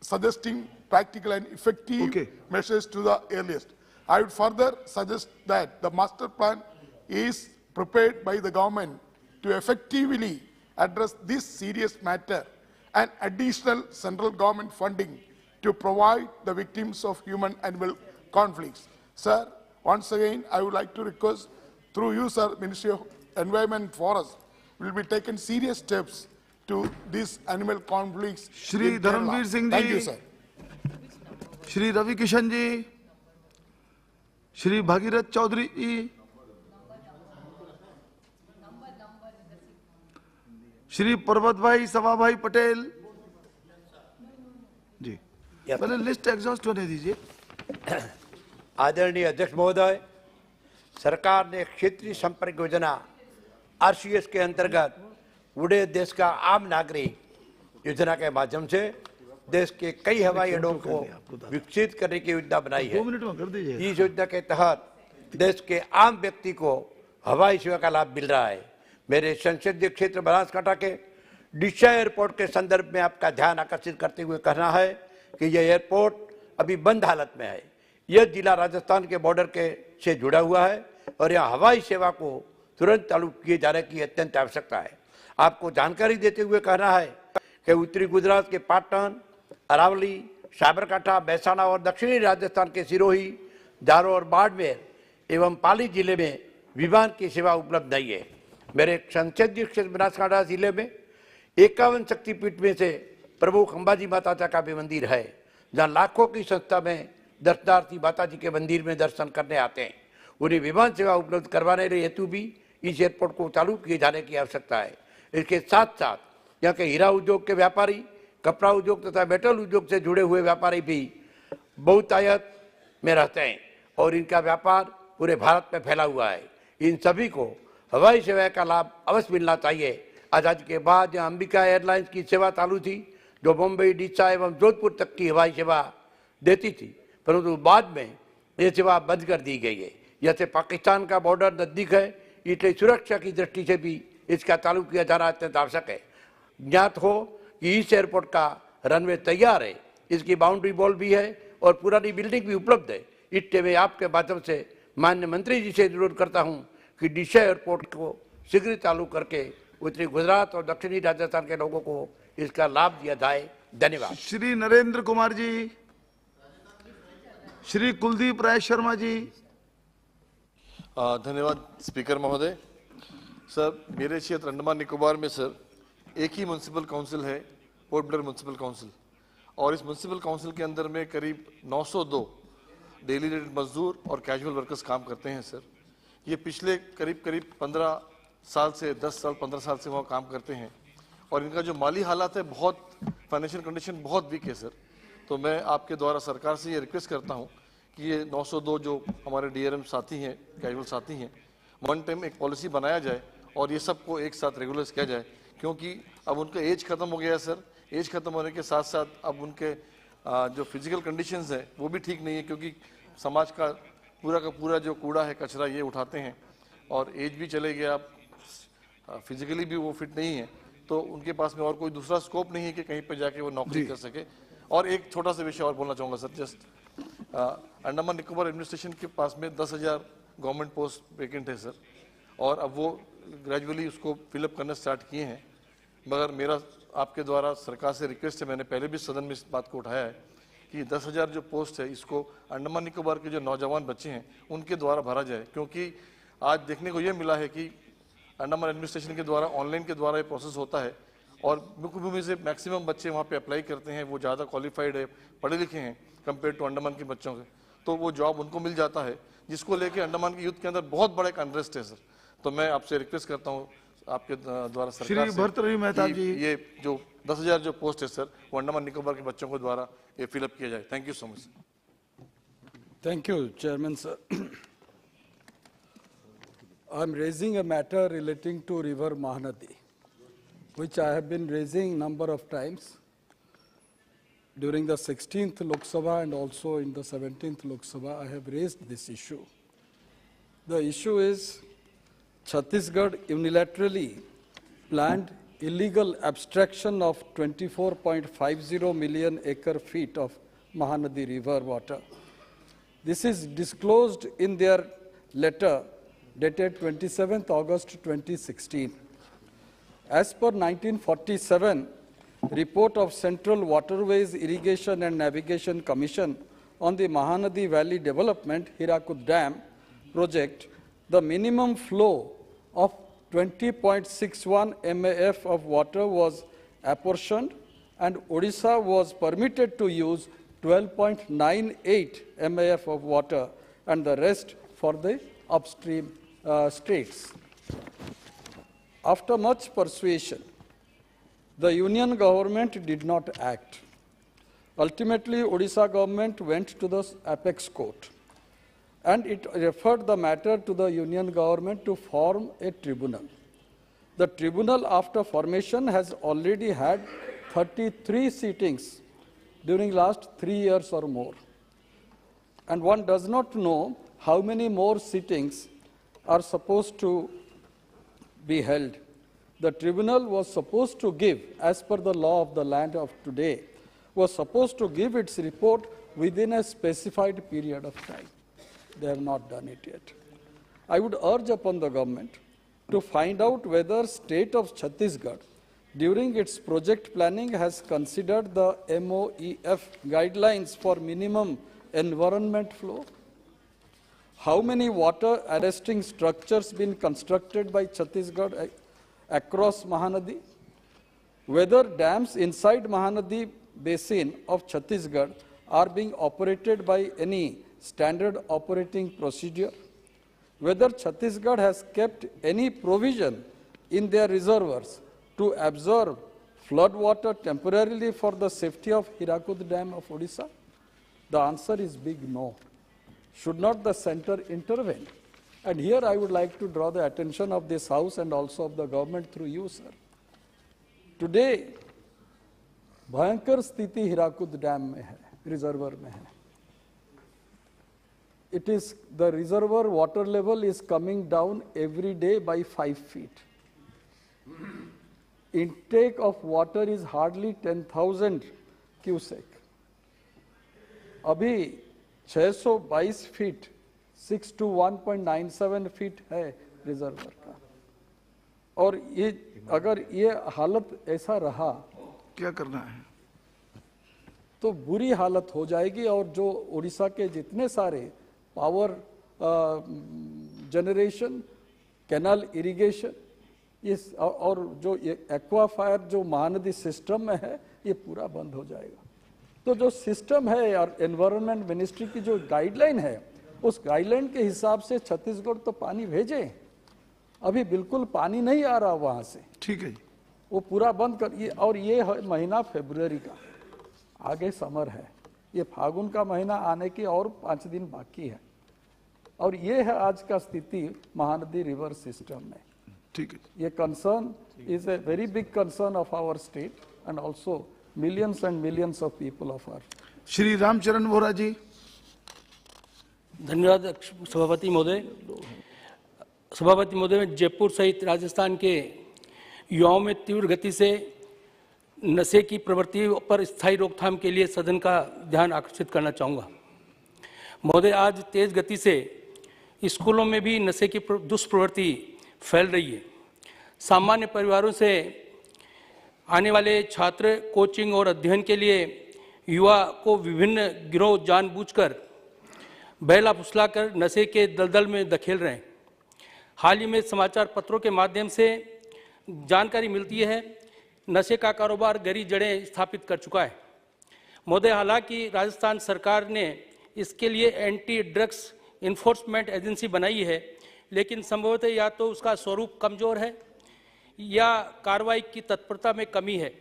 R: suggesting practical and effective measures to the earliest. I would further suggest that the master plan is prepared by the government to effectively address this serious matter, and additional central government funding to provide the victims of human-animal conflicts. Sir, once again, I would like to request through you, sir, Ministry of Environment and Forest, will be taken serious steps to these animal conflicts.
J: Shri Dharamveer Singh ji.
R: Thank you, sir.
J: Shri Ravi Kishan ji, Shri Bhagirath Chaudhary ji, Shri पर्वत भाई, सवा भाई पटेल जी, पहले list exhaust होने दीजिए।
S: आदरणीय अध्यक्ष महोदय, सरकार ने क्षेत्रीय संपर्क योजना आरसीएस के अंतर्गत पूरे देश का आम नागरिक योजना के माध्यम से देश के कई हवाई अड्डों को विकसित करने की योजना बनाई है। इस योजना के तहत देश के आम व्यक्ति को हवाई सेवा का लाभ मिल रहा है। मेरे संसदीय क्षेत्र बनासकांठा के डिशा एयरपोर्ट के संदर्भ में आपका ध्यान आकर्षित करते हुए कहना है कि यह एयरपोर्ट अभी बंद हालत में है। यह जिला राजस्थान के बॉर्डर के से जुड़ा हुआ है और यह हवाई सेवा को तुरंत चालू किए जाने की अत्यंत आवश्यकता है। आपको जानकारी देते हुए कहना है कि उत्तरी गुजरात के पाटन, अरावली, साबरकांठा, महसाणा और दक्षिणी राजस्थान के सिरोही, दारो और बाड़मेर एवं पाली जिले में विमान की सेवा उपलब्ध नहीं है। मेरे संसदीय क्षेत्र बनासकांठा जिले में 51 शक्तिपीठ में से प्रमुख अंबाजी माता का भी मंदिर है, जहाँ लाखों की संख्या में दर्शनार्थी माता जी के मंदिर में दर्शन करने आते हैं। उन्हें विमान सेवा उपलब्ध करवाने के हेतु भी इस एयरपोर्ट को चालू किए जाने की आवश्यकता है। इसके साथ साथ यहाँ के हीरा उद्योग के व्यापारी, कपड़ा उद्योग तथा मेटल उद्योग से जुड़े हुए व्यापारी भी बहुतायत में रहते हैं और इनका व्यापार पूरे भारत में फैला हुआ है। इन सभी को हवाई सेवा का लाभ अवश्य मिलना चाहिए। आज़ादी के बाद यहाँ अंबिका एयरलाइंस की सेवा चालू थी, जो मुंबई, डीसा एवं जोधपुर तक की हवाई सेवा देती थी, परंतु बाद में ये सेवा बंद कर दी गई है। जैसे पाकिस्तान का बॉर्डर नज़दीक है, इसलिए सुरक्षा की दृष्टि से भी इसका चालू किया जाना अत्यंत आवश्यक है। ज्ञात हो कि इस एयरपोर्ट का रनवे तैयार है, इसकी बाउंड्री वॉल भी है और पुरानी बिल्डिंग भी उपलब्ध है। इसलिए मैं आपके माध्यम से माननीय मंत्री जी से अनुरोध करता हूं कि डिशा एयरपोर्ट को शीघ्र चालू करके उत्तरी गुजरात और दक्षिणी राजस्थान के लोगों को इसका लाभ दिया जाए। धन्यवाद।
J: श्री नरेंद्र कुमार जी, श्री कुलदीप राय शर्मा जी।
T: धन्यवाद स्पीकर महोदय। सर, मेरे क्षेत्र अंडमान निकोबार में सर एक ही म्युनिसिपल काउंसिल है, पोर्ट ब्लेयर म्युनिसिपल काउंसिल, और इस म्युनिसिपल काउंसिल के अंदर में करीब 902 डेली रेटेड मजदूर और कैजुअल वर्कर्स काम करते हैं सर। ये पिछले करीब 15 साल से 10 साल 15 साल से वहाँ काम करते हैं और इनका जो माली हालात है, बहुत फाइनेंशियल कंडीशन बहुत वीक है सर। तो मैं आपके द्वारा सरकार से ये रिक्वेस्ट करता हूँ कि ये 902 जो हमारे डीआरएम साथी हैं, कैजुअल साथी हैं, वन टाइम एक पॉलिसी बनाया जाए और ये सबको एक साथ रेगुलराइज किया जाए, क्योंकि अब उनका एज खत्म हो गया है सर। एज खत्म होने के साथ साथ अब उनके जो फिजिकल कंडीशंस है वो भी ठीक नहीं है, क्योंकि समाज का पूरा जो कूड़ा है, कचरा ये उठाते हैं और एज भी चले गया, फिजिकली भी वो फिट नहीं है, तो उनके पास में और कोई दूसरा स्कोप नहीं है कि कहीं पर जाके वो नौकरी कर सके। और एक छोटा सा विषय और बोलना चाहूँगा sir, just Andaman Nicobar administration के पास में 10,000 गवर्नमेंट पोस्ट वैकेंट है सर, और अब वो ग्रेजुअली उसको फिलअप करना स्टार्ट किए हैं। मगर मेरा आपके द्वारा सरकार से रिक्वेस्ट है, मैंने पहले भी सदन में इस बात को उठाया है कि 10,000 जो पोस्ट है इसको अंडमान निकोबार के जो नौजवान बच्चे हैं उनके द्वारा भरा जाए, क्योंकि आज देखने को ये मिला है कि अंडमान एडमिनिस्ट्रेशन के द्वारा ऑनलाइन के द्वारा ये प्रोसेस होता है और मुख्य भूमि से मैक्सिमम बच्चे वहाँ पे अप्लाई करते हैं, वो ज़्यादा क्वालिफाइड है, पढ़े लिखे हैं कंपेयर टू अंडमान के बच्चों के, तो वो जॉब उनको मिल जाता है, जिसको लेके अंडमान के यूथ के अंदर बहुत बड़ा एक अनरेस्ट है सर। तो मैं आपसे रिक्वेस्ट करता हूँ आपके द्वारा सरकार से ये जो 10,000 जो पोस्ट है सर वो अंडमान निकोबार के बच्चों को द्वारा ये फिलअप किया जाए। Thank you so much.
U: Thank you, Chairman sir. I am raising a matter relating to River Mahanadi, which I have been raising number of times during the 16th Lok Sabha and also in the 17th Lok Sabha. I have raised this issue. The issue is Chhattisgarh unilaterally planned illegal abstraction of 24.50 million acre feet of Mahanadi river water. This is disclosed in their letter dated 27th August 2016. As per 1947 report of Central Waterways Irrigation and Navigation Commission on the Mahanadi Valley Development Hirakud Dam project, the minimum flow of 20.61 MAF of water was apportioned and Odisha was permitted to use 12.98 MAF of water and the rest for the upstream states. After much persuasion, the union government did not act. Ultimately, Odisha government went to the apex court and it referred the matter to the union government to form a tribunal. The tribunal after formation has already had 33 sittings during last 3 years or more. And one does not know how many more sittings are supposed to be held. The tribunal was supposed to give, as per the law of the land of today, was supposed to give its report within a specified period of time. They have not done it yet. I would urge upon the government to find out whether state of Chhattisgarh during its project planning has considered the MOEF guidelines for minimum environment flow. How many water arresting structures been constructed by Chhattisgarh across Mahanadi? Whether dams inside Mahanadi basin of Chhattisgarh are being operated by any standard operating procedure? Whether Chhattisgarh has kept any provision in their reservoirs to absorb flood water temporarily for the safety of Hirakud Dam of Odisha? The answer is big no. Should not the center intervene? And here I would like to draw the attention of this House and also of the government through you, sir. Today, भयंकर स्थिति Hirakud dam में है, reservoir में है. It is, the reservoir water level is coming down every day by 5 feet. Intake of water is hardly 10,000 cubic. अभी 622 feet 6 to 1.97 feet है reservoir का. और ये अगर ये हालत ऐसा रहा,
J: क्या करना है?
U: तो बुरी हालत हो जाएगी. और जो उड़ीसा के जितने सारे पावर जनरेशन, कैनाल इरिगेशन, इस और जो एक्वाफायर जो महानदी सिस्टम में है, ये पूरा बंद हो जाएगा. तो जो सिस्टम है और एनवायरनमेंट मिनिस्ट्री की जो गाइडलाइन है, उस गाइडलाइन के हिसाब से छत्तीसगढ़ तो पानी भेजे. अभी बिल्कुल पानी नहीं आ रहा वहां से.
J: ठीक है,
U: वो पूरा बंद कर. ये और ये महीना फरवरी का, आगे समर है. ये फागुन का महीना आने की और 5 दिन बाकी है. और ये है आज का स्थिति महानदी रिवर सिस्टम में.
J: ठीक है.
U: ये concern is a very big concern of our state and also millions and millions of people of our.
J: Shri Ramcharan Vora ji.
E: धन्यवाद सभापति महोदय. सभापति महोदय, जयपुर सहित राजस्थान के युवाओं में तीव्र गति से नशे की प्रवृत्ति पर स्थायी रोकथाम के लिए सदन का ध्यान आकर्षित करना चाहूँगा. महोदय, आज तेज गति से स्कूलों में भी नशे की दुष्प्रवृत्ति फैल रही है. सामान्य परिवारों से आने वाले छात्र कोचिंग और अध्ययन के लिए युवा को विभिन्न गिरोह जानबूझकर बहला फुसलाकर नशे के दलदल में धकेल रहे हैं. हाल ही में समाचार पत्रों के माध्यम से जानकारी मिलती है नशे का कारोबार गहरी जड़ें स्थापित कर चुका है. महोदय, हालांकि राजस्थान सरकार ने इसके लिए एंटी ड्रग्स इन्फोर्समेंट एजेंसी बनाई है, लेकिन संभवतः या तो उसका स्वरूप कमजोर है या कार्रवाई की तत्परता में कमी है.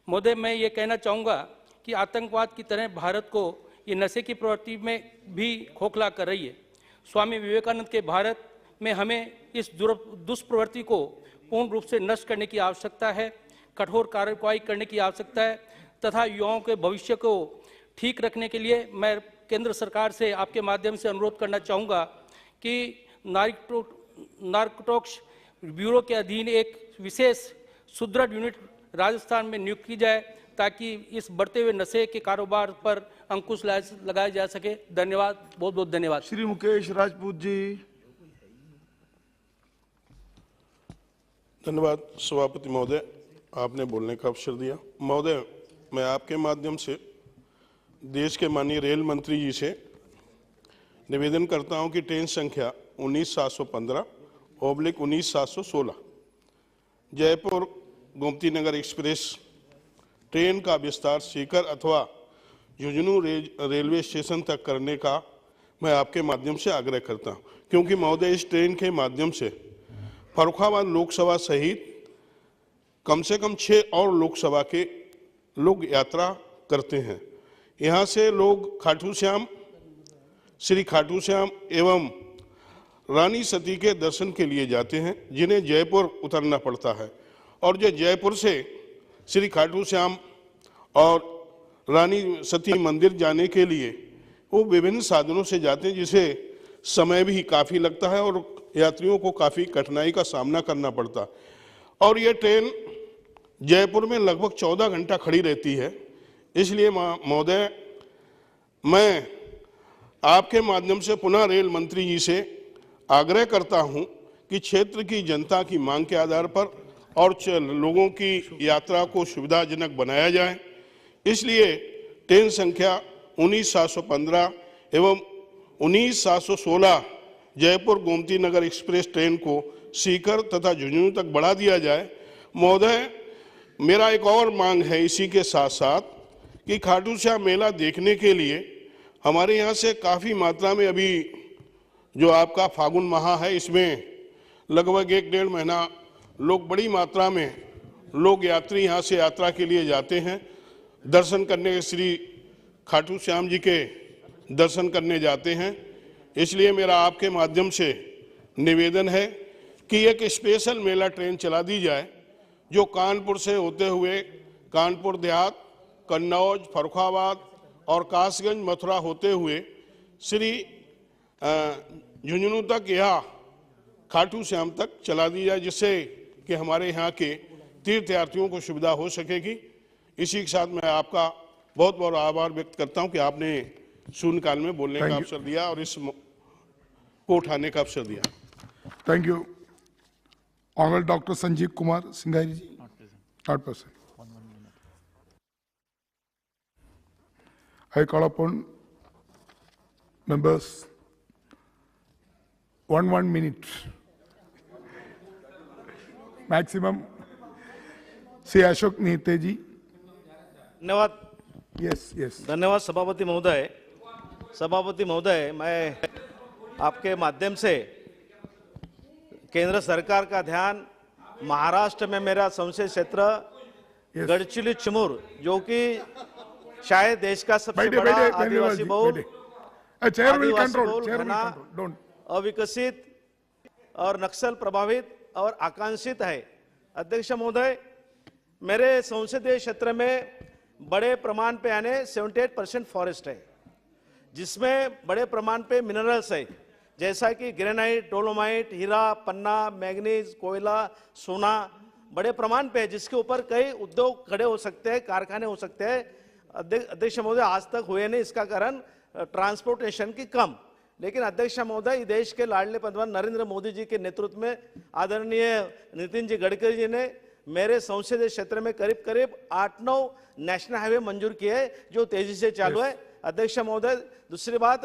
E: महोदय, मैं ये कहना चाहूँगा कि आतंकवाद की तरह भारत को ये नशे की प्रवृत्ति में भी खोखला कर रही है. स्वामी विवेकानंद के भारत में हमें इस दुष्प्रवृत्ति को पूर्ण रूप से नष्ट करने की आवश्यकता है, कठोर कार्रवाई करने की आवश्यकता है तथा युवाओं के भविष्य को ठीक रखने के लिए मैं केंद्र सरकार से आपके माध्यम से अनुरोध करना चाहूँगा कि नार्कोटिक्स ब्यूरो के अधीन एक विशेष सुदृढ़ यूनिट राजस्थान में नियुक्त की जाए ताकि इस बढ़ते हुए नशे के कारोबार पर अंकुश लगाया जा सके. धन्यवाद, बहुत बहुत धन्यवाद.
J: श्री मुकेश राजपूत जी.
V: धन्यवाद सभापति महोदय, आपने बोलने का अवसर दिया. महोदय, मैं आपके माध्यम से देश के माननीय रेल मंत्री जी से निवेदन करता हूं कि ट्रेन संख्या 19,715/19,716 जयपुर गोमती नगर एक्सप्रेस ट्रेन का विस्तार सीकर अथवा झुंझुनू रेलवे स्टेशन तक करने का मैं आपके माध्यम से आग्रह करता हूं, क्योंकि महोदय इस ट्रेन के माध्यम से फर्रुखाबाद लोकसभा सहित कम से कम 6 और लोकसभा के लोग यात्रा करते हैं. यहाँ से लोग खाटू श्याम, श्री खाटू श्याम एवं रानी सती के दर्शन के लिए जाते हैं, जिन्हें जयपुर उतरना पड़ता है. और जो जयपुर से श्री खाटू श्याम और रानी सती मंदिर जाने के लिए वो विभिन्न साधनों से जाते हैं, जिसे समय भी काफ़ी लगता है और यात्रियों को काफ़ी कठिनाई का सामना करना पड़ता और ये ट्रेन जयपुर में लगभग 14 घंटा खड़ी रहती है। इसलिए महोदय, मैं आपके माध्यम से पुनः रेल मंत्री जी से आग्रह करता हूं कि क्षेत्र की जनता की मांग के आधार पर और लोगों की यात्रा को सुविधाजनक बनाया जाए। इसलिए ट्रेन संख्या 19,715 एवं 19,716 जयपुर गोमती नगर एक्सप्रेस ट्रेन को सीकर तथा झुंझुनू तक बढ़ा दिया जाए। महोदय, मेरा एक और मांग है इसी के साथ साथ कि खाटू श्याम मेला देखने के लिए हमारे यहाँ से काफ़ी मात्रा में अभी जो आपका फागुन माह है, इसमें लगभग 1-1.5 महीना लोग बड़ी मात्रा में लोग यात्री यहाँ से यात्रा के लिए जाते हैं, दर्शन करने, श्री खाटू श्याम जी के दर्शन करने जाते हैं। इसलिए मेरा आपके माध्यम से निवेदन है कि एक स्पेशल मेला ट्रेन चला दी जाए जो कानपुर से होते हुए कानपुर देहात, कन्नौज, फर्रुखाबाद और कासगंज, मथुरा होते हुए श्री झुंझुनू तक या खाटू श्याम तक चला दी जाए, जिससे कि हमारे यहाँ के तीर्थयात्रियों को सुविधा हो सकेगी। इसी के साथ मैं आपका बहुत बहुत आभार व्यक्त करता हूं कि आपने शून्यकाल में बोलने का अवसर दिया और इस को उठाने का अवसर दिया।
R: Thank you. Honourable doctor Sanjeev Kumar Singhari ji, not person. I call upon members 1 minute maximum. Shri Ashok Nete ji.
H: धन्यवाद।
R: यस।
H: धन्यवाद सभापति महोदय। सभापति महोदय, मैं आपके माध्यम से केंद्र सरकार का ध्यान महाराष्ट्र में मेरा संसदीय क्षेत्र गढ़चिरोली चिमूर, जो कि शायद देश का सबसे बड़ा आदिवासी बहुल घना, अविकसित और नक्सल प्रभावित और आकांक्षित है। अध्यक्ष महोदय, मेरे संसदीय क्षेत्र में बड़े प्रमाण पे यानी 78% फॉरेस्ट है, जिसमें बड़े प्रमाण पे मिनरल्स है, जैसा कि ग्रेनाइट, डोलोमाइट, हीरा, पन्ना, मैग्नीज, कोयला, सोना बड़े प्रमाण पे है, जिसके ऊपर कई उद्योग खड़े हो सकते हैं, कारखाने हो सकते हैं। अध्यक्ष महोदय, आज तक हुए नहीं, इसका कारण ट्रांसपोर्टेशन की कम। लेकिन अध्यक्ष महोदय, देश के लाडले प्रधानमंत्री नरेंद्र मोदी जी के नेतृत्व में आदरणीय नितिन जी गडकरी जी ने मेरे संसदीय क्षेत्र में करीब करीब 8-9 नेशनल हाईवे मंजूर किए हैं, जो तेजी से चालू है। अध्यक्ष महोदय, दूसरी बात,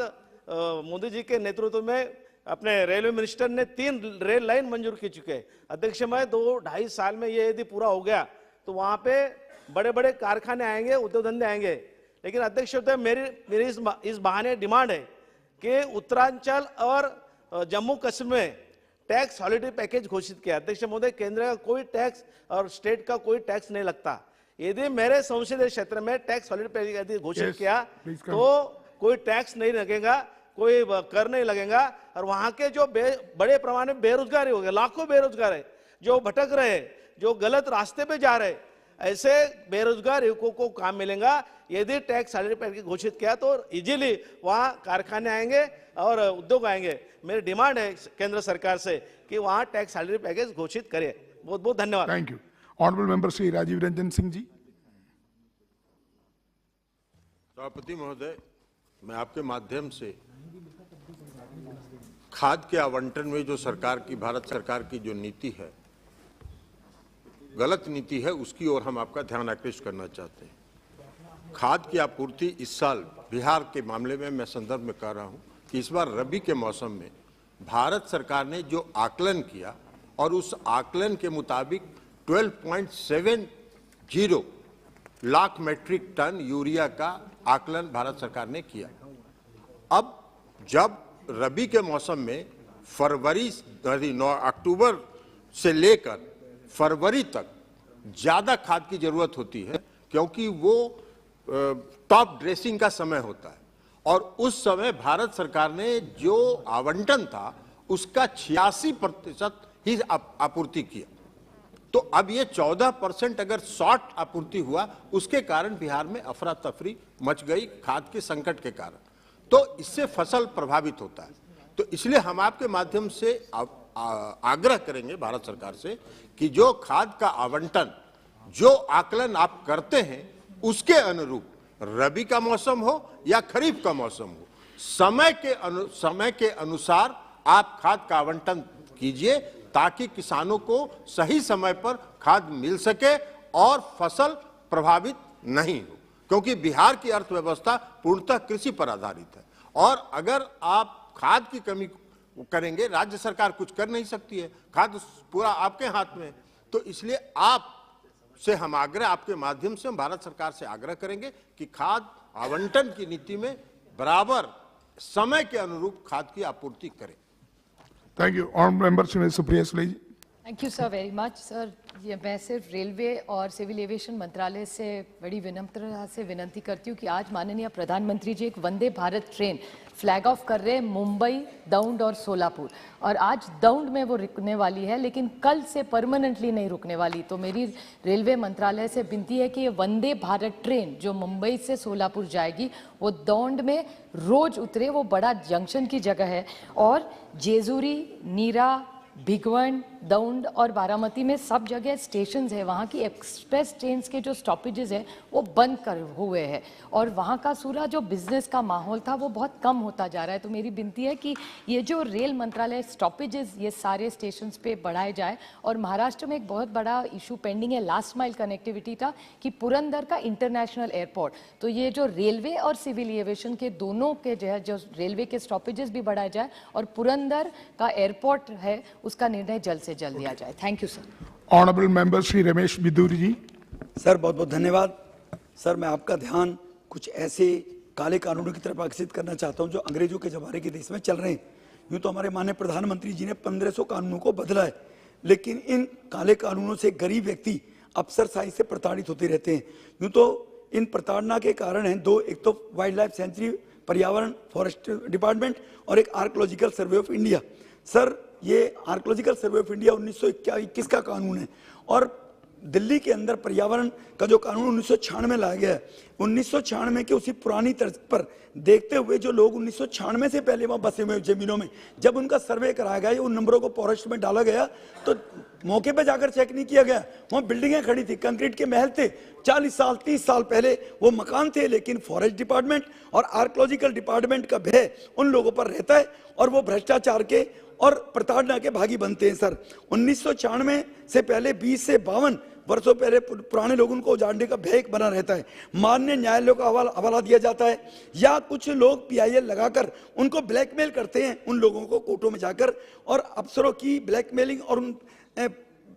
H: मोदी जी के नेतृत्व में अपने रेलवे मिनिस्टर ने 3 रेल लाइन मंजूर की चुके हैं। अध्यक्ष महोदय, 2-2.5 साल में ये यदि पूरा हो गया तो वहां पे बड़े बड़े कारखाने आएंगे, उद्योग धंधे आएंगे। लेकिन अध्यक्ष महोदय, मेरी इस बहाने डिमांड है कि उत्तरांचल और जम्मू कश्मीर में टैक्स हॉलिडे पैकेज घोषित किया। अध्यक्ष महोदय, केंद्र का कोई टैक्स और स्टेट का कोई टैक्स नहीं लगता। यदि मेरे संसदीय क्षेत्र में टैक्स हॉलिडे पैकेज यदि घोषित किया तो कोई टैक्स नहीं लगेगा, कोई कर नहीं लगेगा, और वहां के जो बड़े प्रमाण में बेरोजगारी हो गए, लाखों बेरोजगार है जो भटक रहे, जो गलत रास्ते पे जा रहे, ऐसे बेरोजगार युवकों को काम मिलेगा। यदि टैक्स सैलरी पैकेज घोषित किया तो इजीली वहां कारखाने आएंगे और उद्योग आएंगे। मेरी डिमांड है केंद्र सरकार से कि वहां टैक्स सैलरी पैकेज घोषित करे। बहुत बहुत धन्यवाद।
R: Thank you. Honourable member Shri Rajiv Ranjan Singh ji.
D: सभापति महोदय, मैं आपके माध्यम से खाद के आवंटन में जो सरकार की, भारत सरकार की जो नीति है, गलत नीति है, उसकी ओर हम आपका ध्यान आकृष्ट करना चाहते हैं। खाद की आपूर्ति इस साल बिहार के मामले में मैं संदर्भ में कह रहा हूं कि इस बार रबी के मौसम में भारत सरकार ने जो आकलन किया और उस आकलन के मुताबिक 12.70 लाख मैट्रिक टन यूरिया का आकलन भारत सरकार ने किया। अब जब रबी के मौसम में अक्टूबर से लेकर फरवरी तक ज्यादा खाद की जरूरत होती है, क्योंकि वो टॉप ड्रेसिंग का समय होता है, और उस समय भारत सरकार ने जो आवंटन था उसका 86% ही आपूर्ति किया। तो अब ये 14% अगर शॉर्ट आपूर्ति हुआ, उसके कारण बिहार में अफरा तफरी मच गई खाद के संकट के कारण। तो इससे फसल प्रभावित होता है। तो इसलिए हम आपके माध्यम से आग्रह करेंगे भारत सरकार से कि जो खाद का आवंटन, जो आकलन आप करते हैं, उसके अनुरूप रबी का मौसम हो या खरीफ का मौसम हो, समय के अनुसार आप खाद का आवंटन कीजिए, ताकि किसानों को सही समय पर खाद मिल सके और फसल प्रभावित नहीं हो, क्योंकि बिहार की अर्थव्यवस्था पूर्णतः कृषि पर आधारित है। और अगर आप खाद की कमी करेंगे, राज्य सरकार कुछ कर नहीं सकती है, खाद पूरा आपके हाथ में है। तो इसलिए आप से हम आग्रह, आपके माध्यम से हम भारत सरकार से आग्रह करेंगे कि खाद आवंटन की नीति में बराबर समय के अनुरूप खाद की आपूर्ति करें।
R: Thank you. Honourable member Shrimati Supriya Sule ji.
B: Thank you sir very much. Sir, ये मैं सिर्फ रेलवे और सिविल एविएशन मंत्रालय से बड़ी विनम्रता से विनती करती हूँ कि आज माननीय प्रधानमंत्री जी एक Vande Bharat train flag of कर रहे हैं मुंबई, दौंड और सोलापुर, और आज दौंड में वो रुकने वाली है, लेकिन कल से परमानेंटली नहीं रुकने वाली। तो मेरी रेलवे मंत्रालय से विनती है कि ये वंदे भारत ट्रेन जो मुंबई से सोलापुर जाएगी वो दौंड में रोज उतरे, वो बड़ा जंक्शन की जगह है, और जेजूरी, नीरा, भिगवण, दौंड और बारामती में सब जगह स्टेशंस है, वहाँ की एक्सप्रेस ट्रेन के जो स्टॉपेजेस है वो बंद कर हुए हैं, और वहाँ का पूरा जो बिजनेस का माहौल था वो बहुत कम होता जा रहा है। तो मेरी विनती है कि ये जो रेल मंत्रालय स्टॉपेजेस ये सारे स्टेशंस पे बढ़ाए जाए। और महाराष्ट्र में एक बहुत बड़ा इशू पेंडिंग है, लास्ट माइल कनेक्टिविटी का, कि पुरंदर का इंटरनेशनल एयरपोर्ट, तो ये जो रेलवे और सिविल एविएशन के दोनों के जो है, जो रेलवे के स्टॉपेजेस भी बढ़ाए जाए और पुरंदर का एयरपोर्ट है उसका निर्णय जल्द से जल्द लिया जाए। Thank you sir.
R: Honourable member Shri Ramesh Bidhuri ji.
F: Sir बहुत बहुत धन्यवाद। सर मैं आपका ध्यान कुछ ऐसे काले कानूनों की तरफ आकर्षित करना चाहता हूं जो अंग्रेजों के जमाने के देश में चल रहे हैं। यूं तो हमारे माननीय प्रधानमंत्री जी ने 1500 कानूनों को बदला है, लेकिन इन काले कानूनों से गरीब व्यक्ति अफसरशाही से प्रताड़ित होते रहते हैं। यूं तो इन प्रताड़ना के कारण हैं दो, एक तो वाइल्ड लाइफ सेंचुरी, पर्यावरण फॉरेस्ट डिपार्टमेंट, और एक archaeological survey of India. Sir ये आर्कोलॉजिकल सर्वे ऑफ इंडिया 1921 का कानून है, और दिल्ली के अंदर पर्यावरण का जो कानून 1996 में लाया गया है, 1996 के उसी पुरानी तर्ज पर देखते हुए जो लोग 1996 से पहले वहाँ बसे हुए जमीनों में, जब उनका सर्वे कराया गया, उन नंबरों को फॉरेस्ट में डाला गया, तो मौके पे जाकर चेक नहीं किया गया। वहाँ बिल्डिंगें खड़ी थी, कंक्रीट के महल थे, 40 साल 30 साल पहले वो मकान थे, लेकिन फॉरेस्ट डिपार्टमेंट और आर्कोलॉजिकल डिपार्टमेंट का भय उन लोगों पर रहता है, और वो भ्रष्टाचार के और प्रताड़ना के भागी बनते हैं। सर 1996 से पहले 20 से 52 वर्षों पहले पुराने लोगों को उजाड़ने का भय बना रहता है। माननीय न्यायालयों का हवाला दिया जाता है, या कुछ लोग PIL लगाकर उनको ब्लैकमेल करते हैं, उन लोगों को कोर्टों में जाकर, और अफसरों की ब्लैकमेलिंग और उन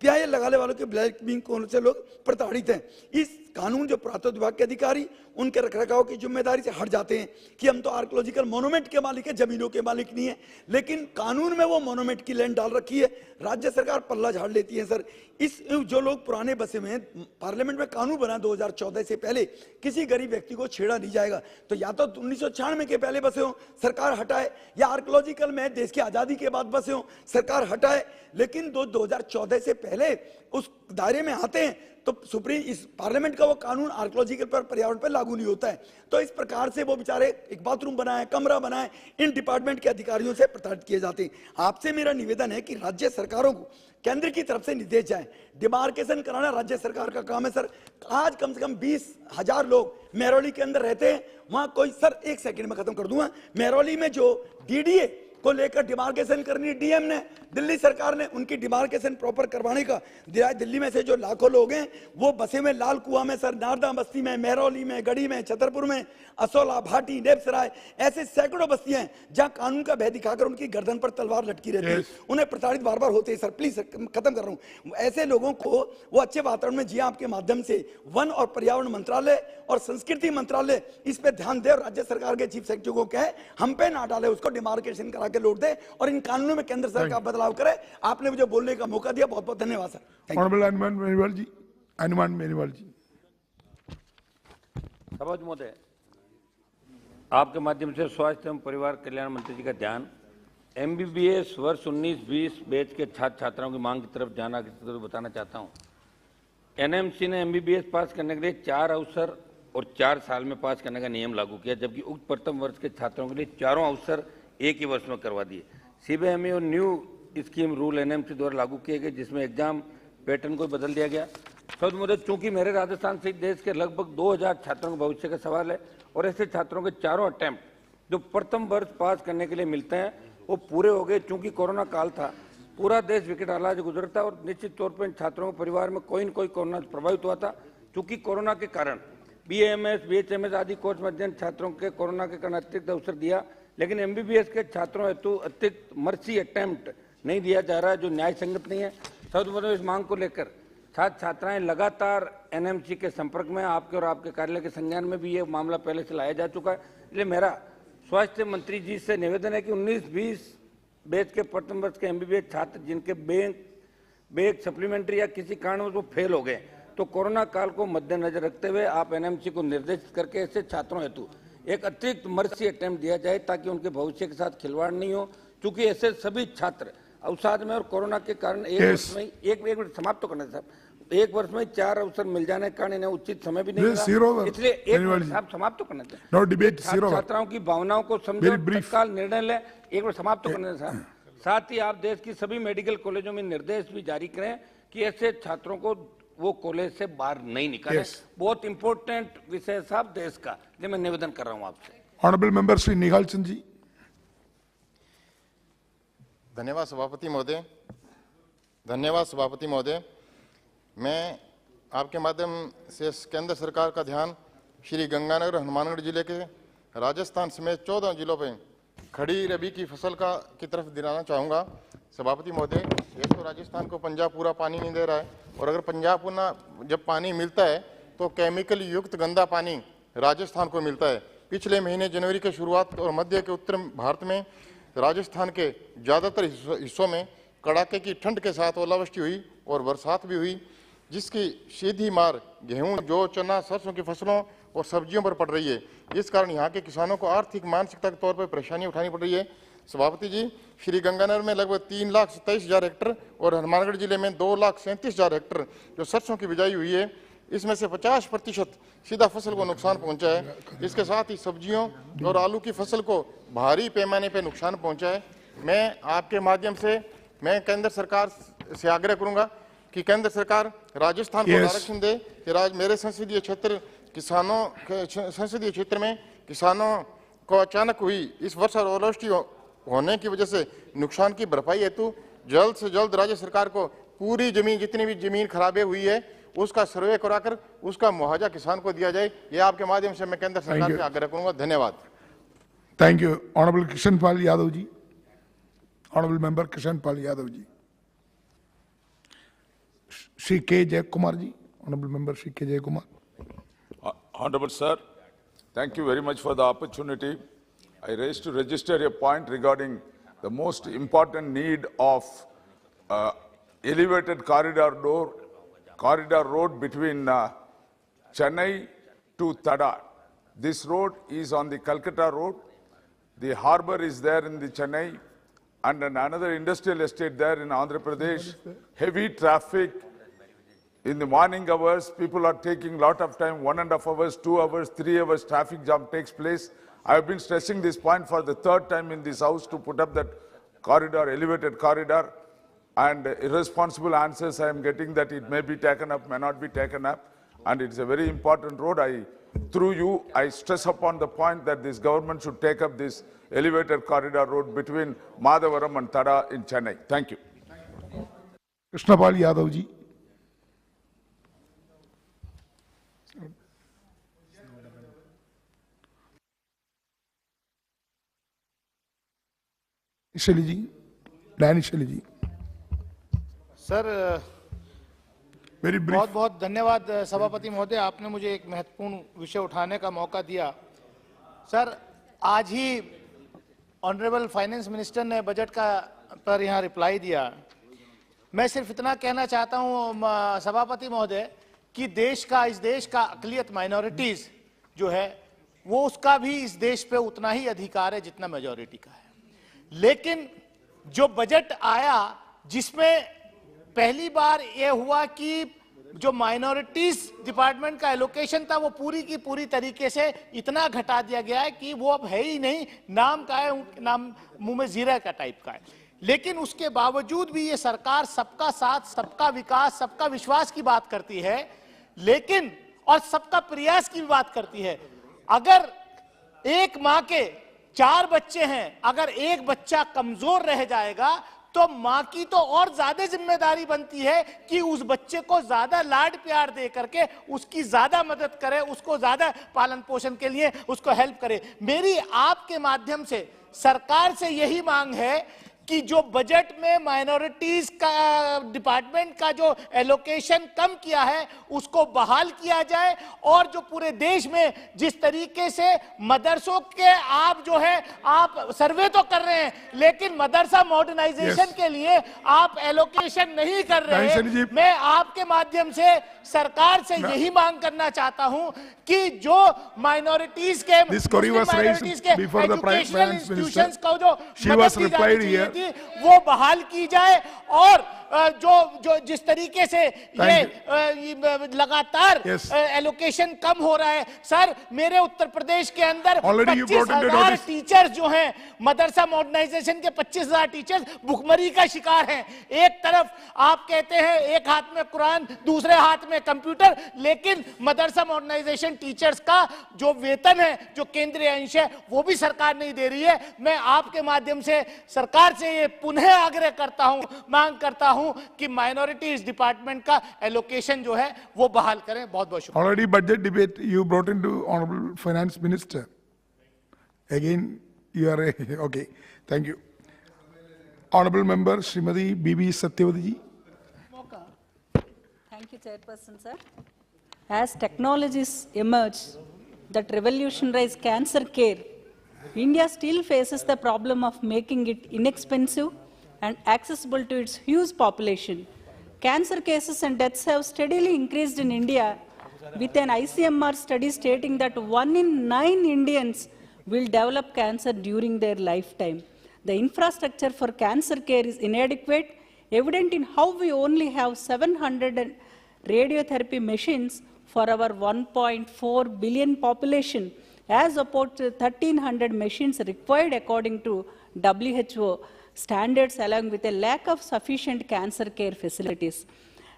F: PIL लगाने वालों के ब्लैकमेलिंग से लोग प्रताड़ित हैं। इस कानून जो पुरातत्व विभाग के अधिकारी उनके रखरखाव की जिम्मेदारी से हट जाते हैं कि हम तो आर्कोलॉजिकल मोन्यूमेंट के मालिक है, जमीनों के मालिक नहीं है, लेकिन कानून में वो मोन्यूमेंट की लैंड डाल रखी है, राज्य सरकार पल्ला झाड़ लेती है। सर इस जो लोग पुराने बसे हुए हैं, पार्लियामेंट में कानून बना 2014 से पहले किसी गरीब व्यक्ति को छेड़ा नहीं जाएगा, तो या तो 1996 के पहले बसे हो सरकार हटाए, या आर्कोलॉजिकल में देश की आजादी के बाद बसे हो सरकार हटाए, लेकिन 2014 से पहले उस दायरे में आते हैं तो सुप्रीम इस पार्लियामेंट का वो कानून आर्कोलॉजिकल पर पर्यावरण पर लागू नहीं होता है। तो इस प्रकार से वो बेचारे एक बाथरूम बनाए, कमरा बनाए, इन डिपार्टमेंट के अधिकारियों से प्रताड़ित किए जाते हैं। आपसे मेरा निवेदन है कि राज्य सरकारों को केंद्र की तरफ से निर्देश जाए, डिमार्केशन कराना राज्य सरकार का काम है। सर आज कम से कम 20,000 लोग मेहरौली के अंदर रहते हैं, वहां कोई, सर एक सेकंड में खत्म कर दूंगा, मेहरौली में जो DDA को लेकर डिमार्केशन करनी DM ने, दिल्ली सरकार ने उनकी डिमार्केशन प्रॉपर करवाने का, दिल्ली में से जो लाखों लोग हैं वो बसे में लाल कुआं में, सर नारदा बस्ती में, मेहरौली में, गढ़ी में, छतरपुर में, असोला, भाटी, नेपसराय, ऐसे सैकड़ों बस्तियां हैं जहां कानून का भय दिखाकर उनकी गर्दन पर तलवार लटकी रहती है, उन्हें प्रताड़ित बार बार होते हैं। सर प्लीज खत्म कर रहा हूं। ऐसे लोगों को वो अच्छे वातावरण में जिए, आपके माध्यम से वन और पर्यावरण मंत्रालय और संस्कृति मंत्रालय इस पे ध्यान दे, और राज्य सरकार के चीफ सेक्रेटरी को कहे हम पे ना डाले, उसको डिमार्केशन करा के लौट दे, और इन कानूनों में केंद्र सरकार बदलाव करे। आपने मुझे बोलने का मौका दिया, बहुत बहुत धन्यवाद सर।
R: ऑनरेबल अनुमान मेरीवाल जी। अनुमान मेरीवाल जी।
Q: सभापति महोदय, आपके माध्यम से स्वास्थ्य एवं परिवार कल्याण मंत्री जी का ध्यान MBBS वर्ष 19-20 बैच के छात्र छात्राओं की मांग की तरफ ध्यान आकर्षित बताना चाहता हूँ। NMC ने MBBS पास करने के लिए 4 अवसर और 4 साल में पास करने का नियम लागू किया, जबकि उक्त प्रथम वर्ष के छात्रों के लिए चारों अवसर
A: एक ही वर्ष में करवा दिए। सीबीएमई और न्यू स्कीम रूल एनएमसी द्वारा लागू किए गए, जिसमें एग्जाम पैटर्न को बदल दिया गया। सर मुझे चूंकि मेरे राजस्थान सहित देश के लगभग 2000 छात्रों के भविष्य का सवाल है और ऐसे छात्रों के चारों अटेम्प्ट जो प्रथम वर्ष पास करने के लिए मिलते हैं वो पूरे हो गए। चूंकि कोरोना काल था, पूरा देश विकट हालात से गुजरता और निश्चित तौर पर इन छात्रों के परिवार में कोई न कोई कोरोना से प्रभावित हुआ था। चूंकि कोरोना के कारण बीएमएस, बीएचएमएस आदि कोर्स में अध्ययन छात्रों के कोरोना के कारण अतिरिक्त अवसर दिया, लेकिन एमबीबीएस के छात्रों हेतु अतिरिक्त मर्सी अटेम्प्ट नहीं दिया जा रहा है, जो न्याय संगत नहीं है। सर्वप्रथम इस मांग को लेकर छात्र छात्राएं लगातार एनएमसी के संपर्क में, आपके और आपके कार्यालय के संज्ञान में भी ये मामला पहले से लाया जा चुका है। इसलिए मेरा स्वास्थ्य मंत्री जी से निवेदन है कि 19-20 बैच के प्रथम वर्ष के एमबीबीएस छात्र जिनके बैंक सप्लीमेंट्री या किसी कारणवश वो फेल हो गए, तो कोरोना काल को मद्देनजर रखते हुए आप एनएमसी को निर्देशित करके ऐसे छात्रों हेतु एक अतिरिक्त मर्सी अटेम्प्ट दिया जाए ताकि उनके भविष्य के साथ खिलवाड़ नहीं हो। क्योंकि ऐसे सभी छात्र अवसाद में और कोरोना के कारण एक वर्ष में एक मिनट समाप्त तो करना साहब, एक वर्ष में 4 अवसर मिल जाने के कारण इन्हें उचित समय भी नहीं मिला, इसलिए एक मिनट साहब समाप्त तो करना चाहिए। छात्राओं की भावनाओं को समझो, तत्काल निर्णय लें। एक मिनट समाप्त तो करना साहब। साथ ही आप देश की सभी मेडिकल कॉलेजों में निर्देश भी जारी करें कि ऐसे छात्रों को वो कॉलेज से बाहर नहीं निकाले। बहुत इंपॉर्टेंट विषय साहब देश का, ये मैं निवेदन कर रहा हूँ आपसे।
R: Honourable member Shri Nihal Chand ji.
G: धन्यवाद सभापति महोदय। धन्यवाद सभापति महोदय। मैं आपके माध्यम से केंद्र सरकार का ध्यान श्री गंगानगर हनुमानगढ़ जिले के राजस्थान समेत 14 जिलों में खड़ी रबी की फसल की तरफ दिलाना चाहूँगा। सभापति महोदय, एक तो राजस्थान को पंजाब पूरा पानी नहीं दे रहा है, और अगर पंजाब पूरा जब पानी मिलता है तो केमिकल युक्त गंदा पानी राजस्थान को मिलता है। पिछले महीने जनवरी के शुरुआत और मध्य के उत्तर भारत में राजस्थान के ज़्यादातर हिस्सों में कड़ाके की ठंड के साथ ओलावृष्टि हुई और बरसात भी हुई, जिसकी सीधी मार गेहूं, जौ, चना, सरसों की फसलों और सब्जियों पर पड़ रही है। इस कारण यहाँ के किसानों को आर्थिक मानसिकता के तौर पर परेशानी उठानी पड़ रही है। सभापति जी, श्री गंगानगर में लगभग 3,27,000 हेक्टर और हनुमानगढ़ जिले में 2,37,000 हेक्टर जो सरसों की बिजाई हुई है, इसमें से 50% सीधा फसल को नुकसान पहुंचा है। इसके साथ ही सब्जियों और आलू की फसल को भारी पैमाने पर नुकसान पहुंचा है। मैं आपके माध्यम से मैं केंद्र सरकार से आग्रह करूंगा कि केंद्र सरकार राजस्थान को आरक्षण दे कि मेरे संसदीय क्षेत्र में किसानों को अचानक हुई इस वर्ष और ओलावृष्टि होने की वजह से नुकसान की भरपाई हेतु जल्द से जल्द राज्य सरकार को पूरी जमीन, जितनी भी जमीन खराबे हुई है, उसका सर्वे कराकर उसका मुआवजा किसान को दिया जाए। यह आपके माध्यम से मैं केंद्र सरकार से आग्रह करूंगा। धन्यवाद।
R: Thank you. Honourable Krishna Pal Yadav ji. Honourable member Krishna Pal Yadav ji. Shri K Jay Kumar ji. Honourable member Shri K Jay Kumar.
W: Honorable sir, thank you very much for the opportunity. I raised to register a point regarding the most important need of elevated corridor road between Chennai to Tada. This road is on the Calcutta road. The harbor is there in the Chennai, and another industrial estate there in Andhra Pradesh. Heavy traffic. In the morning hours, people are taking a lot of time, 1.5 hours, 2 hours, 3 hours, traffic jam takes place. I have been stressing this point for the 3rd time in this house to put up that corridor, elevated corridor, and irresponsible answers I am getting that it may be taken up, may not be taken up, and it's a very important road. Through you, I stress upon the point that this government should take up this elevated corridor road between Madhavaram and Tada in Chennai. Thank you.
R: Krishnapal Yadav ji. शैली जी, Danny शैली जी।
X: Sir बहुत बहुत धन्यवाद सभापति महोदय, आपने मुझे एक महत्वपूर्ण विषय उठाने का मौका दिया। सर आज ही ऑनरेबल फाइनेंस मिनिस्टर ने बजट पर यहाँ रिप्लाई दिया। मैं सिर्फ इतना कहना चाहता हूँ सभापति महोदय कि इस देश का अक़लियत माइनॉरिटीज जो है वो उसका भी इस देश पे उतना ही अधिकार है जितना मेजॉरिटी का है। लेकिन जो बजट आया जिसमें पहली बार यह हुआ कि जो माइनॉरिटीज डिपार्टमेंट का एलोकेशन था वो पूरी की पूरी तरीके से इतना घटा दिया गया है कि वो अब है ही नहीं, नाम का है, नाम मुंह में जीरा का टाइप का है। लेकिन उसके बावजूद भी ये सरकार सबका साथ, सबका विकास, सबका विश्वास की बात करती है, लेकिन और सबका प्रयास की भी बात करती है। अगर एक मां के 4 बच्चे हैं, अगर एक बच्चा कमजोर रह जाएगा तो मां की तो और ज्यादा जिम्मेदारी बनती है कि उस बच्चे को ज्यादा लाड प्यार दे करके उसकी ज्यादा मदद करे, उसको ज्यादा पालन पोषण के लिए उसको हेल्प करे। मेरी आपके माध्यम से सरकार से यही मांग है कि जो बजट में माइनॉरिटीज का डिपार्टमेंट का जो एलोकेशन कम किया है उसको बहाल किया जाए, और जो पूरे देश में जिस तरीके से मदरसों के आप जो है आप सर्वे तो कर रहे हैं लेकिन मदरसा मॉडर्नाइजेशन के लिए आप एलोकेशन नहीं कर रहे हैं। मैं आपके माध्यम से सरकार से यही मांग करना चाहता हूं कि जो माइनॉरिटीज के एजुकेशनल इंस्टीट्यूशंस को जो मदद दी जानी चाहिए थी वो बहाल की जाए, और जो जिस तरीके से ये लगातार एलोकेशन कम हो रहा है। सर, मेरे उत्तर प्रदेश के अंदर 25,000 टीचर्स जो हैं, मदरसा मॉडर्नाइजेशन के 25,000 टीचर्स भुखमरी का शिकार हैं। एक तरफ आप कहते हैं एक हाथ में कुरान, दूसरे हाथ में कंप्यूटर, लेकिन मदरसा मॉडर्नाइजेशन टीचर्स का जो वेतन है, जो केंद्रीय अंश है, वो भी सरकार नहीं दे रही है। मैं आपके माध्यम से सरकार से ये पुनः आग्रह करता हूं, मांग करता हूं कि माइनॉरिटीज डिपार्टमेंट का एलोकेशन जो है वो बहाल करें। बहुत बहुत शुक्रिया।
R: Already budget debate you brought into Honorable Finance Minister. Again, you are okay. Thank you. Honorable Member Srimati B.B. Satyavati ji.
C: Thank you, Chairperson, sir. As technologies emerge that revolutionize cancer care, India still faces the problem of making it inexpensive and accessible to its huge population. Cancer cases and deaths have steadily increased in India, with an ICMR study stating that 1 in 9 Indians will develop cancer during their lifetime. The infrastructure for cancer care is inadequate, evident in how we only have 700 radiotherapy machines for our 1.4 billion population, as opposed to 1,300 machines required according to WHO standards, along with a lack of sufficient cancer care facilities.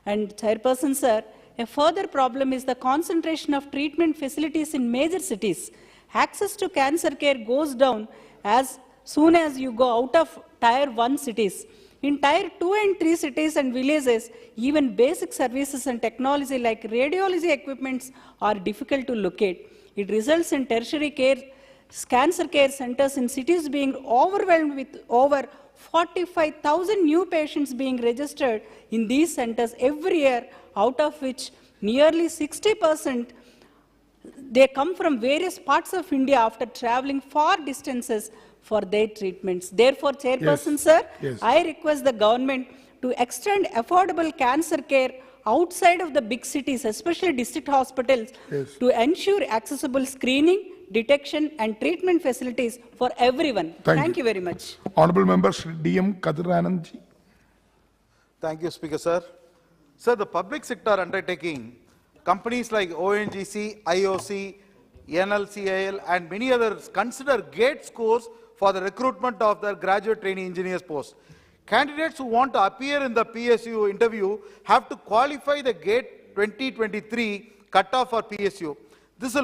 C: And Chairperson, sir, a further problem is the concentration of treatment facilities in major cities. Access to cancer care goes down as soon as you go out of Tier 1 cities. In Tier 2 and 3 cities and villages, even basic services and technology like radiology equipments are difficult to locate. It results in tertiary care, cancer care centers in cities being overwhelmed with over 45,000 new patients being registered in these centers every year, out of which nearly 60% they come from various parts of India after traveling far distances for their treatments. Therefore, Chairperson, sir, I request the government to extend affordable cancer care outside of the big cities, especially district hospitals, to ensure accessible screening, detection and treatment facilities for everyone. Thank you very much.
R: Honorable Member Shri D.M. Kadir ji.
I: Thank you, Speaker, sir. Sir, the public sector undertaking, companies like ONGC, IOC, NLCIL and many others consider GATE scores for the recruitment of their graduate trainee engineers posts. Candidates who want to appear in the PSU interview have to qualify the GATE 2023 cutoff for PSU. This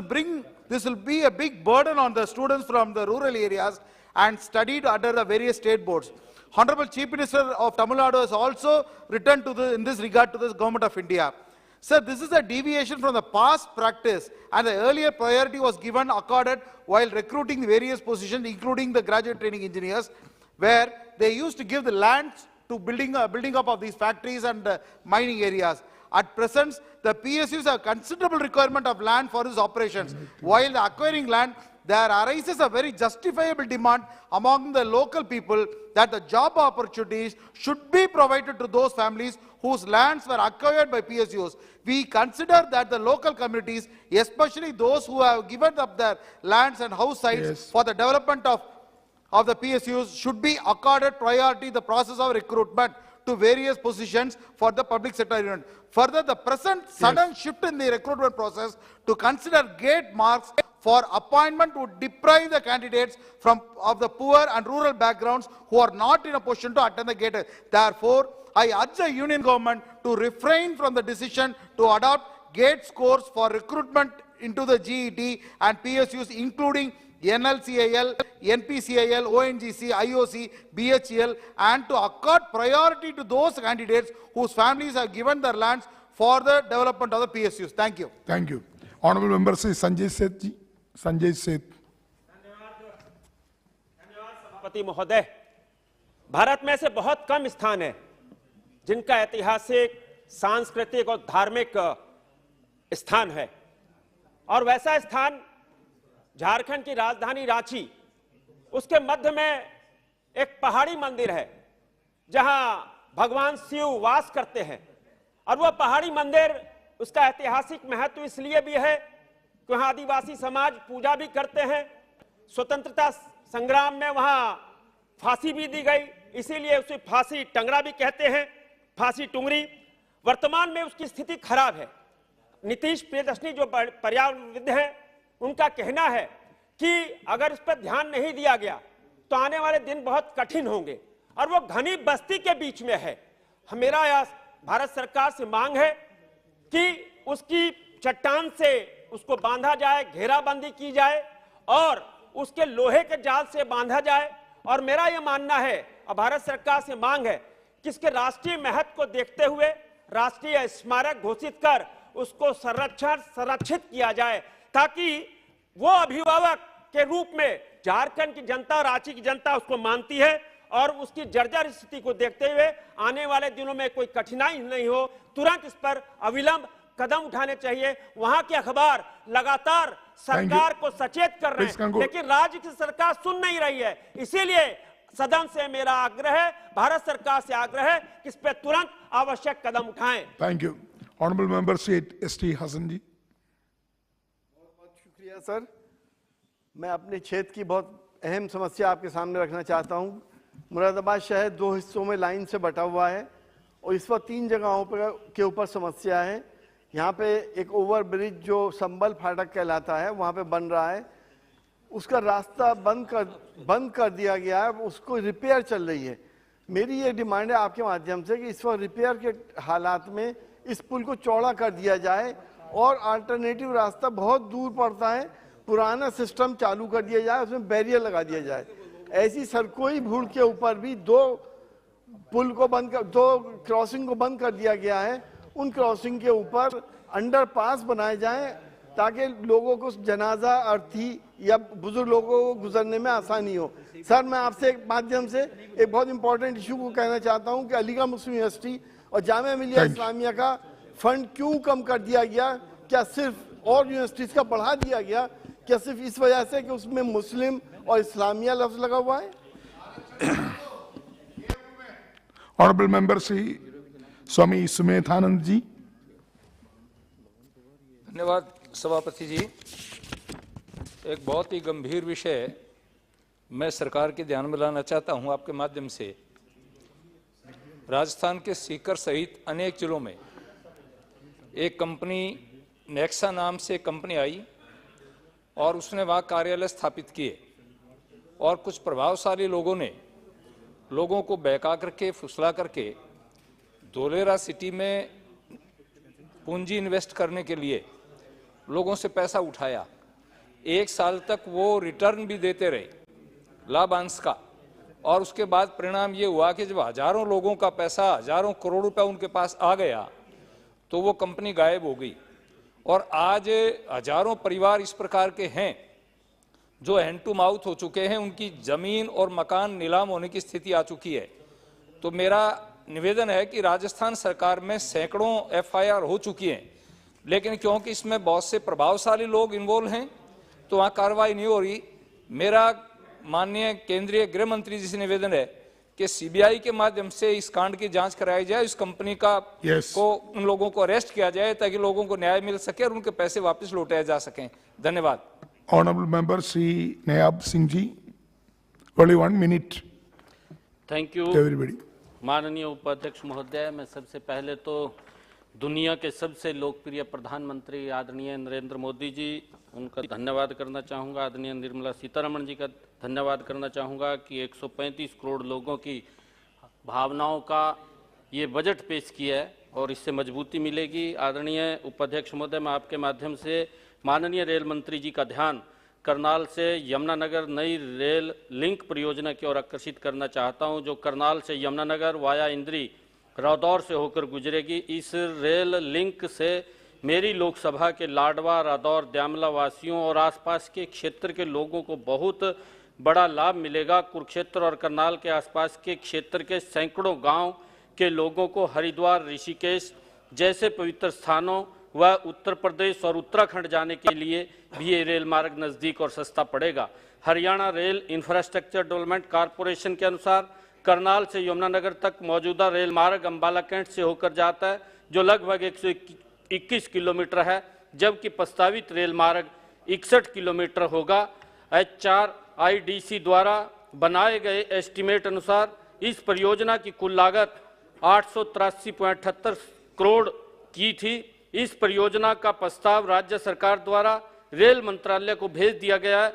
I: will be a big burden on the students from the rural areas and studied under the various state boards. Honorable Chief Minister of Tamil Nadu has also written in this regard to the Government of India. Sir, this is a deviation from the past practice, and the earlier priority was accorded while recruiting the various positions, including the graduate training engineers, where they used to give the lands to building up of these factories and mining areas. At present, the PSUs have considerable requirement of land for these operations. While acquiring land, there arises a very justifiable demand among the local people that the job opportunities should be provided to those families whose lands were acquired by PSUs. We consider that the local communities, especially those who have given up their lands and house sites for the development of the PSUs, should be accorded priority in the process of recruitment. to various positions for the public sector unit. Further, the present sudden shift in the recruitment process to consider gate marks for appointment would deprive the candidates of the poor and rural backgrounds who are not in a position to attend the gate. Therefore, I urge the union government to refrain from the decision to adopt gate scores for recruitment into the GET and PSUs, including NLCIL, NPCIL, ONGC, IOC, BHEL, and to accord priority to those candidates whose families have given their lands for the development of the PSUs. Thank you.
R: Thank you. Honorable Member Sri Sanjay Seth ji. Sanjay Seth.
K: सभापति महोदय, भारत में ऐसे बहुत कम स्थान है जिनका ऐतिहासिक, सांस्कृतिक और धार्मिक स्थान है, और वैसा स्थान झारखंड की राजधानी रांची, उसके मध्य में एक पहाड़ी मंदिर है जहां भगवान शिव वास करते हैं। और वह पहाड़ी मंदिर, उसका ऐतिहासिक महत्व इसलिए भी है कि वहां आदिवासी समाज पूजा भी करते हैं। स्वतंत्रता संग्राम में वहां फांसी भी दी गई, इसीलिए उसे फांसी टंगड़ा भी कहते हैं, फांसी टुंगरी। वर्तमान में उसकी स्थिति खराब है। नीतीश प्रियदर्शनी जो पर्यावरणविद हैं, उनका कहना है कि अगर इस पर ध्यान नहीं दिया गया तो आने वाले दिन बहुत कठिन होंगे, और वो घनी बस्ती के बीच में है। मेरा भारत सरकार से मांग है कि उसकी चट्टान से उसको बांधा जाए, घेराबंदी की जाए और उसके लोहे के जाल से बांधा जाए। और मेरा यह मानना है और भारत सरकार से मांग है कि इसके राष्ट्रीय महत्व को देखते हुए राष्ट्रीय स्मारक घोषित कर उसको संरक्षित किया जाए, ताकि वो अभिभावक के रूप में झारखंड की जनता, रांची की जनता उसको मानती है, और उसकी जर्जर स्थिति को देखते हुए आने वाले दिनों में कोई कठिनाई नहीं हो, तुरंत इस पर अविलंब कदम उठाने चाहिए। वहां के अखबार लगातार सरकार को सचेत कर रहे हैं, लेकिन राज्य की सरकार सुन नहीं रही है। इसीलिए सदन से मेरा आग्रह है, भारत सरकार से आग्रह है कि इस पर तुरंत आवश्यक कदम उठाएं।
R: Thank you. ऑनरेबल मेंबर से एसटी हसन जी।
L: बहुत शुक्रिया सर। मैं अपने क्षेत्र की बहुत अहम समस्या आपके सामने रखना चाहता हूं। मुरादाबाद शहर 2 हिस्सों में लाइन से बटा हुआ है और इस वक्त 3 जगहों पर के ऊपर समस्या है। यहाँ पे एक ओवर ब्रिज जो संबल फाटक कहलाता है, वहाँ पे बन रहा है, उसका रास्ता बंद कर दिया गया है, उसको रिपेयर चल रही है। मेरी ये डिमांड है आपके माध्यम से कि इस वक्त रिपेयर के हालात में इस पुल को चौड़ा कर दिया जाए और अल्टरनेटिव रास्ता बहुत दूर पड़ता है, पुराना सिस्टम चालू कर दिया जाए, उसमें बैरियर लगा दिया जाए। ऐसी सरकोई भूल के ऊपर भी 2 क्रॉसिंग को बंद कर दिया गया है। उन क्रॉसिंग के ऊपर अंडरपास बनाए जाएं ताकि लोगों को जनाजा, अर्थी या बुजुर्ग लोगों को गुजरने में आसानी हो। सर, मैं आपसे एक माध्यम से एक बहुत इंपॉर्टेंट इशू को कहना चाहता हूं कि अलीगढ़ मुस्लिम यूनिवर्सिटी और जामिया मिलिया इस्लामिया का फंड क्यों कम कर दिया गया? क्या सिर्फ और यूनिवर्सिटीज का बढ़ा दिया गया? क्या सिर्फ इस वजह से कि उसमें मुस्लिम और इस्लामिया लफ्ज लगा हुआ है?
R: ऑनरेबल मेंबर श्री स्वामी सुमेधानंद जी।
M: धन्यवाद सभापति जी। एक बहुत ही गंभीर विषय मैं सरकार के ध्यान में लाना चाहता हूं आपके माध्यम से। राजस्थान के सीकर सहित अनेक जिलों में एक कंपनी नेक्सा नाम से कंपनी आई और उसने वहाँ कार्यालय स्थापित किए, और कुछ प्रभावशाली लोगों ने लोगों को बहका करके, फुसला करके धोलेरा सिटी में पूंजी इन्वेस्ट करने के लिए लोगों से पैसा उठाया। 1 साल तक वो रिटर्न भी देते रहे लाभांश का, और उसके बाद परिणाम ये हुआ कि जब हजारों लोगों का पैसा, हजारों करोड़ रुपया उनके पास आ गया तो वो कंपनी गायब हो गई। और आज हजारों परिवार इस प्रकार के हैं जो हैंड टू माउथ हो चुके हैं, उनकी जमीन और मकान नीलाम होने की स्थिति आ चुकी है। तो मेरा निवेदन है कि राजस्थान सरकार में सैकड़ों FIR हो चुकी हैं, लेकिन क्योंकि इसमें बहुत से प्रभावशाली लोग इन्वॉल्व हैं तो वहाँ कार्रवाई नहीं हो रही। मेरा माननीय केंद्रीय गृह मंत्री जी से निवेदन है कि CBI के माध्यम से इस कांड की जांच कराई जाए, इस कंपनी का को उन लोगों को अरेस्ट किया जाए ताकि लोगों को न्याय मिल सके और उनके पैसे वापस लौटाए जा सकें। धन्यवाद।
R: Honourable member Shri Nayab Singh ji, only 1 minute.
Q: Thank you
R: everybody.
N: माननीय उपाध्यक्ष महोदय, मैं सबसे पहले तो दुनिया के सबसे लोकप्रिय प्रधानमंत्री आदरणीय नरेंद्र मोदी जी, उनका धन्यवाद करना चाहूँगा। आदरणीय निर्मला सीतारमण जी का धन्यवाद करना चाहूँगा कि 135 करोड़ लोगों की भावनाओं का ये बजट पेश किया है और इससे मजबूती मिलेगी। आदरणीय उपाध्यक्ष महोदय, मैं आपके माध्यम से माननीय रेल मंत्री जी का ध्यान करनाल से यमुनानगर नई रेल लिंक परियोजना की ओर आकर्षित करना चाहता हूं, जो करनाल से यमुनानगर वाया इंद्री रादौर से होकर गुजरेगी। इस रेल लिंक से मेरी लोकसभा के लाडवा, रादौर, द्यामला वासियों और आसपास के क्षेत्र के लोगों को बहुत बड़ा लाभ मिलेगा। कुरुक्षेत्र और करनाल के आसपास के क्षेत्र के सैकड़ों गांव के लोगों को हरिद्वार, ऋषिकेश जैसे पवित्र स्थानों व उत्तर प्रदेश और उत्तराखंड जाने के लिए भी ये रेल मार्ग नज़दीक और सस्ता पड़ेगा। Haryana rail infrastructure development corporation के अनुसार करनाल से यमुनानगर तक मौजूदा रेल मार्ग अंबाला कैंट से होकर जाता है, जो लगभग 121 किलोमीटर है, जबकि प्रस्तावित रेल मार्ग 61 किलोमीटर होगा। HRIDC द्वारा बनाए गए एस्टीमेट अनुसार इस परियोजना की कुल लागत 883.78 करोड़ की थी। इस परियोजना का प्रस्ताव राज्य सरकार द्वारा रेल मंत्रालय को भेज दिया गया है,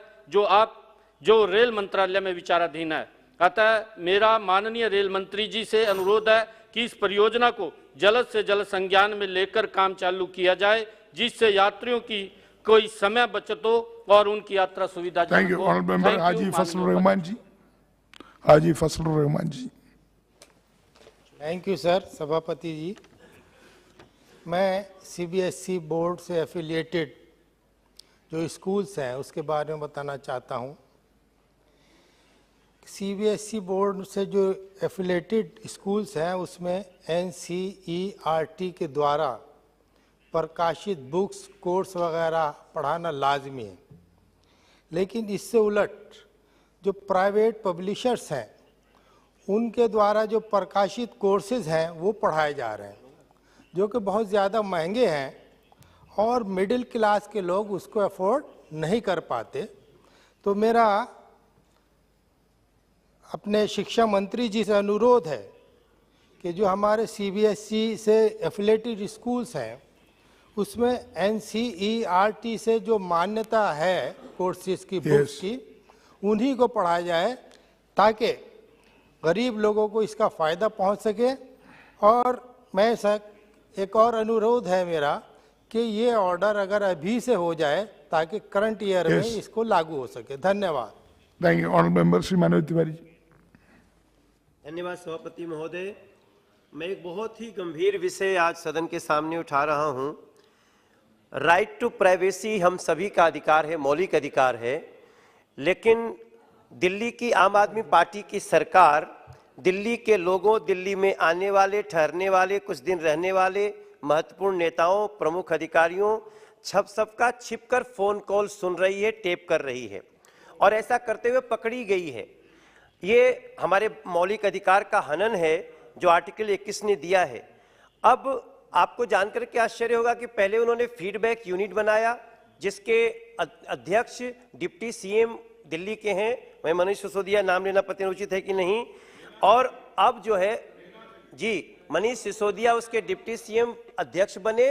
N: जो रेल मंत्रालय में विचाराधीन है। अतः मेरा माननीय रेल मंत्री जी से अनुरोध है कि इस परियोजना को जल्द से जल्द संज्ञान में लेकर काम चालू किया जाए, जिससे यात्रियों की कोई समय बचत हो और उनकी यात्रा सुविधाजनक हो।
R: Thank you honourable member Haji Fazlur Rahman ji. Haji Fazlur Rahman ji.
X: Thank you sir, सभापति जी। मैं CBSE बोर्ड से एफिलिएटेड जो स्कूल्स हैं उसके बारे में बताना चाहता हूं। CBSE बोर्ड से जो एफिलिएटेड स्कूल्स हैं उसमें NCERT के द्वारा प्रकाशित बुक्स, कोर्स वगैरह पढ़ाना लाजमी है, लेकिन इससे उलट जो प्राइवेट पब्लिशर्स हैं उनके द्वारा जो प्रकाशित कोर्सेज हैं वो पढ़ाए जा रहे हैं, जो कि बहुत ज़्यादा महंगे हैं और मिडिल क्लास के लोग उसको अफोर्ड नहीं कर पाते। तो मेरा अपने शिक्षा मंत्री जी से अनुरोध है कि जो हमारे CBSE से एफिलेटेड स्कूल्स हैं उसमें NCERT से जो मान्यता है कोर्सेज की, बुक्स की, उन्हीं को पढ़ाया जाए ताकि गरीब लोगों को इसका फ़ायदा पहुंच सके। और मैं एक और अनुरोध है मेरा कि ये ऑर्डर अगर अभी से हो जाए ताकि करंट ईयर में इसको लागू हो सके। धन्यवाद।
R: Thank you honourable member Shri Manoj Tiwari ji.
O: धन्यवाद सभापति महोदय। मैं एक बहुत ही गंभीर विषय आज सदन के सामने उठा रहा हूं। राइट टू प्राइवेसी हम सभी का अधिकार है, मौलिक अधिकार है, लेकिन दिल्ली की आम आदमी पार्टी की सरकार दिल्ली के लोगों, दिल्ली में आने वाले, ठहरने वाले, कुछ दिन रहने वाले महत्वपूर्ण नेताओं, प्रमुख अधिकारियों सबका छिपकर फोन कॉल सुन रही है, टेप कर रही है और ऐसा करते हुए पकड़ी गई है। ये हमारे मौलिक अधिकार का हनन है जो आर्टिकल 21 ने दिया है। अब आपको जानकर के आश्चर्य होगा कि पहले उन्होंने फीडबैक यूनिट बनाया जिसके अध्यक्ष डिप्टी CM दिल्ली के हैं, मैं मनीष सिसोदिया, नाम लेना पता उचित है कि नहीं, और अब जो है जी मनीष सिसोदिया उसके डिप्टी CM अध्यक्ष बने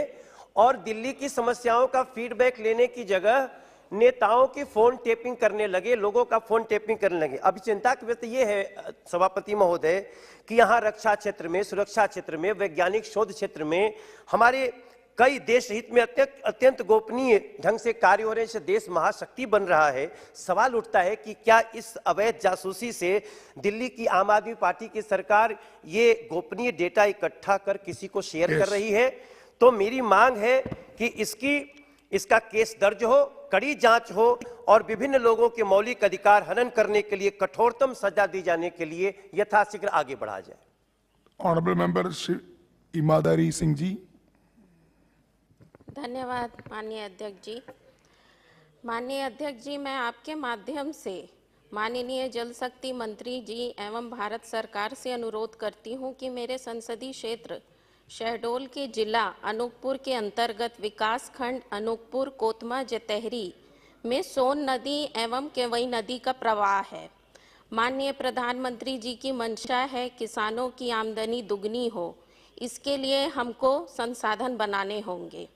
O: और दिल्ली की समस्याओं का फीडबैक लेने की जगह नेताओं की फोन टेपिंग करने लगे, लोगों का फोन टेपिंग करने लगे। अभी चिंता की बात यह है सभापति महोदय कि यहाँ रक्षा क्षेत्र में, सुरक्षा क्षेत्र में, वैज्ञानिक शोध क्षेत्र में हमारे कई देश हित में अत्यंत गोपनीय ढंग से कार्य हो रहे हैं, देश महाशक्ति बन रहा है। सवाल उठता है कि क्या इस अवैध जासूसी से दिल्ली की आम आदमी पार्टी की सरकार ये गोपनीय डेटा इकट्ठा कर किसी को शेयर कर रही है? तो मेरी मांग है कि इसका केस दर्ज हो, कड़ी जांच हो और विभिन्न लोगों के मौलिक अधिकार हनन करने के लिए कठोरतम सजा दी जाने के लिए यथाशीघ्र आगे बढ़ा जाए।
R: ऑनरेबल मेंबर श्री ईमानदारी सिंह जी।
P: धन्यवाद माननीय अध्यक्ष जी। माननीय अध्यक्ष जी, मैं आपके माध्यम से माननीय जल शक्ति मंत्री जी एवं भारत सरकार से अनुरोध करती हूं कि मेरे संसदीय क्षेत्र शहडोल के जिला अनूपपुर के अंतर्गत विकास खंड अनूपपुर कोतमा जतहरी में सोन नदी एवं केवई नदी का प्रवाह है। माननीय प्रधानमंत्री जी की मंशा है किसानों की आमदनी दुगनी हो, इसके लिए हमको संसाधन बनाने होंगे।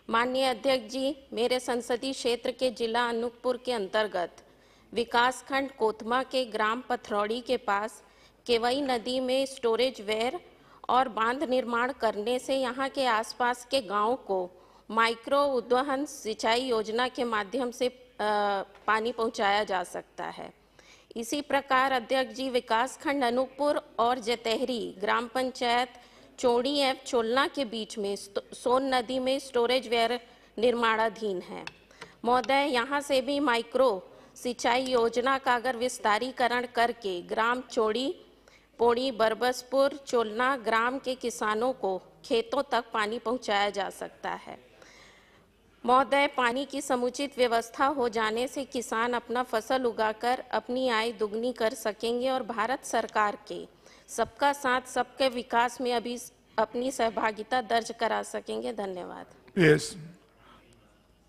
P: माननीय अध्यक्ष जी, मेरे संसदीय क्षेत्र के जिला अनूपपुर के अंतर्गत विकासखंड कोतमा के ग्राम पथरौड़ी के पास केवई नदी में स्टोरेज वेयर और बांध निर्माण करने से यहाँ के आसपास के गांव को माइक्रो उद्वहन सिंचाई योजना के माध्यम से पानी पहुँचाया जा सकता है। इसी प्रकार अध्यक्ष जी, विकासखंड अनूपपुर और जतेहरी ग्राम पंचायत चौड़ी एवं चोलना के बीच में सोन नदी में स्टोरेज वेयर निर्माणाधीन है। महोदय, यहाँ से भी माइक्रो सिंचाई योजना का अगर विस्तारीकरण करके ग्राम चौड़ी, पोड़ी, बरबसपुर, चोलना ग्राम के किसानों को खेतों तक पानी पहुँचाया जा सकता है। महोदय, पानी की समुचित व्यवस्था हो जाने से किसान अपना फसल उगाकर अपनी आय दुगनी कर सकेंगे और भारत सरकार के सबका साथ सबके विकास में अभी अपनी सहभागिता दर्ज करा सकेंगे। धन्यवाद।
R: Yes,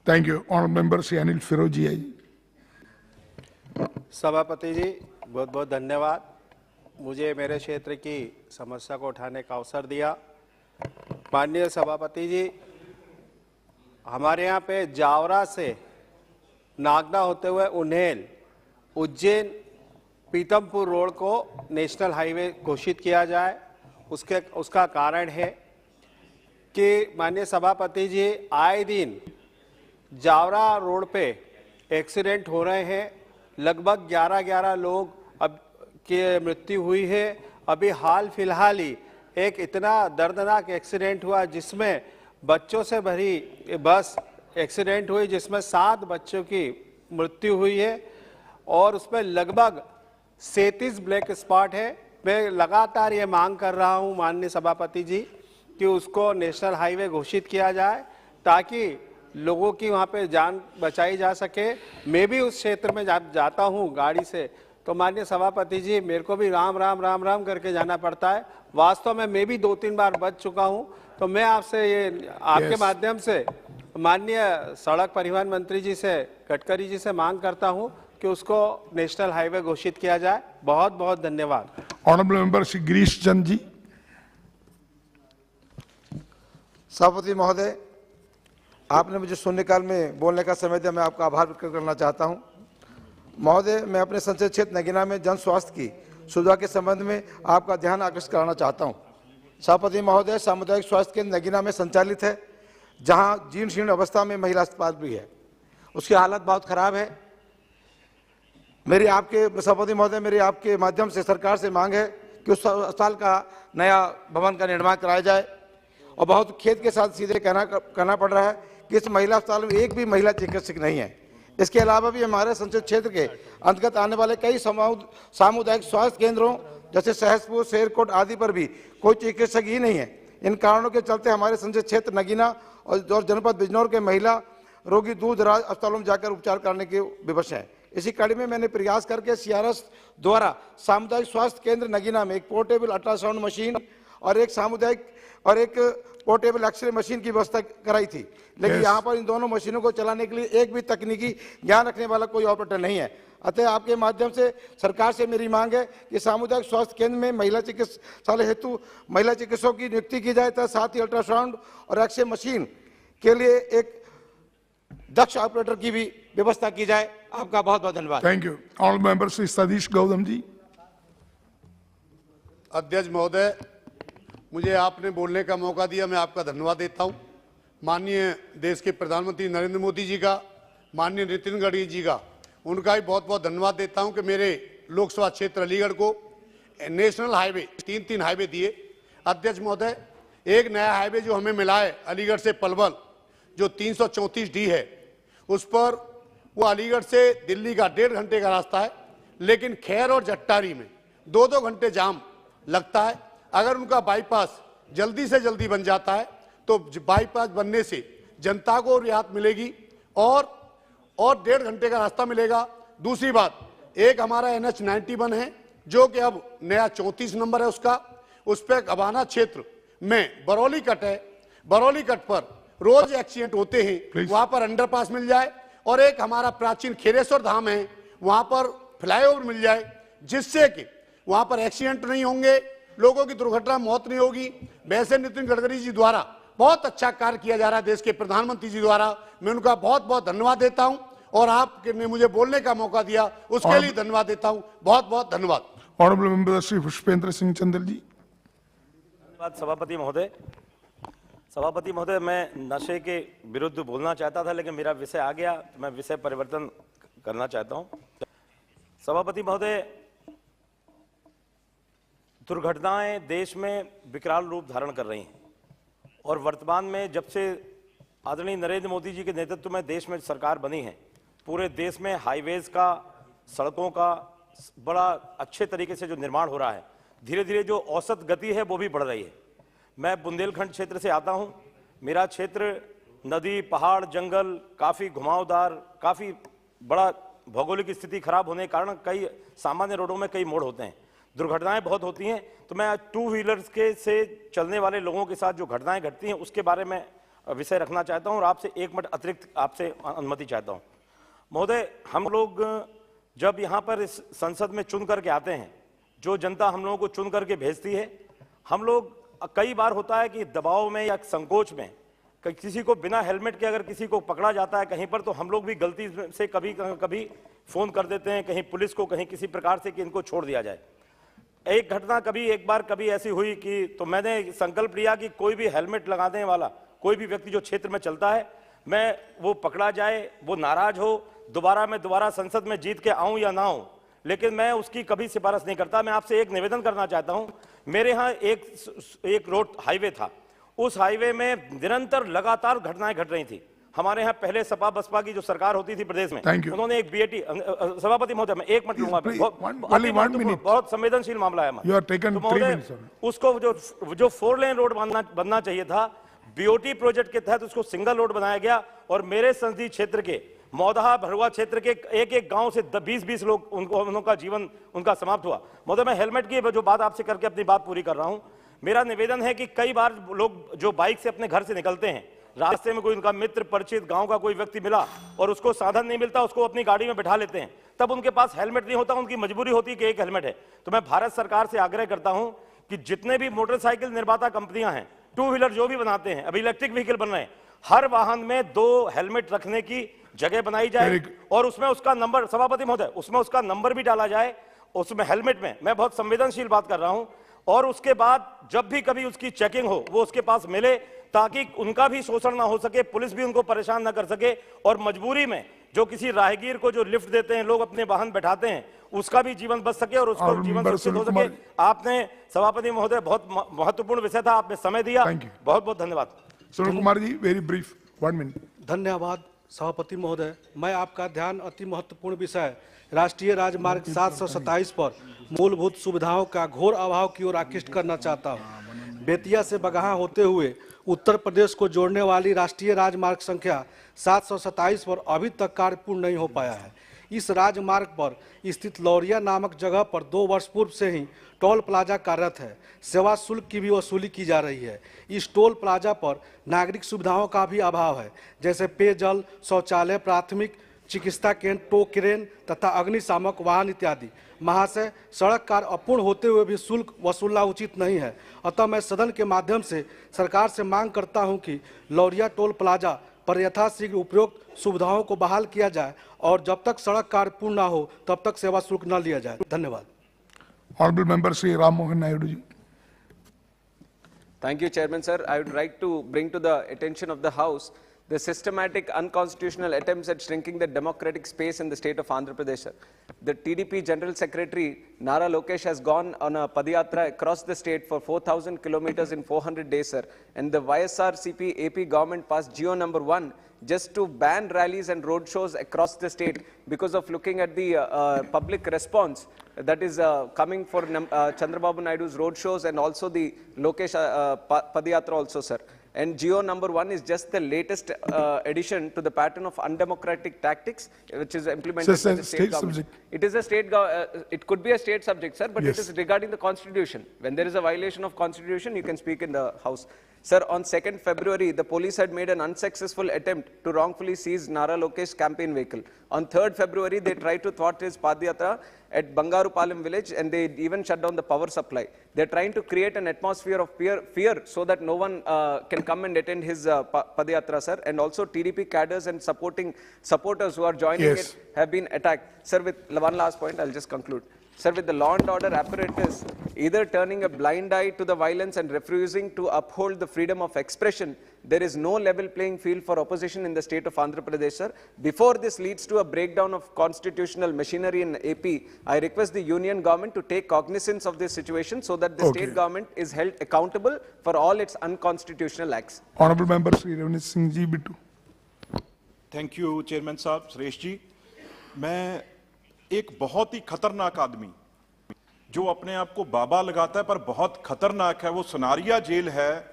R: thank you. Honourable member Shri Anil फिरोजी है।
E: सभापति जी, बहुत बहुत धन्यवाद, मुझे मेरे क्षेत्र की समस्या को उठाने का अवसर दिया। माननीय सभापति जी, हमारे यहाँ पे जावरा से नागदा होते हुए उन्हेल, उज्जैन, पीतमपुर रोड को नेशनल हाईवे घोषित किया जाए। उसका कारण है कि माननीय सभापति जी, आए दिन जावरा रोड पे एक्सीडेंट हो रहे हैं। लगभग 11 लोग अब की मृत्यु हुई है। अभी हाल फिलहाल ही एक इतना दर्दनाक एक्सीडेंट हुआ जिसमें बच्चों से भरी बस एक्सीडेंट हुई, जिसमें 7 बच्चों की मृत्यु हुई है और उसमें लगभग 37 ब्लैक स्पॉट है। मैं लगातार ये मांग कर रहा हूँ माननीय सभापति जी कि उसको नेशनल हाईवे घोषित किया जाए ताकि लोगों की वहाँ पे जान बचाई जा सके। मैं भी उस क्षेत्र में जाता हूँ गाड़ी से, तो माननीय सभापति जी, मेरे को भी राम राम राम राम करके जाना पड़ता है। वास्तव में मैं भी 2-3 बार बच चुका हूँ। तो मैं आपसे ये आपके माध्यम से माननीय सड़क परिवहन मंत्री जी से, गडकरी जी से मांग करता हूं कि उसको नेशनल हाईवे घोषित किया जाए। बहुत बहुत धन्यवाद।
R: Honourable member Shri Girish Chand ji.
S: सभापति महोदय, आपने मुझे शून्यकाल में बोलने का समय दिया, मैं आपका आभार व्यक्त करना चाहता हूं। महोदय, मैं अपने संसदीय क्षेत्र नगीना में जन स्वास्थ्य की सुविधा के संबंध में आपका ध्यान आकर्षित कराना चाहता हूं। सभापति महोदय, सामुदायिक स्वास्थ्य केंद्र नगीना में संचालित है, जहां जीर्ण शीर्ण अवस्था में महिला अस्पताल भी है। उसकी हालत बहुत खराब है। मेरी आपके सभापति महोदय, मेरी आपके माध्यम से सरकार से मांग है कि उस अस्पताल का नया भवन का निर्माण कराया जाए। और बहुत खेद के साथ सीधे कहना पड़ रहा है कि इस महिला अस्पताल में एक भी महिला चिकित्सक नहीं है। इसके अलावा भी हमारे संसदीय क्षेत्र के अंतर्गत आने वाले कई सामुदायिक स्वास्थ्य केंद्रों जैसे सहसपुर, शेरकोट आदि पर भी कोई चिकित्सक ही नहीं है। इन कारणों के चलते हमारे संसदीय क्षेत्र नगीना और जनपद बिजनौर के महिला रोगी दूर दराज अस्पतालों में जाकर उपचार करने के विवश हैं। इसी कड़ी में मैंने प्रयास करके सीआरएस द्वारा सामुदायिक स्वास्थ्य केंद्र नगीना में एक पोर्टेबल अल्ट्रासाउंड मशीन और एक पोर्टेबल एक्सरे मशीन की व्यवस्था कराई थी, लेकिन यहाँ पर इन दोनों मशीनों को चलाने के लिए एक भी तकनीकी ज्ञान रखने वाला कोई ऑपरेटर नहीं है। अतः आपके माध्यम से सरकार से मेरी मांग है कि सामुदायिक स्वास्थ्य केंद्र में महिला चिकित्सालय हेतु महिला चिकित्सकों की नियुक्ति की जाए तथा साथ ही अल्ट्रासाउंड और एक्सरे मशीन के लिए एक दक्ष ऑपरेटर की भी व्यवस्था की जाए। आपका बहुत बहुत धन्यवाद।
R: Thank you. Honourable member Shri Satish Gautam ji.
T: अध्यक्ष महोदय, मुझे आपने बोलने का मौका दिया, मैं आपका धन्यवाद देता हूं। माननीय देश के प्रधानमंत्री नरेंद्र मोदी जी का, माननीय नितिन गडकरी जी का, उनका भी बहुत बहुत धन्यवाद देता हूं कि मेरे लोकसभा क्षेत्र अलीगढ़ को नेशनल हाईवे 3 हाईवे दिए। अध्यक्ष महोदय, एक नया हाईवे जो हमें मिला है अलीगढ़ से पलवल, जो 334D है, उस पर वो अलीगढ़ से दिल्ली का 1.5 घंटे का रास्ता है, लेकिन खैर और जट्टारी में 2-2 घंटे जाम लगता है। अगर उनका बाईपास जल्दी से जल्दी बन जाता है तो बाईपास बनने से जनता को रियायत मिलेगी और 1.5 घंटे का रास्ता मिलेगा। दूसरी बात, एक हमारा NH 91 है जो कि अब नया 34 नंबर है उसका, उस पर गबाना क्षेत्र में बरौली कट है, बरौली कट पर रोज एक्सीडेंट होते हैं, वहां पर अंडरपास मिल जाए। और एक हमारा प्राचीन खेरेश्वर धाम है, वहां पर फ्लाईओवर मिल जाए, जिससे कि वहां पर एक्सीडेंट नहीं होंगे, लोगों की दुर्घटना मौत नहीं होगी। वैसे नितिन गडकरी जी द्वारा बहुत अच्छा कार्य किया जा रहा है देश के प्रधानमंत्री जी द्वारा, मैं उनका बहुत बहुत धन्यवाद देता हूं और आपने मुझे बोलने का मौका दिया उसके लिए धन्यवाद देता हूं। बहुत बहुत धन्यवाद।
R: ऑनरेबल मेंबर श्री पुष्पेंद्र सिंह चंदेल जी।
H: धन्यवाद सभापति महोदय। सभापति महोदय, मैं नशे के विरुद्ध बोलना चाहता था लेकिन मेरा विषय आ गया, तो मैं विषय परिवर्तन करना चाहता हूं। सभापति महोदय, दुर्घटनाएं देश में विकराल रूप धारण कर रही हैं और वर्तमान में जब से आदरणीय नरेंद्र मोदी जी के नेतृत्व में देश में सरकार बनी है, पूरे देश में हाईवेज का, सड़कों का बड़ा अच्छे तरीके से जो निर्माण हो रहा है, धीरे धीरे जो औसत गति है वो भी बढ़ रही है। मैं बुंदेलखंड क्षेत्र से आता हूं। मेरा क्षेत्र नदी, पहाड़, जंगल, काफ़ी घुमावदार, काफ़ी बड़ा भौगोलिक स्थिति खराब होने के कारण कई सामान्य रोडों में कई मोड़ होते हैं, दुर्घटनाएं बहुत होती हैं। तो मैं टू व्हीलर्स के से चलने वाले लोगों के साथ जो घटनाएं घटती हैं उसके बारे में विषय रखना चाहता हूं और आपसे एक मिनट अतिरिक्त आपसे अनुमति चाहता हूं। महोदय, हम लोग जब यहाँ पर इस संसद में चुन करके आते हैं, जो जनता हम लोगों को चुन करके भेजती है, हम लोग कई बार होता है कि दबाव में या संकोच में किसी को बिना हेलमेट के अगर किसी को पकड़ा जाता है कहीं पर, तो हम लोग भी गलती से कभी कभी फोन कर देते हैं कहीं पुलिस को, कहीं किसी प्रकार से कि इनको छोड़ दिया जाए। एक घटना एक बार ऐसी हुई कि तो मैंने संकल्प लिया कि कोई भी हेलमेट लगाने वाला कोई भी व्यक्ति जो क्षेत्र में चलता है, मैं वो पकड़ा जाए, वो नाराज हो, मैं दोबारा संसद में जीत के आऊं या ना आऊं, लेकिन मैं उसकी कभी सिफारिश नहीं करता। मैं आपसे एक निवेदन करना चाहता हूं। मेरे यहाँ एक रोड हाईवे था, उस हाईवे में निरंतर लगातार घटनाएं घट रही थी। हमारे यहाँ पहले सपा बसपा की जो सरकार होती थी प्रदेश में, उन्होंने एक बीएटी, सभापति महोदय मैं एक मिनट लूंगा, बहुत संवेदनशील मामला है। तो महोदय, उसको जो 4 लेन रोड बनना चाहिए था, बीओटी प्रोजेक्ट के तहत उसको सिंगल रोड बनाया गया और मेरे संसदीय क्षेत्र के मौदहा भरुआ क्षेत्र के एक गांव से 20-20 लोग उनका जीवन उनका समाप्त हुआ। महोदय, मैं हेलमेट की जो बात आपसे करके अपनी बात पूरी कर रहा हूं। मेरा निवेदन है कि कई बार लोग जो बाइक से अपने घर से निकलते हैं, रास्ते में कोई उनका मित्र परिचित गांव का कोई व्यक्ति मिला और उसको साधन नहीं मिलता, उसको अपनी गाड़ी में बिठा लेते हैं, तब उनके पास हेलमेट नहीं होता, उनकी मजबूरी होती है कि एक हेलमेट है। तो मैं भारत सरकार से आग्रह करता हूं कि जितने भी मोटरसाइकिल निर्माता कंपनियां हैं, टू व्हीलर जो भी बनाते हैं, अभी इलेक्ट्रिक व्हीकल बन रहे हैं, हर वाहन में 2 हेलमेट रखने की जगह बनाई जाए और उसमें उसका नंबर, सभापति महोदय, उसमें उसका नंबर भी डाला जाए उसमें हेलमेट में। मैं बहुत संवेदनशील बात कर रहा हूं। और उसके बाद जब भी कभी उसकी चेकिंग हो वो उसके पास मिले, ताकि उनका भी शोषण ना हो सके, पुलिस भी उनको परेशान ना कर सके, और मजबूरी में जो किसी राहगीर को जो लिफ्ट देते हैं लोग, अपने वाहन बैठाते हैं, उसका भी जीवन बच सके और उसको जीवन सुरक्षित हो सके। आपने सभापति महोदय बहुत महत्वपूर्ण विषय था, आपने समय दिया, बहुत बहुत धन्यवाद।
R: Sunil Kumar ji, very brief, 1 minute.
J: धन्यवाद सभापति महोदय। मैं आपका ध्यान अति महत्वपूर्ण विषय राष्ट्रीय राजमार्ग 727 पर मूलभूत सुविधाओं का घोर अभाव की ओर आकृष्ट करना चाहता हूँ। बेतिया से बगहा होते हुए उत्तर प्रदेश को जोड़ने वाली राष्ट्रीय राजमार्ग संख्या 727 पर अभी तक कार्य पूर्ण नहीं हो पाया है। इस राजमार्ग पर स्थित लौरिया नामक जगह पर 2 वर्ष पूर्व से ही टोल प्लाजा कार्यरत है। सेवा शुल्क की भी वसूली की जा रही है। इस टोल प्लाजा पर नागरिक सुविधाओं का भी अभाव है, जैसे पेयजल, शौचालय, प्राथमिक चिकित्सा केंद्र, टो क्रेन तथा अग्निशामक वाहन इत्यादि। महाशय, सड़क कार्य अपूर्ण होते हुए भी शुल्क वसूलना उचित नहीं है। अतः मैं सदन के माध्यम से सरकार से मांग करता हूं कि लौरिया टोल प्लाजा पर यथाशीघ्र उपयुक्त सुविधाओं को बहाल किया जाए और जब तक सड़क कार्य पूर्ण न हो तब तक सेवा शुल्क न लिया जाए। धन्यवाद।
R: Honorable Member Sri Ram Mohan Naidu ji.
U: Thank you, Chairman, sir. I would like to bring to the attention of the House the systematic unconstitutional attempts at shrinking the democratic space in the state of Andhra Pradesh. The TDP General Secretary Nara Lokesh has gone on a padiyatra across the state for 4,000 kilometers in 400 days, sir. And the YSRCP AP government passed GO number 1 just to ban rallies and road shows across the state because of looking at the public response that is coming for Chandrababu Naidu's road shows and also the Lokesh Padiyatra also, sir. And GO number 1 is just the latest addition to the pattern of undemocratic tactics which is implemented by the state government. Subject. It is a state, it could be a state subject, sir, but yes, it is regarding the constitution. When there is a violation of constitution, you can speak in the House. Sir, on 2nd February, the police had made an unsuccessful attempt to wrongfully seize Nara Lokesh campaign vehicle. On 3rd February, they tried to thwart his Padyatra at Bangarupalam village, and they even shut down the power supply. They're trying to create an atmosphere of fear so that no one can come and attend his Padyatra, sir. And also TDP cadres and supporters who are joining it have been attacked. Sir, with one last point, I'll just conclude. Sir, with the law and order apparatus either turning a blind eye to the violence and refusing to uphold the freedom of expression, there is no level playing field for opposition in the state of Andhra Pradesh, sir. Before this leads to a breakdown of constitutional machinery in AP, I request the union government to take cognizance of this situation so that the state government is held accountable for all its unconstitutional acts.
R: Honorable Member Sri Ravinder Singh Ji Bittu.
B: Thank you chairman साहब, सुरेश जी। मैं एक बहुत ही खतरनाक आदमी जो अपने आप को बाबा लगाता है पर बहुत खतरनाक है, वो सनारिया जेल है,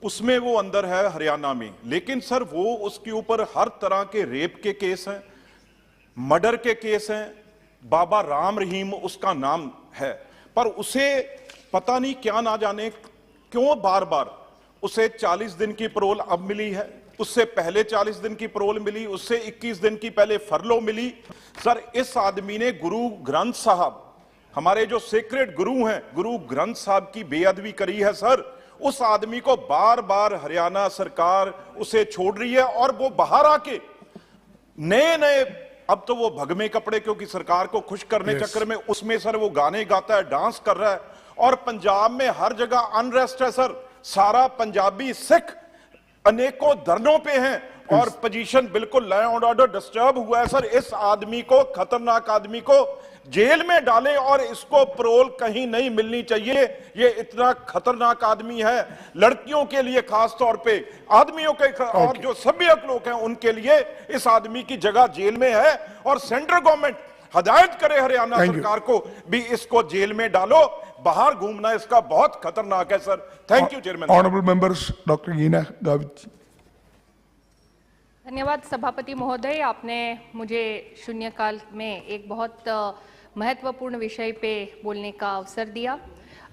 B: उसमें वो अंदर है हरियाणा में। लेकिन सर वो उसके ऊपर हर तरह के रेप के केस हैं, मर्डर के केस हैं, बाबा राम रहीम उसका नाम है, पर उसे पता नहीं क्या ना जाने क्यों बार बार उसे 40 दिन की पैरोल अब मिली है, उससे पहले 40 दिन की पैरोल मिली, उससे 21 दिन की पहले फरलो मिली। सर इस आदमी ने गुरु ग्रंथ साहब, हमारे जो सेक्रेड गुरु हैं, गुरु ग्रंथ साहब की बेअदबी करी है। सर उस आदमी को बार बार हरियाणा सरकार उसे छोड़ रही है और वो बाहर आके नए नए, अब तो वो भगमे कपड़े क्योंकि सरकार को खुश करने चक्कर में उसमें सर वो गाने गाता है, डांस कर रहा है। और पंजाब में हर जगह अनरेस्ट है सर, सारा पंजाबी सिख अनेकों धरनों पे हैं और पोजीशन बिल्कुल लॉ एंड ऑर्डर डिस्टर्ब हुआ है। सर इस आदमी को, खतरनाक आदमी को जेल में डालें और इसको पैरोल कहीं नहीं मिलनी चाहिए। ये इतना खतरनाक आदमी है, लड़कियों के लिए खास तौर पे, आदमियों के और जो सभ्य लोग हैं उनके लिए इस आदमी की जगह जेल में है। और सेंट्रल गवर्नमेंट हदायत करे हरियाणा सरकार को भी इसको जेल में डालो, बाहर घूमना इसका बहुत खतरनाक है sir. Thank you chairman.
R: Honourable members doctor गीना Gavit.
D: धन्यवाद सभापति महोदय, आपने मुझे शून्यकाल में एक बहुत महत्वपूर्ण विषय पे बोलने का अवसर दिया।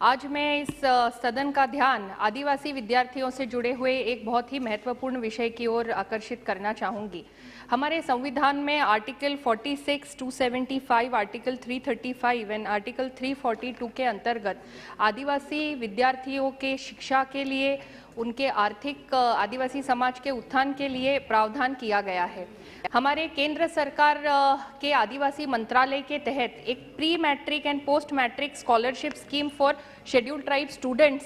D: आज मैं इस सदन का ध्यान आदिवासी विद्यार्थियों से जुड़े हुए एक बहुत ही महत्वपूर्ण विषय की ओर आकर्षित करना चाहूँगी। हमारे संविधान में आर्टिकल 46, 275, आर्टिकल 335 एंड आर्टिकल 342 के अंतर्गत आदिवासी विद्यार्थियों के शिक्षा के लिए, उनके आर्थिक आदिवासी समाज के उत्थान के लिए प्रावधान किया गया है। हमारे केंद्र सरकार के आदिवासी मंत्रालय के तहत एक pre matric and post matric scholarship scheme for scheduled tribe students,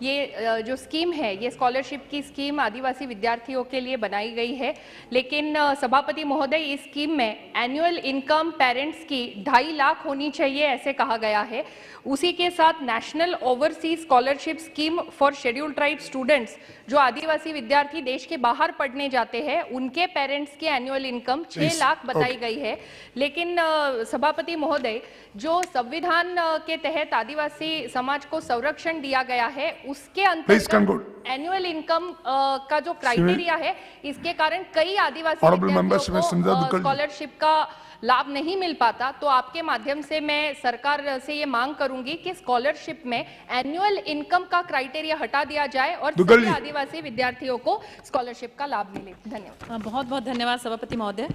D: ये जो स्कीम है, ये स्कॉलरशिप की स्कीम आदिवासी विद्यार्थियों के लिए बनाई गई है। लेकिन सभापति महोदय, इस स्कीम में एनुअल इनकम पेरेंट्स की 2.5 लाख होनी चाहिए, ऐसे कहा गया है। उसी के साथ national overseas scholarship scheme for scheduled tribe students, जो आदिवासी विद्यार्थी देश के बाहर पढ़ने जाते हैं, उनके पेरेंट्स की एनुअल इनकम 6 लाख बताई गई है। लेकिन सभापति महोदय, जो संविधान के तहत आदिवासी समाज को संरक्षण दिया गया है, उसके अंतर्गत एनुअल इनकम का जो क्राइटेरिया है, इसके कारण कई आदिवासी विद्यार्थियों को स्कॉलरशिप का लाभ नहीं मिल पाता। तो आपके माध्यम से मैं सरकार से ये मांग करूंगी कि स्कॉलरशिप में एनुअल इनकम का क्राइटेरिया हटा दिया जाए और सभी आदिवासी विद्यार्थियों को स्कॉलरशिप का लाभ मिले। धन्यवाद।
F: बहुत बहुत धन्यवाद सभापति महोदय।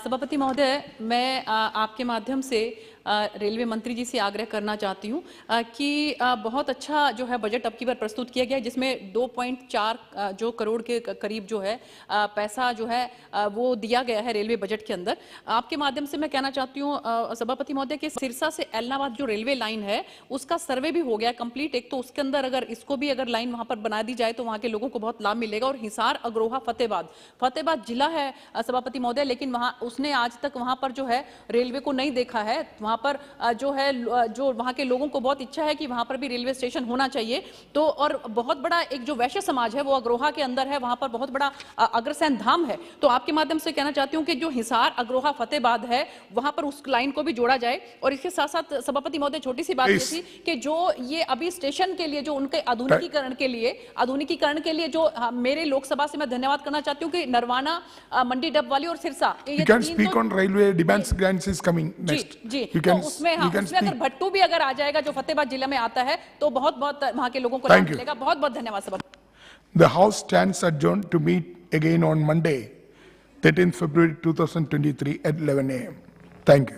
F: सभापति महोदय, मैं आपके माध्यम से रेलवे मंत्री जी से आग्रह करना चाहती हूँ कि बहुत अच्छा जो है बजट अब की बार प्रस्तुत किया गया है, जिसमें 2.4 जो करोड़ के करीब जो है पैसा जो है वो दिया गया है रेलवे बजट के अंदर। आपके माध्यम से मैं कहना चाहती हूँ सभापति महोदय कि सिरसा से एलनाबाद जो रेलवे लाइन है उसका सर्वे भी हो गया कंप्लीट। एक तो उसके अंदर अगर इसको भी अगर लाइन वहाँ पर बना दी जाए तो वहाँ के लोगों को बहुत लाभ मिलेगा। और हिसार, अग्रोहा, फतेहाबाद जिला है सभापति महोदय, लेकिन वहाँ उसने आज तक वहाँ पर जो है रेलवे को नहीं देखा है। वहाँ पर जो है, जो वहाँ के लोगों को बहुत इच्छा है कि वहाँ पर भी रेलवे स्टेशन होना चाहिए। तो और बहुत बड़ा एक जो वैश्य समाज है वो अग्रोहा के अंदर है, वहाँ पर बहुत बड़ा अग्रसेन धाम है। तो आपके माध्यम से कहना चाहती हूँ कि जो हिसार, अग्रोहा, फतेहाबाद है वहाँ पर उस लाइन को भी जोड़ा जाए। और इसके साथ साथ सभापति महोदय छोटी सी बात ये थी कि जो ये अभी स्टेशन के लिए जो उनके आधुनिकीकरण के लिए जो मेरे लोकसभा से मैं धन्यवाद करना चाहती हूँ कि नरवाना, मंडी डबवाली और सिरसा, उसमें अगर भट्टू भी अगर आ जाएगा जो फतेहाबाद जिले में आता है तो बहुत बहुत वहां के लोगों को लाभ मिलेगा। बहुत बहुत धन्यवाद सभा।
R: The House stands adjourned to meet again on Monday, 13th February 2023 at 11 a.m. Thank you.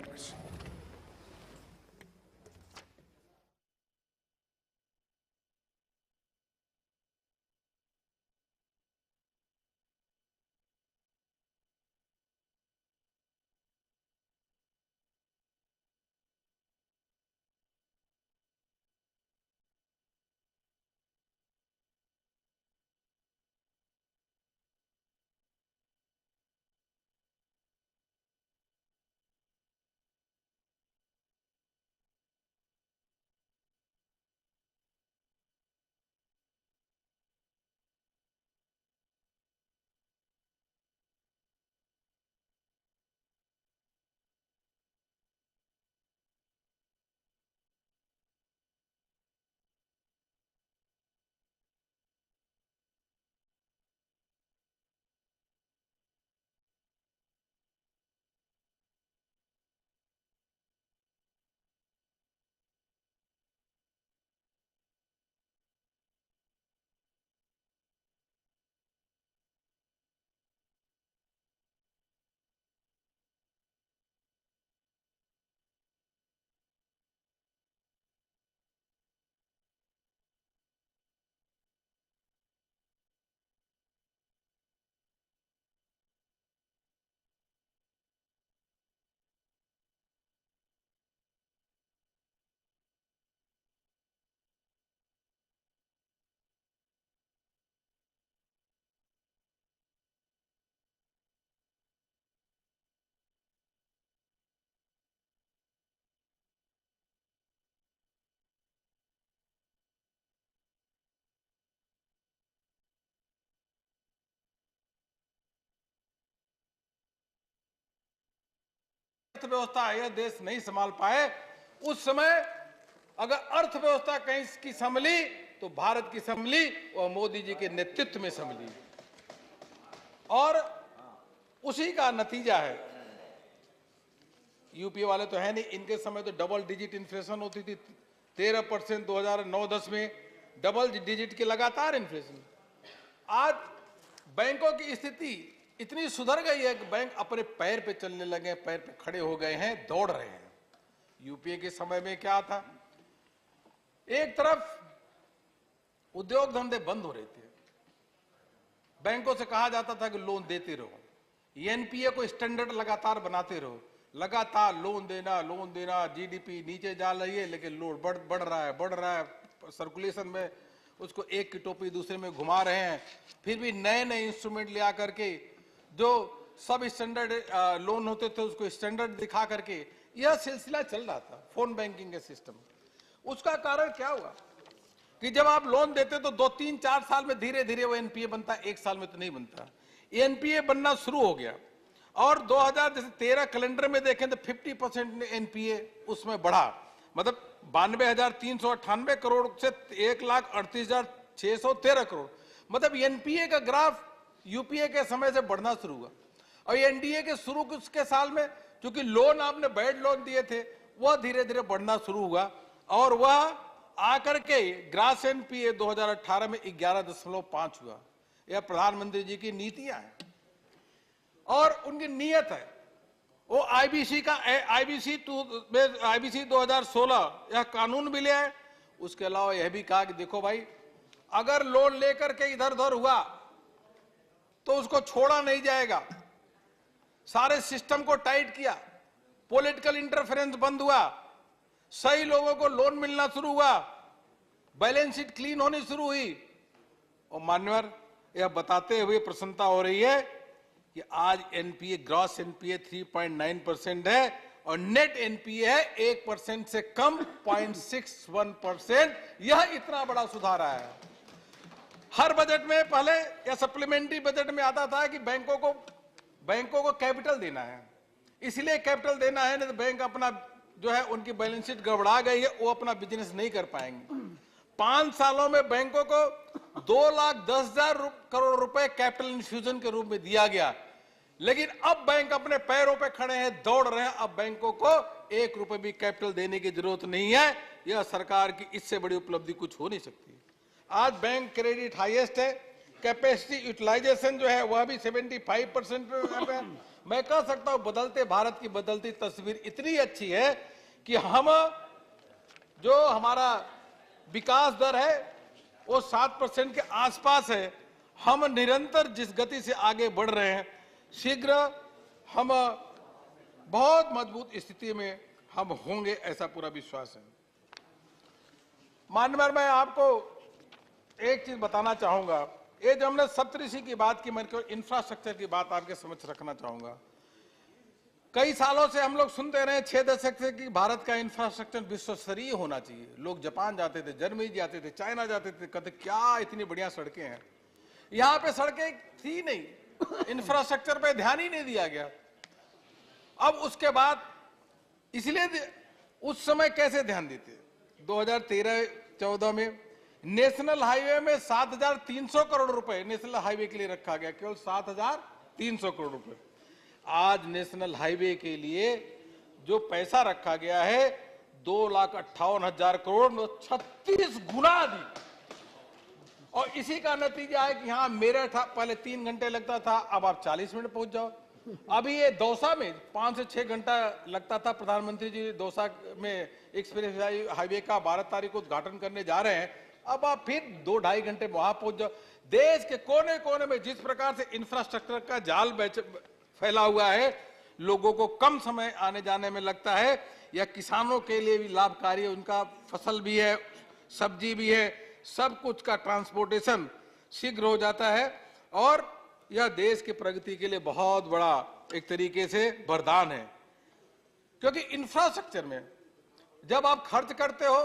A: अर्थव्यवस्था यह देश नहीं संभाल पाए, उस समय अगर अर्थव्यवस्था कहीं की संभली तो भारत की संभली और मोदी जी के नेतृत्व में संभली, और उसी का नतीजा है। यूपीए वाले तो है नहीं, इनके समय तो डबल डिजिट इन्फ्लेशन होती थी, 13% 2009-10 में डबल डिजिट की लगातार इन्फ्लेशन। आज बैंकों की स्थिति इतनी सुधर गई है कि बैंक अपने पैर पे चलने लगे, पैर पे खड़े हो गए हैं, दौड़ रहे हैं। यूपीए के समय में क्या था, एक तरफ उद्योग धंधे बंद हो रहे थे, बैंकों से कहा जाता था कि लोन देते रहो, एनपीए को स्टैंडर्ड लगातार बनाते रहो, लगातार लोन देना, जीडीपी नीचे जा रही है लेकिन लोन बढ़ रहा है, सर्कुलेशन में उसको एक की टोपी दूसरे में घुमा रहे हैं। फिर भी नए नए इंस्ट्रूमेंट ले आकर के जो सब स्टैंडर्ड लोन होते थे उसको स्टैंडर्ड दिखा करके यह सिलसिला चल रहा था, फोन बैंकिंग के सिस्टम। उसका कारण क्या हुआ कि जब आप लोन देते तो 2, 3, 4 साल में धीरे धीरे वो एनपीए बनता, एक साल में तो नहीं बनता। एनपीए बनना शुरू हो गया और 2013 कैलेंडर में देखें तो 50% एनपीए उसमें बढ़ा, मतलब 92,398 करोड़ से 1,38,613 करोड़, मतलब एनपीए का ग्राफ यूपीए के समय से बढ़ना शुरू हुआ। और एनडीए के शुरू के साल में क्योंकि लोन आपने बैड लोन दिए थे वह धीरे धीरे बढ़ना शुरू हुआ और वह आकर के ग्रास एनपीए 2018 में 11.5 हुआ। यह प्रधानमंत्री जी की नीतियां हैं और उनकी नीयत है। वो आईबीसी 2016 यह कानून भी ले आए। उसके अलावा यह भी कहा कि देखो भाई, अगर लोन लेकर के इधर उधर हुआ तो उसको छोड़ा नहीं जाएगा। सारे सिस्टम को टाइट किया, पॉलिटिकल इंटरफेरेंस बंद हुआ, सही लोगों को लोन मिलना शुरू हुआ, बैलेंस शीट क्लीन होनी शुरू हुई। और मान्यवर, यह बताते हुए प्रसन्नता हो रही है कि आज एनपीए, ग्रॉस एनपीए 3.9% है और नेट एनपीए है 1% से कम 0.61%। यह इतना बड़ा सुधार आया है। हर बजट में पहले या सप्लीमेंट्री बजट में आता था कि बैंकों को कैपिटल देना है, इसलिए कैपिटल देना है, नहीं तो बैंक अपना जो है उनकी बैलेंस शीट गड़बड़ा गई है, वो अपना बिजनेस नहीं कर पाएंगे। 5 सालों में बैंकों को 2,10,000 करोड़ रुपए कैपिटल इन्फ्यूजन के रूप में दिया गया, लेकिन अब बैंक अपने पैरों पे खड़े हैं, दौड़ रहे हैं। अब बैंकों को 1 रुपए भी कैपिटल देने की जरूरत नहीं है। यह सरकार की इससे बड़ी उपलब्धि कुछ हो नहीं सकती। आज बैंक क्रेडिट हाईएस्ट है, कैपेसिटी यूटिलाइजेशन जो है वह भी 75% पे। मैं कह सकता हूं बदलते भारत की बदलती तस्वीर इतनी अच्छी है कि हम जो हमारा विकास दर है वो 7% के आसपास है। हम निरंतर जिस गति से आगे बढ़ रहे हैं, शीघ्र हम बहुत मजबूत स्थिति में हम होंगे, ऐसा पूरा विश्वास है। माननीय मैं आपको एक चीज बताना चाहूंगा। ये जो हमने सप्तऋषि की बात की, मैं इंफ्रास्ट्रक्चर की बात आपके समक्ष रखना चाहूंगा। कई सालों से हम लोग सुनते रहे 6 दशक से कि भारत का इंफ्रास्ट्रक्चर विश्व स्तरीय होना चाहिए। लोग जापान जाते थे, जर्मनी जाते थे, चाइना जाते थे, कहते क्या इतनी बढ़िया सड़कें हैं। यहाँ पे सड़कें थी नहीं, इंफ्रास्ट्रक्चर पे ध्यान ही नहीं दिया गया। अब उसके बाद इसलिए उस समय कैसे ध्यान देते, 2013-14 में नेशनल हाईवे में 7,300 करोड़ रुपए नेशनल हाईवे के लिए रखा गया, केवल 7,300 करोड़ रुपए। आज नेशनल हाईवे के लिए जो पैसा रखा गया है 2,58,000 करोड़, 36 गुना अधिक। और इसी का नतीजा है कि यहाँ मेरठ पहले 3 घंटे लगता था, अब आप 40 मिनट पहुंच जाओ। अभी ये दौसा में 5 से 6 घंटा लगता था। प्रधानमंत्री जी दौसा में एक्सप्रेस हाईवे का 12 तारीख को उद्घाटन करने जा रहे हैं, अब आप फिर 2-2.5 घंटे वहां पहुंच जाओ। देश के कोने कोने में जिस प्रकार से इंफ्रास्ट्रक्चर का जाल फैला हुआ है, लोगों को कम समय आने जाने में लगता है, या किसानों के लिए भी लाभकारी है। उनका फसल भी है, सब्जी भी है, सब कुछ का ट्रांसपोर्टेशन शीघ्र हो जाता है। और यह देश की प्रगति के लिए बहुत बड़ा एक तरीके से वरदान है। क्योंकि इंफ्रास्ट्रक्चर में जब आप खर्च करते हो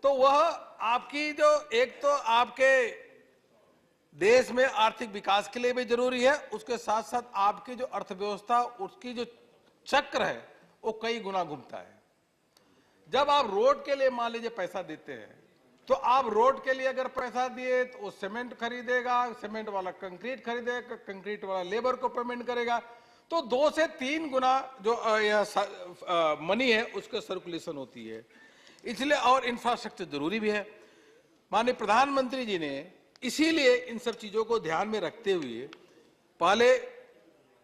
A: तो वह आपकी जो एक तो आपके देश में आर्थिक विकास के लिए भी जरूरी है, उसके साथ साथ आपकी जो अर्थव्यवस्था उसकी जो चक्र है वो कई गुना घूमता है। जब आप रोड के लिए मान लीजिए पैसा देते हैं, तो आप रोड के लिए अगर पैसा दिए तो वो सीमेंट खरीदेगा, सीमेंट वाला कंक्रीट खरीदेगा, कंक्रीट वाला लेबर को पेमेंट करेगा, तो 2 से 3 गुना जो मनी है उसका सर्कुलेशन होती है। इसलिए और इंफ्रास्ट्रक्चर जरूरी भी है। माननीय प्रधानमंत्री जी ने इसीलिए इन सब चीजों को ध्यान में रखते हुए पहले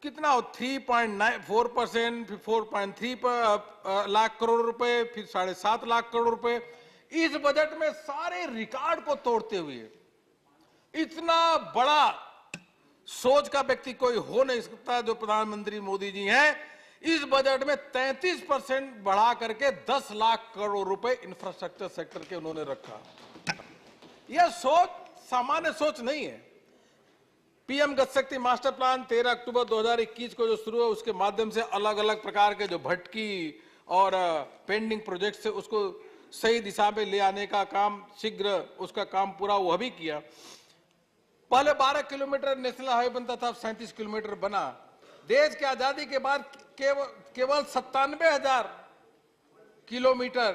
A: कितना 3.94%, फिर 4.3 लाख करोड़ रुपए, फिर 7.5 लाख करोड़ रुपए, इस बजट में सारे रिकॉर्ड को तोड़ते हुए इतना बड़ा सोच का व्यक्ति कोई हो नहीं सकता जो प्रधानमंत्री मोदी जी हैं। इस बजट में 33% बढ़ा करके 10 लाख करोड़ रुपए इंफ्रास्ट्रक्चर सेक्टर के उन्होंने रखा। यह सोच सामान्य सोच नहीं है। पीएम गति शक्ति मास्टर प्लान 13 अक्टूबर 2021 को जो शुरू है, उसके माध्यम से अलग अलग प्रकार के जो भटकी और पेंडिंग प्रोजेक्ट से उसको सही दिशा में ले आने का काम, शीघ्र उसका काम पूरा वह भी किया। पहले 12 किलोमीटर नेशनल हाईवे बनता था, अब 37 किलोमीटर बना। देश की आजादी के बाद केवल 97,000 किलोमीटर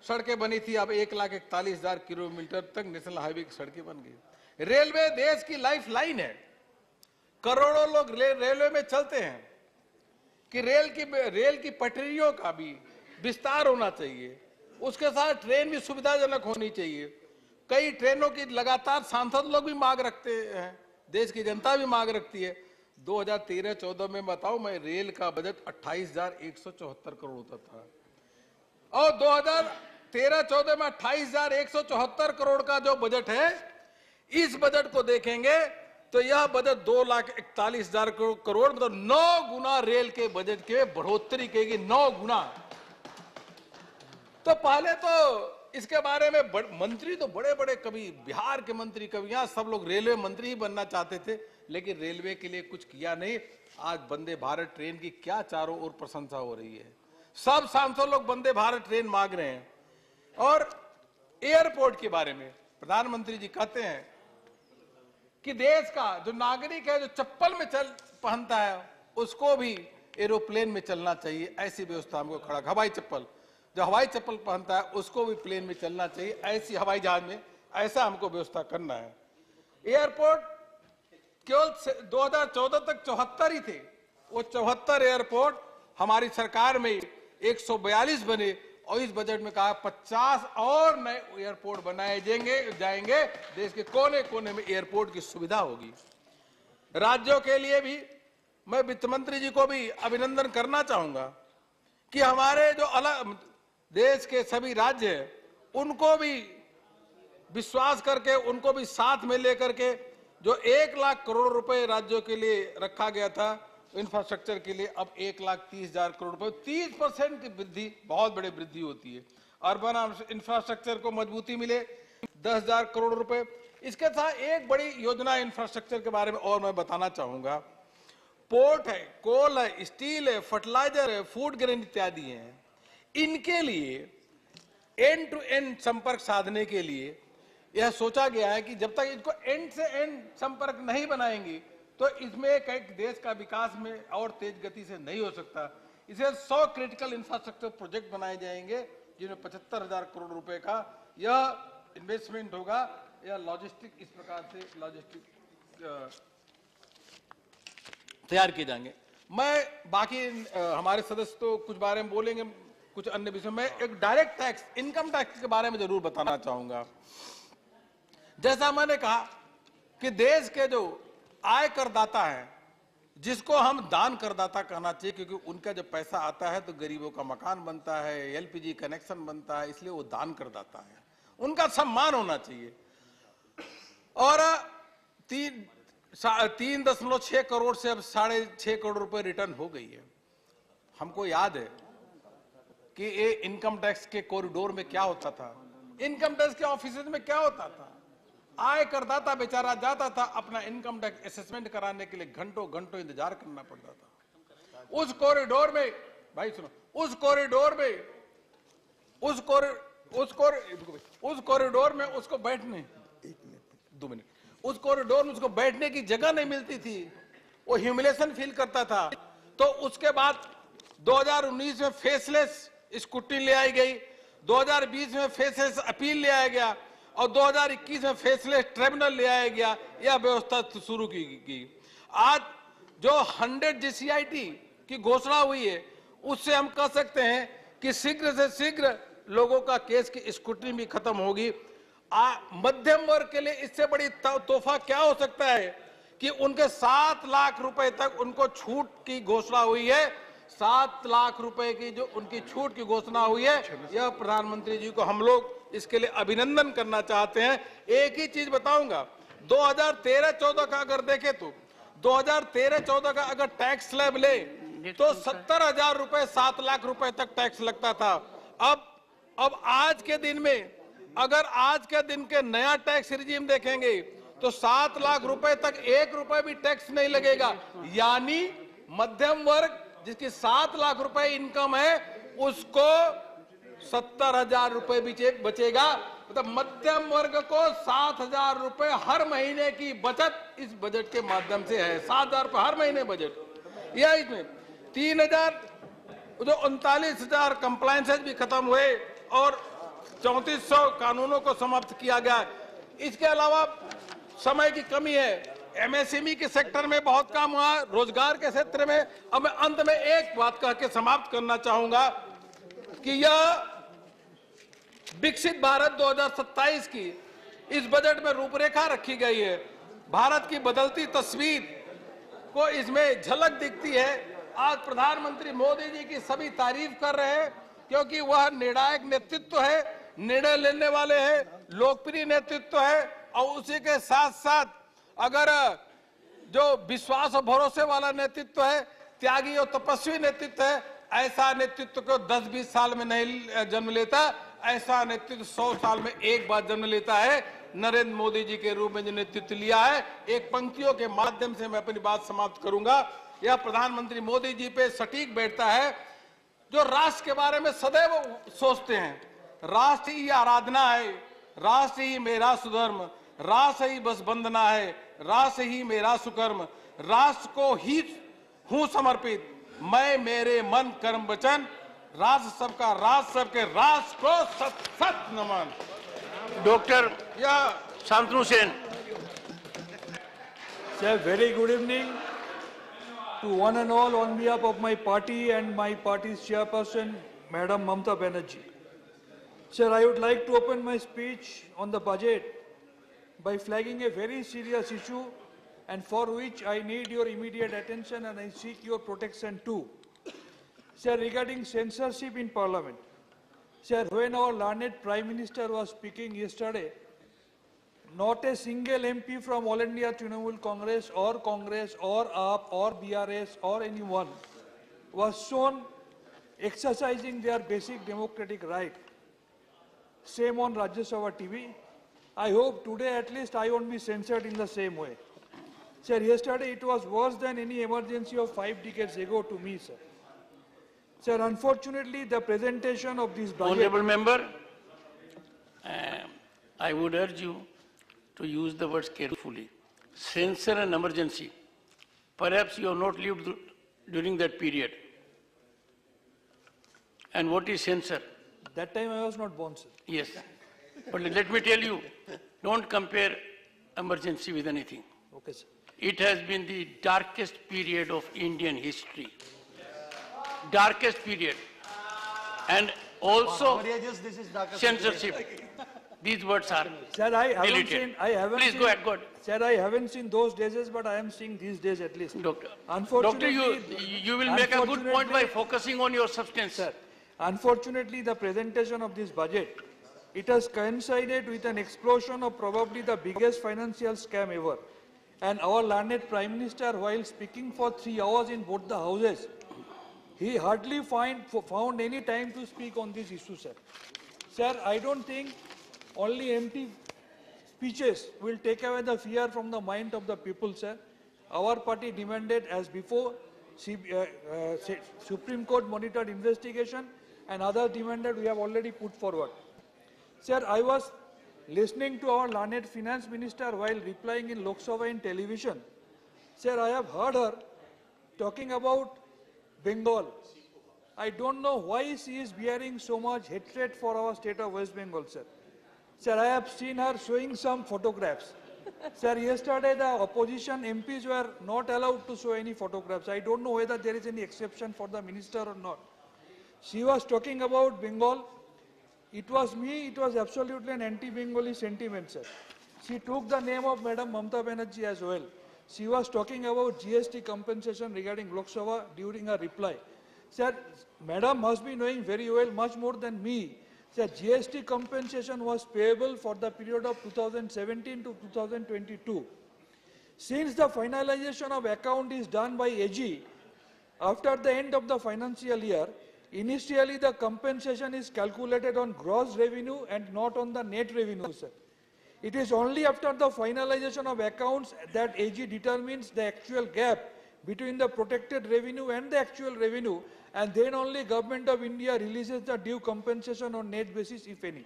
A: सड़कें बनी थी, अब 1,41,000 किलोमीटर तक नेशनल हाईवे की सड़कें बन गई। रेलवे देश की लाइफ लाइन है। करोड़ों लोग रेलवे में चलते हैं कि रेल की पटरियों का भी विस्तार होना चाहिए, उसके साथ ट्रेन भी सुविधाजनक होनी चाहिए। कई ट्रेनों की लगातार सांसद लोग भी मांग रखते हैं, देश की जनता भी मांग रखती है। 2013-14 में बताऊं मैं, रेल का बजट 28,174 करोड़ होता था, और 2013-14 में 28,174 करोड़ का जो बजट है, इस बजट को देखेंगे तो यह बजट 2,41,000 करोड़, मतलब 9 गुना रेल के बजट के बढ़ोतरी करेगी, 9 गुना। तो पहले तो इसके बारे में मंत्री तो बड़े बड़े, कभी बिहार के मंत्री, कभी यहाँ, सब लोग रेलवे मंत्री ही बनना चाहते थे, लेकिन रेलवे के लिए कुछ किया नहीं। आज वंदे भारत ट्रेन की क्या चारों ओर प्रशंसा हो रही है, सब सांसद लोग वंदे भारत ट्रेन मांग रहे हैं। और एयरपोर्ट के बारे में प्रधानमंत्री जी कहते हैं कि देश का जो नागरिक है, जो चप्पल में पहनता है, उसको भी एरोप्लेन में चलना चाहिए, ऐसी व्यवस्था हमको खड़ा। हवाई चप्पल, जो हवाई चप्पल पहनता है उसको भी प्लेन में चलना चाहिए, ऐसी हवाई जहाज में, ऐसा हमको व्यवस्था करना है। एयरपोर्ट केवल 2014 तक 74 ही थे, वो 74 एयरपोर्ट हमारी सरकार में 142 बने, और इस बजट में कहा 50 और नए एयरपोर्ट बनाए जाएंगे। देश के कोने कोने में एयरपोर्ट की सुविधा होगी। राज्यों के लिए भी मैं वित्त मंत्री जी को भी अभिनंदन करना चाहूंगा कि हमारे जो अलग देश के सभी राज्य हैं उनको भी विश्वास करके, उनको भी साथ में लेकर के जो 1 लाख करोड़ रुपए राज्यों के लिए रखा गया था इंफ्रास्ट्रक्चर के लिए, अब 1,30,000 करोड़ रुपए, 30% की वृद्धि, बहुत बड़ी वृद्धि होती है। अर्बन इंफ्रास्ट्रक्चर को मजबूती मिले, 10,000 करोड़ रुपए। इसके साथ एक बड़ी योजना इंफ्रास्ट्रक्चर के बारे में और मैं बताना चाहूंगा। पोर्ट है, कोल है, स्टील है, फर्टिलाइजर है, फूड ग्रेन इत्यादि हैं। इनके लिए एंड टू एंड संपर्क साधने के लिए यह सोचा गया है कि जब तक इनको एंड से एंड संपर्क नहीं बनाएंगे तो इसमें एक देश का विकास में और तेज गति से नहीं हो सकता। इसे 100 क्रिटिकल इंफ्रास्ट्रक्चर प्रोजेक्ट बनाए जाएंगे जिनमें 75,000 करोड़ रुपए का यह इन्वेस्टमेंट होगा। या लॉजिस्टिक, इस प्रकार से लॉजिस्टिक तैयार किए जाएंगे। मैं बाकी हमारे सदस्य तो कुछ बारे में बोलेंगे, कुछ अन्य विषय में एक डायरेक्ट टैक्स, इनकम टैक्स के बारे में जरूर बताना चाहूंगा। जैसा मैंने कहा कि देश के जो आय करदाता है, जिसको हम दान करदाता कहना चाहिए, क्योंकि उनका जब पैसा आता है तो गरीबों का मकान बनता है, एलपीजी कनेक्शन बनता है, इसलिए वो दान करदाता है, उनका सम्मान होना चाहिए। और 3.6 करोड़ से अब 6.5 करोड़ रुपए रिटर्न हो गई है। हमको याद है कि ये इनकम टैक्स के कॉरिडोर में क्या होता था, इनकम टैक्स के ऑफिस में क्या होता था। आय करदाता बेचारा जाता था अपना इनकम टैक्स असेसमेंट कराने के लिए, घंटों घंटों इंतजार करना पड़ता था। उस कॉरिडोर में, भाई सुनो, उस कॉरिडोर में उसको बैठने, 2 मिनट, उस कॉरिडोर में उसको बैठने की जगह नहीं मिलती थी, वो ह्यूमिलेशन फील करता था। तो उसके बाद 2019 में फेसलेस स्कूटी ले आई गई, 2020 में फेसलेस अपील ले आया गया और 2021 में फेसलेस ट्रिब्यूनल ले आया गया। यह व्यवस्था शुरू की गई। आज जो 100 जीसीआईटी की घोषणा हुई है, उससे हम कह सकते हैं कि शीघ्र से शीघ्र लोगों का केस की स्क्रूटनी भी खत्म होगी। मध्यम वर्ग के लिए इससे बड़ी तोहफा क्या हो सकता है कि उनके 7 लाख रुपए तक उनको छूट की घोषणा हुई है। 7 लाख रुपए की जो उनकी छूट की घोषणा हुई है, यह प्रधानमंत्री जी को हम लोग इसके लिए अभिनंदन करना चाहते हैं। एक ही चीज बताऊंगा, 2013-14 का अगर देखें तो 2013-14 का अगर टैक्स स्लैब ले तो 70,000 रुपए 7 लाख रुपए तक टैक्स लगता था। अब आज के दिन में, अगर आज के दिन के नया टैक्स रिजीम देखेंगे तो 7 लाख रुपए तक 1 रुपए भी टैक्स नहीं लगेगा। यानी मध्यम वर्ग जिसकी 7 लाख रुपए इनकम है उसको 70,000 रुपए भी बचेगा। मतलब मध्यम वर्ग को 7,000 रुपए हर महीने की बचत इस बजट के माध्यम से है। 7,000 रुपए हर महीने बजट। यह इसमें 3,000 जो 39,000 कंप्लायंसेस भी खत्म हुए और 3400 कानूनों को समाप्त किया गया। इसके अलावा समय की कमी है, एमएसएमई के सेक्टर में बहुत काम हुआ, रोजगार के क्षेत्र में। अब मैं अंत में एक बात कह के समाप्त करना चाहूंगा कि यह विकसित भारत 2027 की इस बजट में रूपरेखा रखी गई है। भारत की बदलती तस्वीर को इसमें झलक दिखती है। आज प्रधानमंत्री मोदी जी की सभी तारीफ कर रहे हैं क्योंकि वह निर्णायक नेतृत्व है, निर्णय लेने वाले हैं, लोकप्रिय नेतृत्व है और उसी के साथ साथ अगर जो विश्वास और भरोसे वाला नेतृत्व है, त्यागी और तपस्वी नेतृत्व है, ऐसा नेतृत्व को 10-20 साल में नहीं जन्म लेता, ऐसा नेतृत्व 100 साल में एक बार जन्म लेता है। नरेंद्र मोदी जी के रूप में जो नेतृत्व लिया है, एक पंक्तियों के माध्यम से मैं अपनी बात समाप्त करूंगा। यह प्रधानमंत्री मोदी जी पे सटीक बैठता है, जो राष्ट्र के बारे में सदैव सोचते हैं। राष्ट्र ही आराधना है, राष्ट्र ही मेरा सुधर्म, राष्ट्र ही बस वंदना है, राष्ट्र ही मेरा सुकर्म, राष्ट्र को ही हूं समर्पित मैं, मेरे मन कर्म वचन, राष्ट्र सबका, राष्ट्र सबके, राष्ट्र को सत सत नमन।
C: Doctor Shantanu Sen.
G: Sir, very good evening to one and all on behalf of my party and my party's chairperson, Madam Mamata Banerjee. Sir, I would like to open my speech on the budget by flagging a very serious issue and for which I need your immediate attention and I seek your protection too. Sir, regarding censorship in Parliament. Sir, when our learned Prime Minister was speaking yesterday, not a single MP from All India Trinamool Congress or AAP or BRS or anyone was shown exercising their basic democratic right. Same on Rajya Sabha TV. I hope today at least I won't be censored in the same way. Sir, yesterday it was worse than any emergency of 5 decades ago to me, sir. Sir, unfortunately the presentation of this budget...
C: Honourable member, I would urge you to use the words carefully. Censor and emergency. Perhaps you have not lived during that period. And what is censor?
G: That time I was not born, sir.
C: Yes. But let me tell you, don't compare emergency with anything.
G: Okay, sir.
C: It has been the darkest period of Indian history. Darkest period. And also censorship. These words are
G: Sir, I haven't
C: deleted.
G: seen...
C: Please go ahead, go ahead.
G: Sir, I haven't seen those days, but I am seeing these days at least.
C: Doctor,
G: Unfortunately,
C: you will make a good point by focusing on your substance.
G: Sir, unfortunately, the presentation of this budget, it has coincided with an explosion of probably the biggest financial scam ever. And our learned Prime Minister, while speaking for 3 hours in both the houses, he hardly found any time to speak on this issue, sir. Sir, I don't think only empty speeches will take away the fear from the mind of the people, sir. Our party demanded, as before, Supreme Court monitored investigation, and others demanded we have already put forward. Sir, I was listening to our learned finance minister while replying in Lok Sabha in television. Sir, I have heard her talking about Bengal. I don't know why she is bearing so much hatred for our state of West Bengal, sir. Sir, I have seen her showing some photographs. Sir, yesterday the opposition MPs were not allowed to show any photographs. I don't know whether there is any exception for the minister or not. She was talking about Bengal. It was absolutely an anti-Bengali sentiment, sir. She took the name of Madam Mamata Banerjee as well. She was talking about GST compensation regarding Lok Sabha during her reply. Sir, Madam must be knowing very well, much more than me, that GST compensation was payable for the period of 2017 to 2022. Since the finalization of account is done by AG, after the end of the financial year, initially the compensation is calculated on gross revenue and not on the net revenue, sir. It is only after the finalization of accounts that AG determines the actual gap between the protected revenue and the actual revenue, and then only Government of India releases the due compensation on net basis, if any.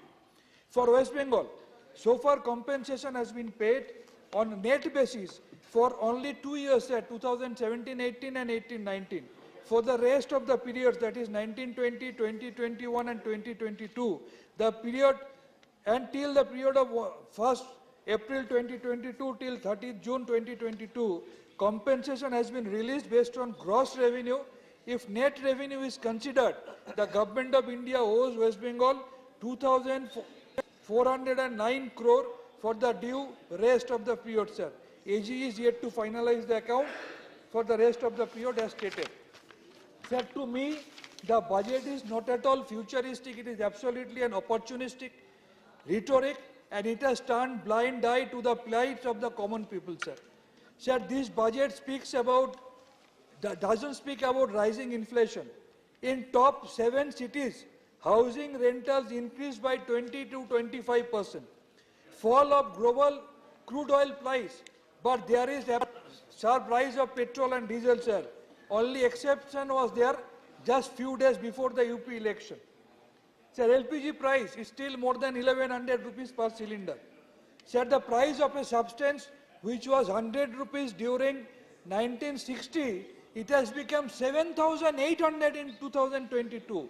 G: For West Bengal, so far compensation has been paid on net basis for only 2 years, 2017-18 and 18-19. For the rest of the periods, that is 1920, 2021 and 2022, the period until the period of 1st April 2022 till 30th June 2022, compensation has been released based on gross revenue. If net revenue is considered, the Government of India owes West Bengal 2,409 crore for the due rest of the period, sir. AG is yet to finalize the account for the rest of the period as stated. Sir, to me, the budget is not at all futuristic. It is absolutely an opportunistic rhetoric, and it has turned blind eye to the plight of the common people, sir. Sir, this budget doesn't speak about rising inflation. In top 7 cities, housing rentals increased by 20 to 25%. Fall of global crude oil price, but there is a sharp rise of petrol and diesel, sir. Only exception was there just few days before the UP election. Sir, LPG price is still more than 1100 rupees per cylinder. Sir, the price of a substance which was 100 rupees during 1960, it has become 7,800 in 2022.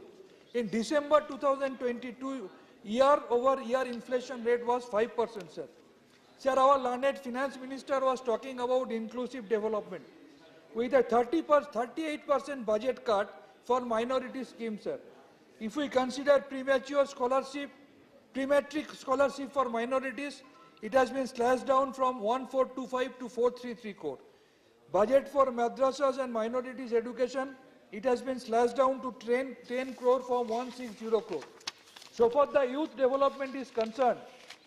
G: In December 2022, year-over-year inflation rate was 5%, sir. Sir, our learned finance minister was talking about inclusive development with a 38% budget cut for minority schemes, sir. If we consider premature scholarship Pre-matric scholarship for minorities, it has been slashed down from 1425 to 433 crore. Budget for madrasas and minorities education, it has been slashed down to 10 crore from 160 crore. So far the youth development is concerned,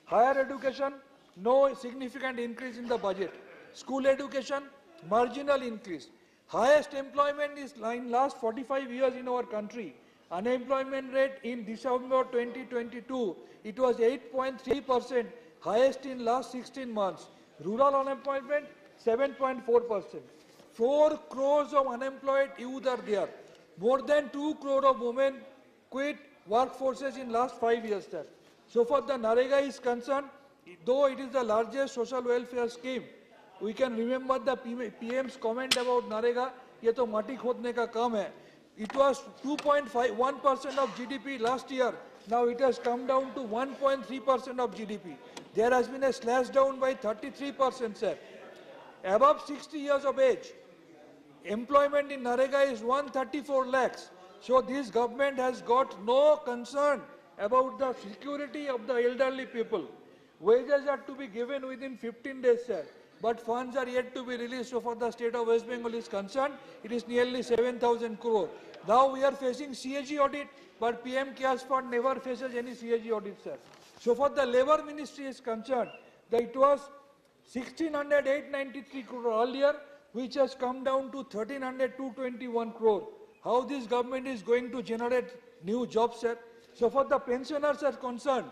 G: higher education, no significant increase in the budget. School education, marginal increase. Highest employment is in last 45 years in our country. Unemployment rate in December 2022, it was 8.3%, highest in last 16 months. Rural unemployment, 7.4%. 4 crores of unemployed youth are there. More than 2 crore of women quit workforces in last 5 years, sir. So far the NREGA is concerned, though it is the largest social welfare scheme, we can remember the PM's comment about NREGA, ये तो माटी खोदने का काम है. It was 2.51% of GDP last year. Now it has come down to 1.3% of GDP. There has been a slash down by 33%, sir. Above 60 years of age, employment in NREGA is 134 lakhs. So this government has got no concern about the security of the elderly people. Wages are to be given within 15 days, sir. But funds are yet to be released. So for the state of West Bengal is concerned, it is nearly 7,000 crore. Now we are facing CAG audit, but PM Cares Fund never faces any CAG audit, sir. So for the Labour Ministry is concerned, that it was 1,608.93 crore earlier, which has come down to 1,300.221 crore. How this government is going to generate new jobs, sir? So for the pensioners are concerned,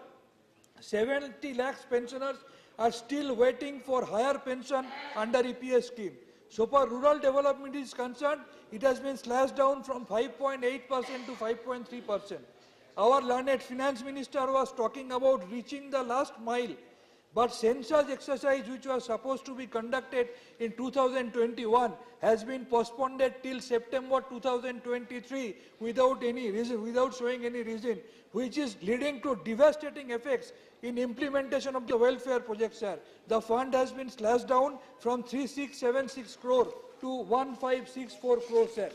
G: 70 lakhs pensioners are still waiting for higher pension under EPS scheme. So far rural development is concerned, it has been slashed down from 5.8% to 5.3%. Our learned finance minister was talking about reaching the last mile, but census exercise which was supposed to be conducted in 2021 has been postponed till September 2023 without any reason, without showing any reason, which is leading to devastating effects in implementation of the welfare project, sir. The fund has been slashed down from 3676 crore to 1564 crore, sir.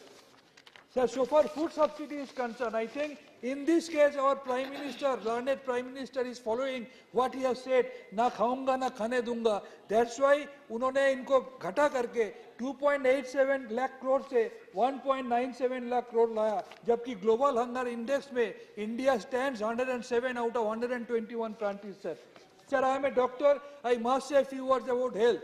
G: Sir, so far food subsidy is concerned, I think in this case our Prime Minister, learned Prime Minister is following what he has said, na khaunga na khane dunga. That's why उन्होंने इनको घटा करके 2.87 lakh crore से 1.97 lakh crore लाया, जबकि global hunger index में India stands 107 out of 121 countries, sir. Sir, I am a doctor. I must say a few words about health.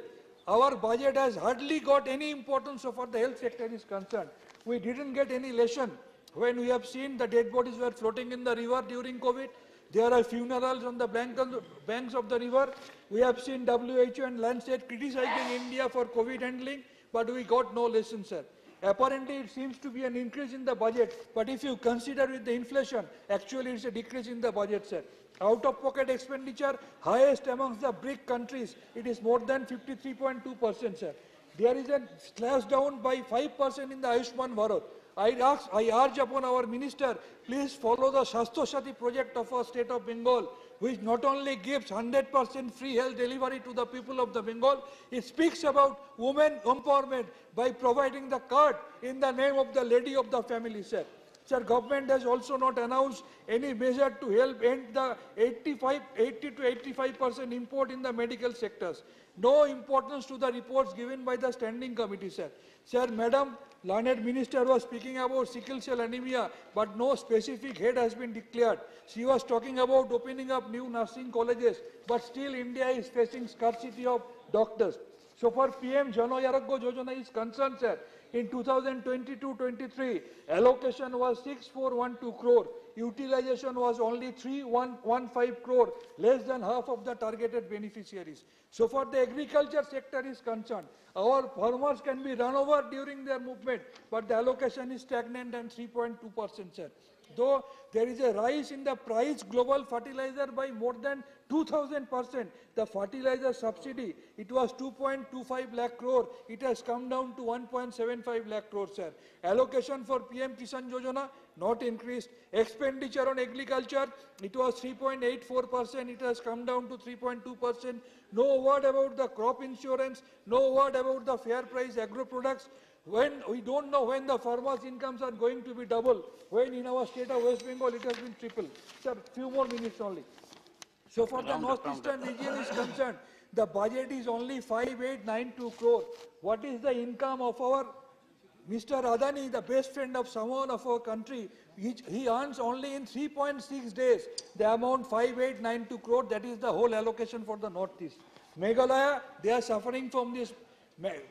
G: Our budget has hardly got any importance so far the health sector is concerned. We didn't get any lesson when we have seen the dead bodies were floating in the river during COVID. There are funerals on the banks of the river. We have seen WHO and Lancet criticizing India for COVID handling, but we got no lesson, sir. Apparently, it seems to be an increase in the budget, but if you consider with the inflation, actually it's a decrease in the budget, sir. Out-of-pocket expenditure, highest amongst the BRIC countries, it is more than 53.2%, sir. There is a slash down by 5% in the Ayushman Bharat. I urge upon our minister, please follow the Shastro Shati project of our state of Bengal, which not only gives 100% free health delivery to the people of the Bengal, it speaks about women empowerment by providing the card in the name of the lady of the family, sir. Sir, government has also not announced any measure to help end the 80 to 85% import in the medical sectors. No importance to the reports given by the standing committee, sir. Sir, Madam Learned Minister was speaking about sickle cell anemia, but no specific head has been declared. She was talking about opening up new nursing colleges, but still India is facing scarcity of doctors. So far PM Jan Arogya Yojana is concerned, sir. In 2022-23, allocation was 6412 crore. Utilization was only 3115 crore, less than half of the targeted beneficiaries. So far the agriculture sector is concerned, our farmers can be run over during their movement, but the allocation is stagnant and 3.2%, sir. Though there is a rise in the price global fertilizer by more than 2000%, the fertilizer subsidy, it was 2.25 lakh crore, it has come down to 1.75 lakh crore, sir. Allocation for PM Kisan Yojana, not increased. Expenditure on agriculture, it was 3.84%, it has come down to 3.2%. No word about the crop insurance, no word about the fair price agro products. When we don't know when the farmers' incomes are going to be double, when in our state of West Bengal it has been triple. Sir, few more minutes only. So for the northeastern region is concerned, the budget is only 5892 crore. What is the income of our Mr. Adani, the best friend of someone of our country? He earns only in 3.6 days the amount 5892 crore. That is the whole allocation for the northeast. Meghalaya, they are suffering from this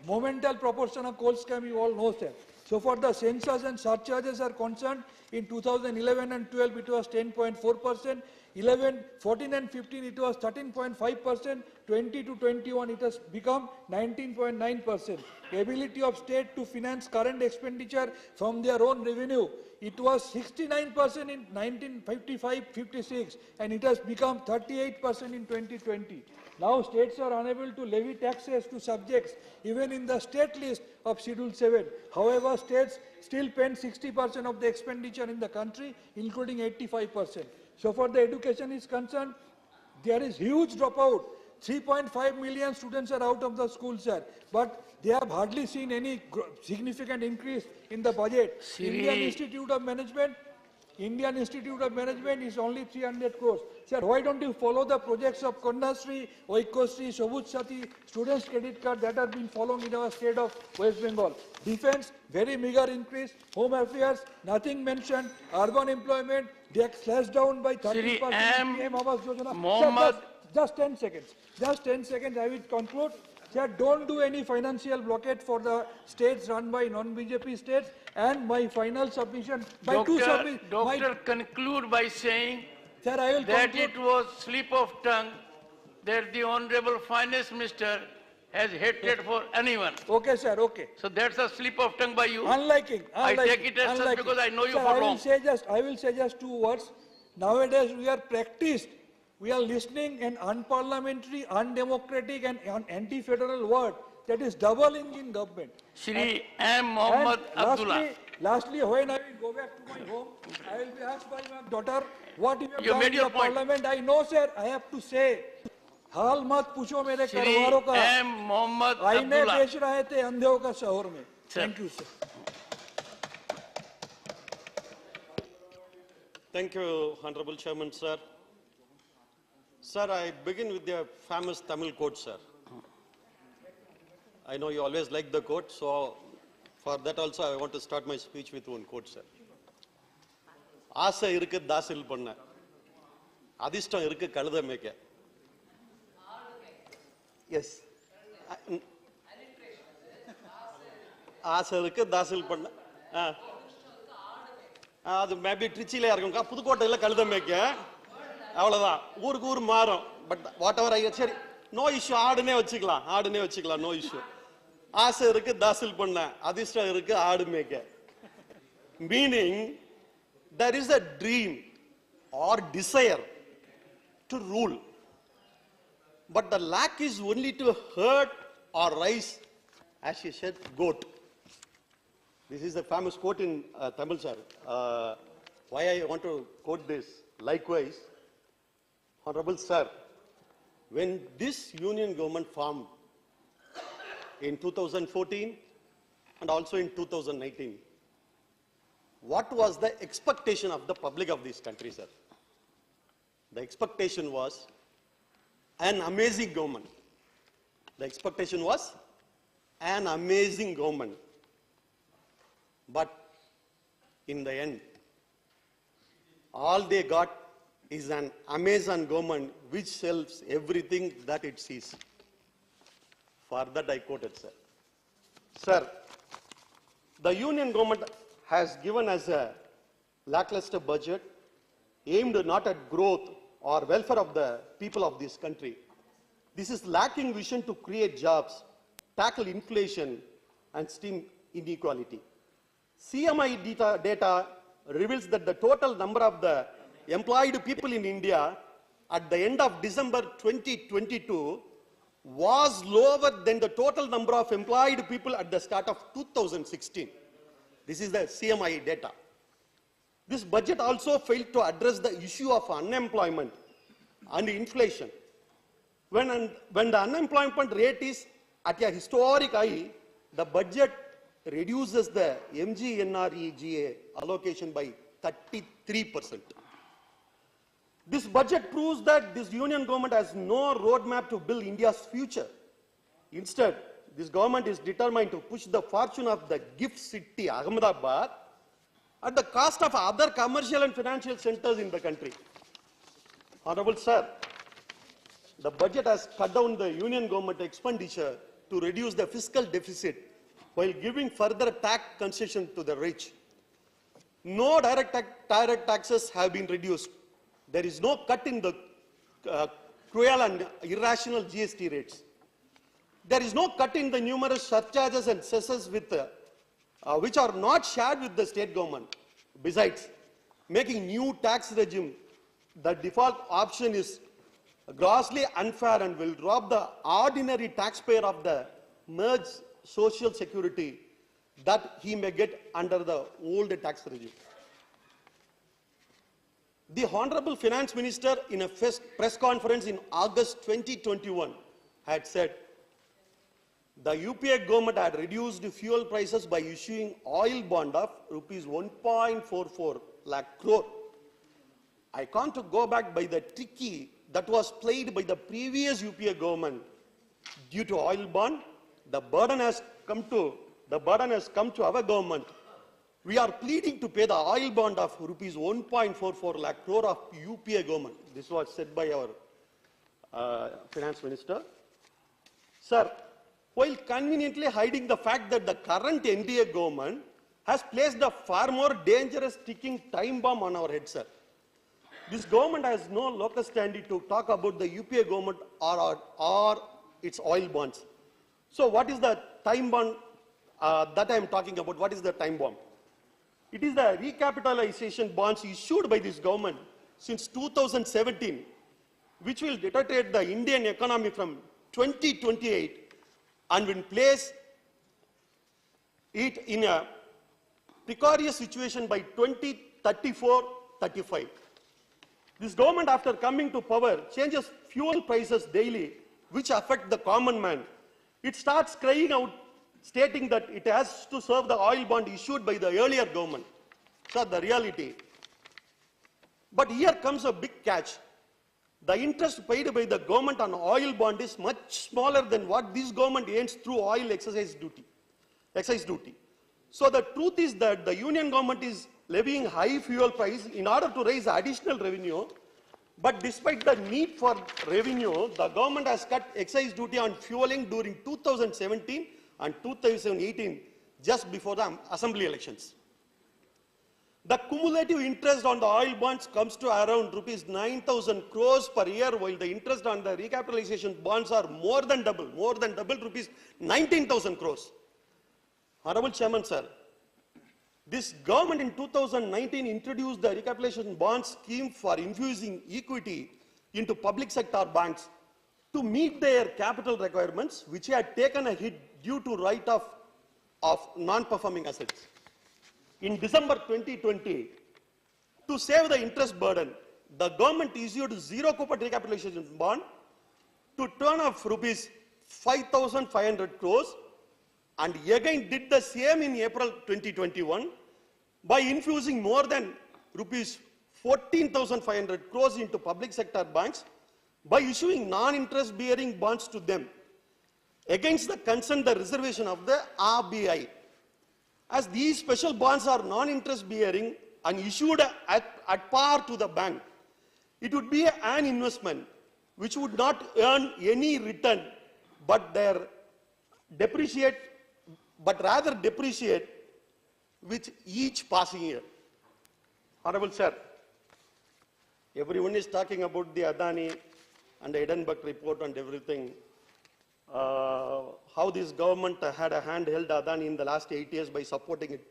G: momental proportion of coal scam, you all know, sir. So for the census and surcharges are concerned, in 2011 and 12 it was 10.4%, 14 and 15 it was 13.5%, 20 to 21 it has become 19.9%. Ability of state to finance current expenditure from their own revenue, it was 69% in 1955-56 and it has become 38% in 2020. Now states are unable to levy taxes to subjects even in the state list of Schedule 7. However, states still spend 60% of the expenditure in the country, including 85%. So for the education is concerned, there is huge dropout. 3.5 million students are out of the school, sir. But they have hardly seen any significant increase in the budget. Indian Institute of Management is only 300 crores. Sir, why don't you follow the projects of Kanyasri, Oikosri, Sobut Sati, students credit card that have been followed in our state of West Bengal? Defense, very meager increase. Home affairs, nothing mentioned. Urban employment, they are slashed down by 30%. PM Awas Yojana. Sir, just 10 seconds. Just 10 seconds, I will conclude. Sir, don't do any financial blockade for the states run by non-BJP states. And my final submission by
C: conclude by saying,
G: sir, I will
C: that
G: conclude.
C: it was slip of tongue that the Honorable Finance Minister has hatred for anyone.
G: Okay, sir, okay.
C: So that's a slip of tongue by you.
G: Unliking.
C: I take it as such because I know you
G: sir,
C: for long.
G: I will say just 2 words. Nowadays we are practiced. We are listening an unparliamentary, undemocratic and anti-federal word that is double engine government.
C: Shri M. Mohammed Abdullah.
G: Lastly, when I will go back to my home, I will be asked by my daughter, what you have
C: You
G: done
C: made
G: in
C: your
G: the
C: point.
G: parliament. I know, sir, I have to say, हाल मत पूछो मेरे
C: Shri
G: करवारों का
C: M. Mohammed
G: आईने
C: Abdullah.
G: बेच रहे थे अंधेरों का शहर में. Thank you, sir.
I: Thank you, Honorable Chairman, sir. Sir, I begin with the famous Tamil quote, sir. I know you always like the quote, so for that also I want to start my speech with one quote, sir. ஆசை இருக்கு தாசில் பண்ண, அதிர்ஷ்டம் இருக்கு கழுத மேய்க்க. Yes. ஆசை இருக்கு தாசில் பண்ண. அது மேபி ட்ரிச்சிலே இருக்கும்க்கா, புதுக்கோட்டையில் கழுத மேய்க்க. அவ்வளவுதான், ஊருக்கு ஊர் மாறும். பட் வாட் எவர் சரி, நோ இஷ்யூ, ஆடுனே வச்சுக்கலாம், நோ இஷ்யூ. ஆசை இருக்கு தாசில் பண்ண, அதிர்ஷ்டம் இருக்கு ஆடு மேய்க்க. Meaning, there is a dream or desire to rule, but the lack is only to hurt or rise, as you said, goat. This is a famous quote in Tamil, sir. Why I want to quote this? Likewise, Honorable Sir, when this union government formed in 2014 and also in 2019, what was the expectation of the public of this country, sir? The expectation was an amazing government. The expectation was an amazing government. But in the end, all they got is an Amazon government which sells everything that it sees. For that I quoted, sir. Sir, the union government has given us a lackluster budget aimed not at growth or welfare of the people of this country. This is lacking vision to create jobs, tackle inflation and stem inequality. CMI data reveals that the total number of the employed people in India at the end of December 2022 was lower than the total number of employed people at the start of 2016. This is the CMI data. This budget also failed to address the issue of unemployment and inflation. When the unemployment rate is at a historic high, the budget reduces the MGNREGA allocation by 33%. This budget proves that this union government has no roadmap to build India's future. Instead, this government is determined to push the fortune of the gift city, Ahmedabad, at the cost of other commercial and financial centers in the country. Honorable Sir, the budget has cut down the union government expenditure to reduce the fiscal deficit while giving further tax concession to the rich. No direct taxes have been reduced. There is no cut in the cruel and irrational GST rates. There is no cut in the numerous surcharges and cesses which are not shared with the state government. Besides, making new tax regime the default option is grossly unfair and will rob the ordinary taxpayer of the merged social security that he may get under the old tax regime. The Honorable Finance Minister in a press conference in August 2021 had said the UPA government had reduced fuel prices by issuing oil bond of rupees 1.44 lakh crore. I can't go back by the tricky that was played by the previous UPA government. Due to oil bond, the burden has come to our government. We are pleading to pay the oil bond of rupees 1.44 lakh crore of UPA government. This was said by our finance minister. Sir, while conveniently hiding the fact that the current NDA government has placed a far more dangerous ticking time bomb on our head, sir. This government has no locus standi to talk about the UPA government or its oil bonds. So what is the time bomb that I am talking about? What is the time bomb? It is the recapitalization bonds issued by this government since 2017, which will deteriorate the Indian economy from 2028 and will place it in a precarious situation by 2034-35. This government, after coming to power, changes fuel prices daily, which affect the common man. It starts crying out, stating that it has to serve the oil bond issued by the earlier government. So the reality. But here comes a big catch. The interest paid by the government on oil bond is much smaller than what this government earns through oil excise duty. So the truth is that the union government is levying high fuel price in order to raise additional revenue. But despite the need for revenue, the government has cut excise duty on fueling during 2017 and 2018, just before the assembly elections. The cumulative interest on the oil bonds comes to around rupees 9,000 crores per year, while the interest on the recapitalization bonds are more than double rupees 19,000 crores. Honorable Chairman, sir, this government in 2019 introduced the recapitalization bond scheme for infusing equity into public sector banks to meet their capital requirements, which had taken a hit due to write-off of non-performing assets. In December 2020, to save the interest burden, the government issued zero-coupon recapitalization bond to turn of rupees 5,500 crores, and again did the same in April 2021 by infusing more than rupees 14,500 crores into public sector banks by issuing non-interest bearing bonds to them against the consent, the reservation of the RBI. As these special bonds are non-interest bearing and issued at par to the bank, it would be an investment which would not earn any return but rather depreciate with each passing year. Honorable Sir, everyone is talking about the Adani and the Edinburgh report and everything. How this government had a hand held Adani in the last 8 years by supporting it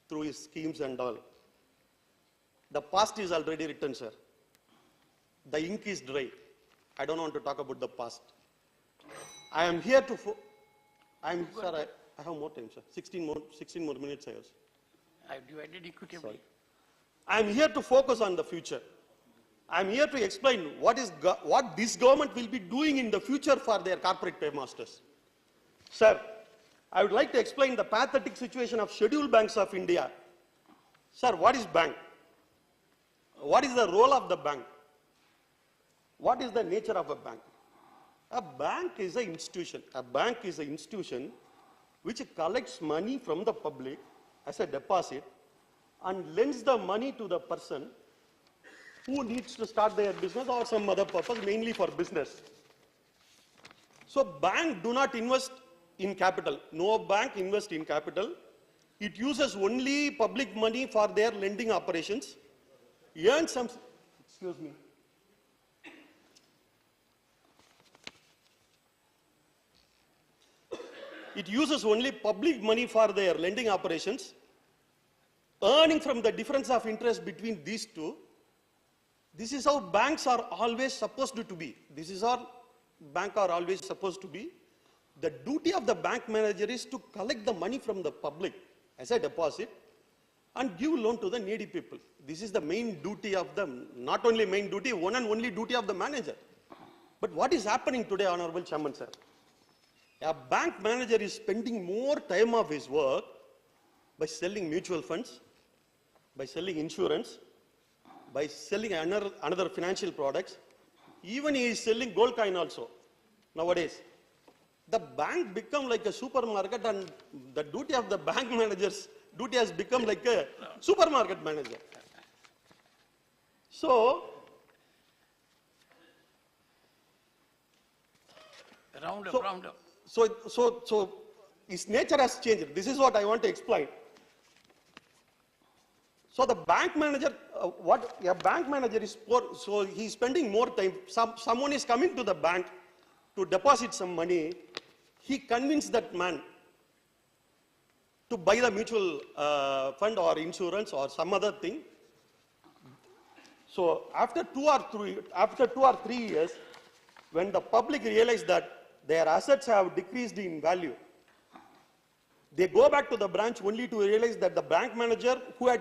I: through his schemes and all. The past is already written, sir. The ink is dry. I don't want to talk about the past. I am here to... I have more time, sir. 16 more minutes I have.
C: I've divided equitably.
I: I am here to focus on the future. I am here to explain what this government will be doing in the future for their corporate paymasters. Sir, I would like to explain the pathetic situation of scheduled banks of India. Sir, what is bank? What is the role of the bank? what is the nature of a bank? A bank is an institution. A bank is an institution which collects money from the public as a deposit and lends the money to the person who needs to start their business or some other purpose, mainly for business. So bank do not invest in capital. No bank invests in capital. It uses only public money for their lending operations. Earns some, excuse me. It uses only public money for their lending operations, earning from the difference of interest between these two. This is how banks are always supposed to be. This is how banks are always supposed to be. The duty of the bank manager is to collect the money from the public as a deposit and give loan to the needy people. This is the main duty of them, not only main duty, one and only duty of the manager. But what is happening today, Honorable Chairman, sir? A bank manager is spending more time of his work by selling mutual funds, by selling insurance, by selling another financial products. Even he is selling gold coin also nowadays. The bank become like a supermarket, and the duty of the bank manager's duty has become like a supermarket manager. So,
C: round up.
I: So its nature has changed. This is what I want to explain. So the bank manager, what a bank manager is poor, so he's spending more time. Someone is coming to the bank to deposit some money. He convinced that man to buy the mutual fund or insurance or some other thing. So after two or three years, when the public realize that their assets have decreased in value, they go back to the branch only to realize that the bank manager who had